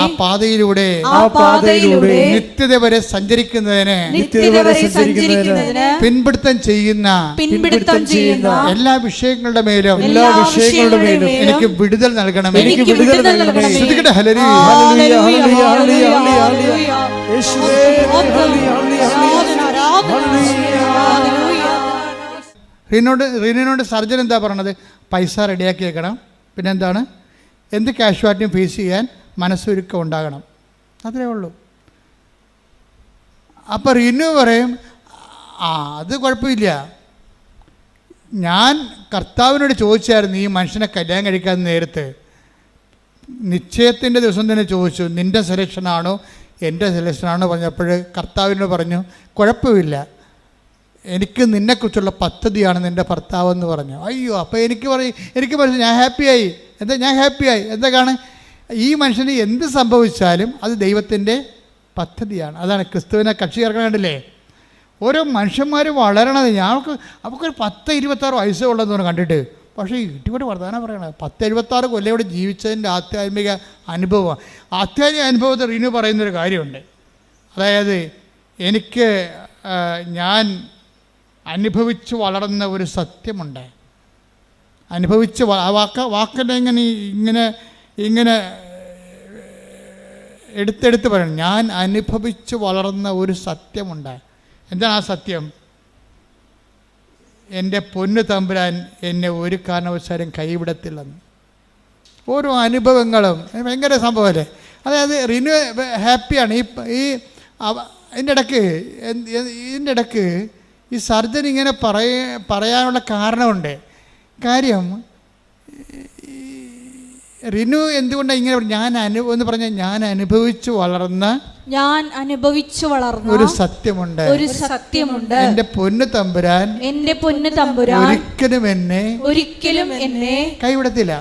ആ പാതയിലൂടെ നിത്യത വരെ സഞ്ചരിക്കുന്നതിന് പിൻപിടുത്തം ചെയ്യുന്ന എല്ലാ വിഷയങ്ങളുടെ മേലും എനിക്ക് വിടുതൽ നൽകണമേ. ശ്രദ്ധിക്കട്ടെ. റീനോട് സർജൻ എന്താ പറയണത്? പൈസ റെഡിയാക്കി വെക്കണം. പിന്നെ എന്താണ്? എന്ത് കാഷ്വാലിറ്റിയും ഫേസ് ചെയ്യാൻ മനസ്സൊരുക്കം ഉണ്ടാകണം. അത്രേ ഉള്ളൂ. അപ്പോൾ റീനു പറയും, അത് കുഴപ്പമില്ല. ഞാൻ കർത്താവിനോട് ചോദിച്ചായിരുന്നു ഈ മനുഷ്യനെ കല്യാണം കഴിക്കാൻ നേരത്ത്. നിശ്ചയത്തിൻ്റെ ദിവസം തന്നെ ചോദിച്ചു, നിൻ്റെ സെലക്ഷനാണോ എൻ്റെ സെലക്ഷനാണോ പറഞ്ഞപ്പോൾ കർത്താവിനോട് പറഞ്ഞു, കുഴപ്പമില്ല, എനിക്ക് നിന്നെക്കുറിച്ചുള്ള പദ്ധതിയാണ് നിൻ്റെ ഭർത്താവെന്ന് പറഞ്ഞു. അയ്യോ, അപ്പോൾ എനിക്ക് പറഞ്ഞു ഞാൻ ഹാപ്പിയായി. ഞാൻ ഹാപ്പിയായി. എന്തൊക്കെയാണ്? ഈ മനുഷ്യന് എന്ത് സംഭവിച്ചാലും അത് ദൈവത്തിൻ്റെ പദ്ധതിയാണ്. അതാണ് ക്രിസ്തുവിനെ കക്ഷി ചേർക്കാൻ. കണ്ടില്ലേ? ഓരോ മനുഷ്യന്മാർ വളരണത്. അവർക്കൊരു 10-26 വയസ്സേ ഉള്ളതെന്ന് പറഞ്ഞു കണ്ടിട്ട്. പക്ഷേ ഇട്ടിവിടെ വർത്തമാനം പറയണത് 10-76 കൊല്ലം ഇവിടെ ജീവിച്ചതിൻ്റെ ആധ്യാത്മിക അനുഭവമാണ്. ആധ്യാത്മിക അനുഭവത്തിൽ റീനു പറയുന്നൊരു കാര്യമുണ്ട്. അതായത് ഞാൻ അനുഭവിച്ച് വളർന്ന ഒരു സത്യമുണ്ട്. അനുഭവിച്ച് വാക്കിൻ്റെ ഇങ്ങനെ എടുത്തെടുത്ത് പറയണം. ഞാൻ അനുഭവിച്ച് വളർന്ന ഒരു സത്യമുണ്ട്. എന്താണ് ആ സത്യം? എൻ്റെ പൊന്നു തമ്പുരാൻ എന്നെ ഒരു കാരണവശാലും കൈവിടത്തില്ലെന്ന്. ഓരോ അനുഭവങ്ങളും ഭയങ്കര സംഭവമല്ലേ. അതായത് റിനു ഹാപ്പിയാണ്. ഇതിൻ്റെ ഇടയ്ക്ക് ഈ സർജൻ ഇങ്ങനെ പറയാനുള്ള കാരണമുണ്ട്. കാര്യം റിനു എന്തുകൊണ്ടാണ് ഇങ്ങനെ എന്ന് പറഞ്ഞാൽ ഞാൻ അനുഭവിച്ചു വളർന്ന ഒരു സത്യമുണ്ട്. എന്റെ പൊന്നു തമ്പുരാൻ ഒരിക്കലും എന്നെ കൈവിടത്തില്ല.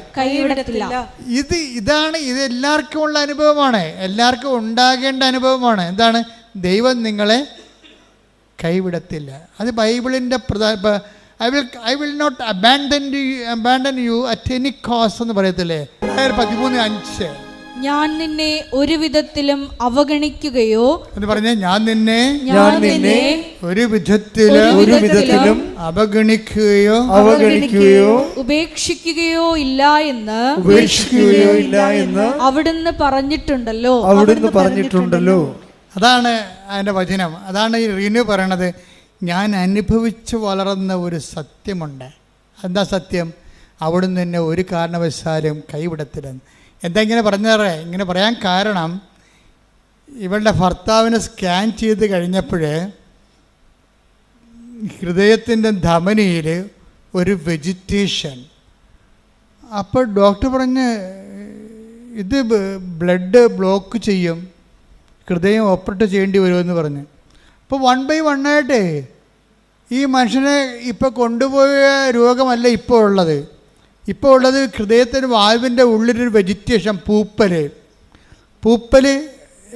ഇത് എല്ലാവർക്കും ഉള്ള അനുഭവമാണ്. എല്ലാവർക്കും ഉണ്ടാകേണ്ട അനുഭവമാണ്. എന്താണ്? ദൈവം നിങ്ങളെ കൈവിടത്തില്ല. അത് ബൈബിളിൻ്റെ I will not abandon you at any cost എന്ന് പറയത്തില്ലേ? 13:5 ഞാൻ നിന്നെ ഒരു വിധത്തിലും അവഗണിക്കുകയോ എന്ന് പറഞ്ഞ ഞാൻ നിന്നെ ഒരു വിധത്തിലും അവഗണിക്കുകയോ ഉപേക്ഷിക്കുകയോ ഇല്ല എന്ന് അവിടുന്ന് പറഞ്ഞിട്ടുണ്ടല്ലോ. അതാണ് അതിൻ്റെ വചനം. അതാണ് ഈ റീനു പറയണത്. ഞാൻ അനുഭവിച്ച് വളർന്ന ഒരു സത്യമുണ്ട്. എന്താ സത്യം? അവിടുന്ന് എന്നെ ഒരു കാരണവശാലും കൈവിടത്തില്ലെന്ന്. എന്താ ഇങ്ങനെ പറഞ്ഞാറേ? ഇങ്ങനെ പറയാൻ കാരണം ഇവളുടെ ഭർത്താവിനെ സ്കാൻ ചെയ്ത് കഴിഞ്ഞപ്പോൾ ഹൃദയത്തിൻ്റെ ധമനിയിൽ ഒരു വെജിറ്റേഷൻ. അപ്പോൾ ഡോക്ടർ പറഞ്ഞ് ഇത് ബ്ലഡ് ബ്ലോക്ക് ചെയ്യും, ഹൃദയം ഓപ്പറേറ്റ് ചെയ്യേണ്ടി വരുമെന്ന് പറഞ്ഞു. അപ്പോൾ 1 by 1 ആയിട്ട് ഈ മനുഷ്യനെ ഇപ്പോൾ കൊണ്ടുപോയ രോഗമല്ല ഇപ്പോൾ ഉള്ളത്. ഇപ്പോൾ ഉള്ളത് ഹൃദയത്തിന് വാൽവിൻ്റെ ഉള്ളിലൊരു വെജിറ്റേഷൻ, പൂപ്പൽ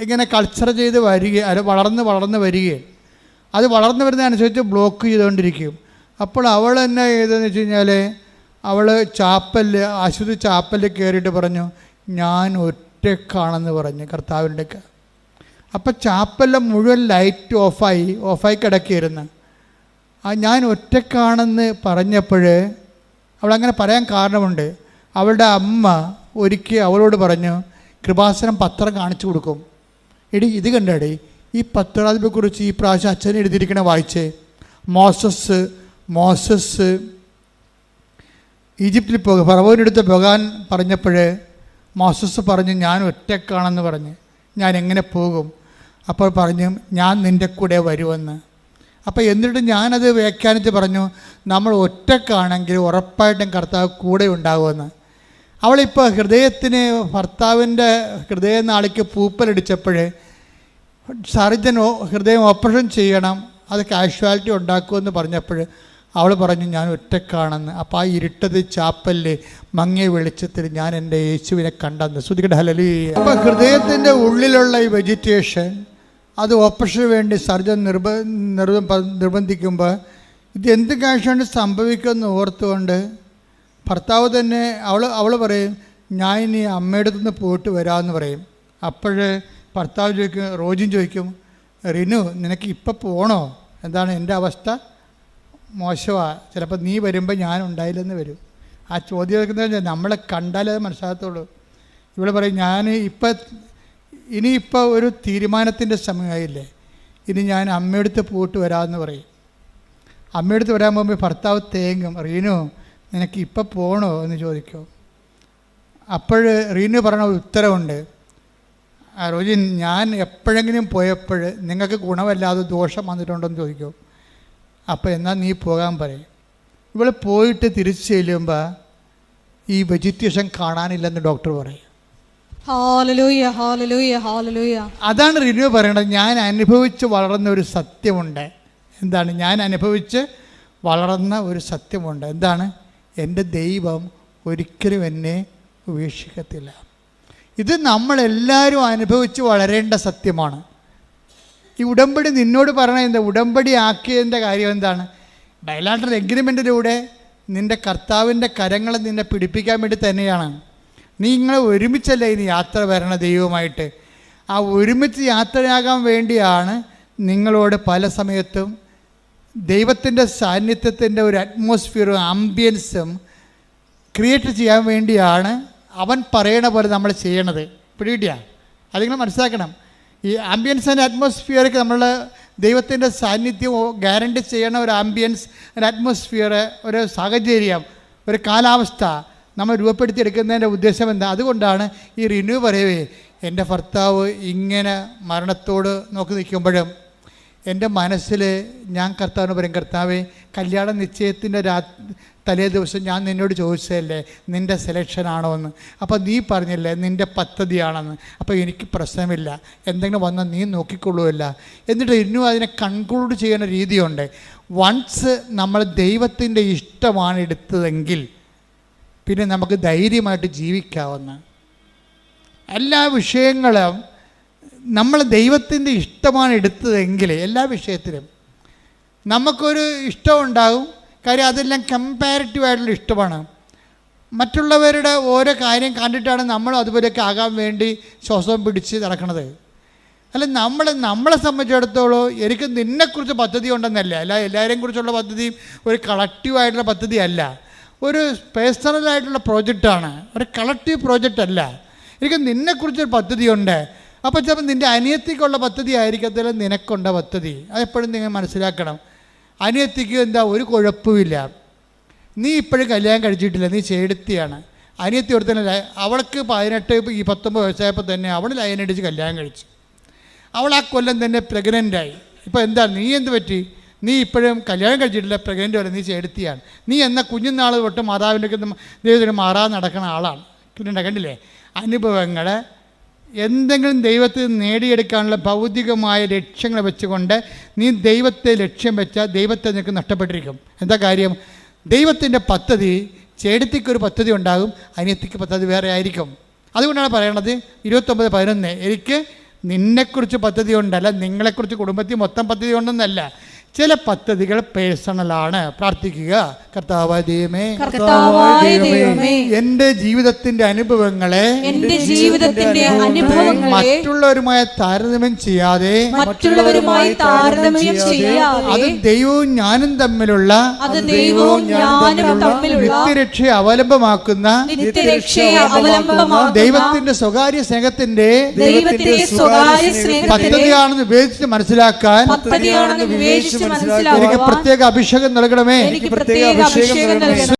ഇങ്ങനെ കൾച്ചർ ചെയ്ത് വരികയും അത് വളർന്ന് വരികയും അത് വളർന്നു വരുന്നതനുസരിച്ച് ബ്ലോക്ക് ചെയ്തുകൊണ്ടിരിക്കും. അപ്പോൾ അവൾ എന്നാ ചെയ്തതെന്ന് വെച്ച് കഴിഞ്ഞാൽ അവൾ ആശുപത്രി ചാപ്പലിൽ കയറിയിട്ട് പറഞ്ഞു, ഞാൻ ഒറ്റക്കാണെന്ന് പറഞ്ഞു കർത്താവിൻ്റെ. അപ്പം ചാപ്പലിലെ മുഴുവൻ ലൈറ്റ് ഓഫായി കിടക്കിയിരുന്നു. ഞാൻ ഒറ്റക്കാണെന്ന് പറഞ്ഞപ്പോൾ അവളങ്ങനെ പറയാൻ കാരണമുണ്ട്. അവളുടെ അമ്മ ഒരിക്കൽ അവളോട് പറഞ്ഞു, കൃപാസനം പത്രം കാണിച്ചു കൊടുക്കും. എടി ഇത് കണ്ടടി, ഈ പത്രാധിപെക്കുറിച്ച് ഈ പ്രാവശ്യം അച്ഛൻ എഴുതിയിരിക്കണ വായിച്ചേ. മോസസ് ഈജിപ്തിൽ ഫറവോൻ്റെ അടുത്ത് പോകാൻ പറഞ്ഞപ്പോൾ മോസസ് പറഞ്ഞു, ഞാൻ ഒറ്റക്കാണെന്ന് പറഞ്ഞ്, ഞാൻ എങ്ങനെ പോകും? അപ്പോൾ പറഞ്ഞു, ഞാൻ നിൻ്റെ കൂടെ വരുമെന്ന്. അപ്പോൾ എന്നിട്ട് ഞാനത് വ്യാഖ്യാനിച്ച് പറഞ്ഞു, നമ്മൾ ഒറ്റക്കാണെങ്കിൽ ഉറപ്പായിട്ടും കർത്താവ് കൂടെ ഉണ്ടാകുമെന്ന്. അവളിപ്പോൾ ഭർത്താവിൻ്റെ ഹൃദയനാളിക്ക് പൂപ്പലടിച്ചപ്പോൾ സർജൻ ഹൃദയം ഓപ്പറേഷൻ ചെയ്യണം, അത് കാഷ്വാലിറ്റി ഉണ്ടാക്കുമെന്ന് പറഞ്ഞപ്പോൾ അവൾ പറഞ്ഞു, ഞാൻ ഒറ്റക്കാണെന്ന്. അപ്പോൾ ആ ഇരുട്ടത് ചാപ്പലിൽ മങ്ങിയ വെളിച്ചത്തിൽ ഞാൻ എൻ്റെ യേശുവിനെ കണ്ടെന്ന്. ശ്രുതികട ഹല്ലേലൂയ. അപ്പോൾ ഹൃദയത്തിൻ്റെ ഉള്ളിലുള്ള ഈ വെജിറ്റേഷൻ അത് ഓപ്പറേഷന് വേണ്ടി സർജൻ നിർബന്ധിക്കുമ്പോൾ ഇത് എന്ത് കാഴ്ചയാണ് സംഭവിക്കുമെന്ന് ഓർത്തുകൊണ്ട് ഭർത്താവ് തന്നെ അവൾ പറയും, ഞാൻ ഇനി അമ്മയുടെ അടുത്ത് നിന്ന് പോയിട്ട് വരാമെന്ന് പറയും. അപ്പോൾ ഭർത്താവ് ചോദിക്കും, റോജിൻ ചോദിക്കും, റിനു നിനക്ക് ഇപ്പം പോകണോ? എന്താണ് എൻ്റെ അവസ്ഥ? മോശമാണ്, ചിലപ്പോൾ നീ വരുമ്പോൾ ഞാൻ ഉണ്ടായില്ലെന്ന് വരും. ആ ചോദ്യം കേൾക്കുന്നത് നമ്മളെ കണ്ടാലേ അത് മനസ്സിലാകത്തുള്ളൂ. ഇവൾ പറയും, ഞാൻ ഇനിയിപ്പോൾ ഒരു തീരുമാനത്തിൻ്റെ സമയമായില്ലേ, ഇനി ഞാൻ അമ്മയെടുത്ത് പോയിട്ട് വരാമെന്ന് പറയും. അമ്മയെടുത്ത് വരാൻ പോകുമ്പോൾ ഭർത്താവ് തേങ്ങും, റീനു നിനക്ക് ഇപ്പം പോകണോ എന്ന് ചോദിക്കും. അപ്പോൾ റീനു പറഞ്ഞ ഉത്തരവുണ്ട്, റോജിൻ ഞാൻ എപ്പോഴെങ്കിലും പോയപ്പോൾ നിങ്ങൾക്ക് ഗുണമല്ലാതെ ദോഷം വന്നിട്ടുണ്ടോയെന്ന് ചോദിക്കും. അപ്പോൾ എന്നാൽ നീ പോകാൻ പറയും. ഇവൾ പോയിട്ട് തിരിച്ചു ചെല്ലുമ്പോൾ ഈ വെജിറ്റേഷൻ കാണാനില്ലെന്ന് ഡോക്ടർ പറയും. Hallelujah, hallelujah, hallelujah. അതാണ് റിന്യൂ പറയണത്. ഞാൻ അനുഭവിച്ച് വളർന്ന ഒരു സത്യമുണ്ട്. എന്താണ്? ഞാൻ അനുഭവിച്ച് വളർന്ന ഒരു സത്യമുണ്ട്. എന്താണ്? എൻ്റെ ദൈവം ഒരിക്കലും എന്നെ ഉപേക്ഷിക്കത്തില്ല. ഇത് നമ്മളെല്ലാവരും അനുഭവിച്ച് വളരേണ്ട സത്യമാണ്. ഈ ഉടമ്പടി നിന്നോട് പറയണ എന്താ? ഉടമ്പടി ആക്കിയതിൻ്റെ കാര്യം എന്താണ്? ബയലാറ്ററൽ എഗ്രിമെൻറ്റിലൂടെ നിൻ്റെ കർത്താവിൻ്റെ കരങ്ങളെ നിന്നെ പിടിപ്പിക്കാൻ വേണ്ടി തന്നെയാണ്. നിങ്ങൾ ഒരുമിച്ചല്ലേ ഇനി യാത്ര വരണ ദൈവമായിട്ട്. ആ ഒരുമിച്ച് യാത്രയാകാൻ വേണ്ടിയാണ് നിങ്ങളോട് പല സമയത്തും ദൈവത്തിൻ്റെ സാന്നിധ്യത്തിൻ്റെ ഒരു അറ്റ്മോസ്ഫിയറും ആംബിയൻസും ക്രിയേറ്റ് ചെയ്യാൻ വേണ്ടിയാണ് അവൻ പറയണ പോലെ നമ്മൾ ചെയ്യണത്. പിടികിട്ടിയാ? അത് നിങ്ങൾ മനസ്സിലാക്കണം. ഈ ആംബിയൻസ് ആൻഡ് അറ്റ്മോസ്ഫിയർക്ക് നമ്മൾ ദൈവത്തിൻ്റെ സാന്നിധ്യം ഗ്യാരണ്ടി ചെയ്യണ ഒരു ആംബിയൻസ്, ഒരു അറ്റ്മോസ്ഫിയർ, ഒരു സാഹചര്യം, ഒരു കാലാവസ്ഥ നമ്മൾ രൂപപ്പെടുത്തിയെടുക്കുന്നതിൻ്റെ ഉദ്ദേശം എന്താ? അതുകൊണ്ടാണ് ഈ റിന്യൂ പറയവേ, എൻ്റെ ഭർത്താവ് ഇങ്ങനെ മരണത്തോട് നോക്കി നിൽക്കുമ്പോഴും എൻ്റെ മനസ്സിൽ ഞാൻ കർത്താവിന് പറയും, കർത്താവേ കല്യാണ നിശ്ചയത്തിൻ്റെ തലേ ദിവസം ഞാൻ നിന്നോട് ചോദിച്ചതല്ലേ നിൻ്റെ സെലക്ഷനാണോ എന്ന്. അപ്പോൾ നീ പറഞ്ഞില്ലേ നിൻ്റെ പദ്ധതിയാണെന്ന്. അപ്പോൾ എനിക്ക് പ്രശ്നമില്ല, എന്തെങ്കിലും വന്നാൽ നീ നോക്കിക്കൊള്ളുമല്ല. എന്നിട്ട് ഇന്നും അതിനെ കൺക്ലൂഡ് ചെയ്യുന്ന രീതിയുണ്ട്. വൺസ് നമ്മൾ ദൈവത്തിൻ്റെ ഇഷ്ടമാണ് എടുത്തതെങ്കിൽ പിന്നെ നമുക്ക് ധൈര്യമായിട്ട് ജീവിക്കാവുന്ന എല്ലാ വിഷയങ്ങളും നമ്മൾ ദൈവത്തിൻ്റെ ഇഷ്ടമാണ് എടുത്തതെങ്കിൽ എല്ലാ വിഷയത്തിലും നമുക്കൊരു ഇഷ്ടമുണ്ടാകും. കാര്യം അതെല്ലാം കമ്പാരിറ്റീവായിട്ടുള്ള ഇഷ്ടമാണ്. മറ്റുള്ളവരുടെ ഓരോ കാര്യം കണ്ടിട്ടാണ് നമ്മൾ അതുപോലെയൊക്കെ ആകാൻ വേണ്ടി ശ്വാസം പിടിച്ച് നടക്കുന്നത്. അല്ല, നമ്മളെ സംബന്ധിച്ചിടത്തോളം എനിക്ക് നിന്നെക്കുറിച്ച് പദ്ധതി ഉണ്ടെന്നല്ല, അല്ല എല്ലാവരെയും കുറിച്ചുള്ള പദ്ധതിയും ഒരു കളക്റ്റീവായിട്ടുള്ള പദ്ധതിയല്ല, ഒരു പേഴ്സണലായിട്ടുള്ള പ്രോജക്റ്റാണ്, ഒരു കളക്റ്റീവ് പ്രോജക്റ്റ് അല്ല. എനിക്ക് നിന്നെക്കുറിച്ചൊരു പദ്ധതിയുണ്ട്. അപ്പോൾ ചിലപ്പോൾ നിൻ്റെ അനിയത്തിക്കുള്ള പദ്ധതി ആയിരിക്കത്തില്ല നിനക്കുണ്ട പദ്ധതി. അതെപ്പോഴും നിങ്ങൾ മനസ്സിലാക്കണം. അനിയത്തിക്ക് എന്താ ഒരു കുഴപ്പമില്ല, നീ ഇപ്പോഴും കല്യാണം കഴിച്ചിട്ടില്ല, നീ ചേടുത്തിയാണ്. അനിയത്തി ഒരുത്തന്നെ അവൾക്ക് 19 വയസ്സായപ്പോൾ തന്നെ അവൾ ലൈനടിച്ച് കല്യാണം കഴിച്ചു. അവൾ ആ കൊല്ലം തന്നെ പ്രഗ്നൻ്റായി. ഇപ്പോൾ എന്താ നീ എന്ത് പറ്റി? നീ ഇപ്പോഴും കല്യാണം കഴിച്ചിട്ടില്ല, പ്രഗ്നൻ്റ് വരെ, നീ ചേടുത്തിയാണ്. നീ എന്നാൽ കുഞ്ഞുനാൾ തൊട്ട് മാതാവിൻ്റെ ദൈവത്തിന് മാറാതെ നടക്കുന്ന ആളാണ്. കണ്ടില്ലേ അനുഭവങ്ങൾ. എന്തെങ്കിലും ദൈവത്തിൽ നേടിയെടുക്കാനുള്ള ഭൗതികമായ ലക്ഷ്യങ്ങൾ വെച്ചുകൊണ്ട് നീ ദൈവത്തെ ലക്ഷ്യം വെച്ചാൽ ദൈവത്തെ നിനക്ക് നഷ്ടപ്പെട്ടിരിക്കും. എന്താ കാര്യം? ദൈവത്തിൻ്റെ പദ്ധതി, ചേടത്തിക്കൊരു പദ്ധതി ഉണ്ടാകും, അനിയത്തിക്ക് പദ്ധതി വേറെ ആയിരിക്കും. അതുകൊണ്ടാണ് പറയണത് 29:11 എനിക്ക് നിന്നെക്കുറിച്ച് പദ്ധതി ഉണ്ടല്ല, നിങ്ങളെക്കുറിച്ച് കുടുംബത്തിൽ മൊത്തം പദ്ധതി ഉണ്ടെന്നല്ല, ചില പദ്ധതികൾ പേഴ്സണലാണ്. പ്രാർത്ഥിക്കുക. കർത്താവായ ദൈവമേ, കർത്താവായ ദൈവമേ, എൻ്റെ ജീവിതത്തിന്റെ അനുഭവങ്ങളെ മറ്റുള്ളവരുമായി താരതമ്യം ചെയ്യാതെ അത് ദൈവവും ഞാനും തമ്മിലുള്ള നിത്യരക്ഷയെ അവലംബമാക്കുന്ന ദൈവത്തിന്റെ സ്വകാര്യ സ്നേഹത്തിന്റെ പദ്ധതിയാണെന്ന് വിവേചിച്ച് മനസ്സിലാക്കാൻ എനിക്ക് പ്രത്യേക അഭിഷേകം നൽകണമേ.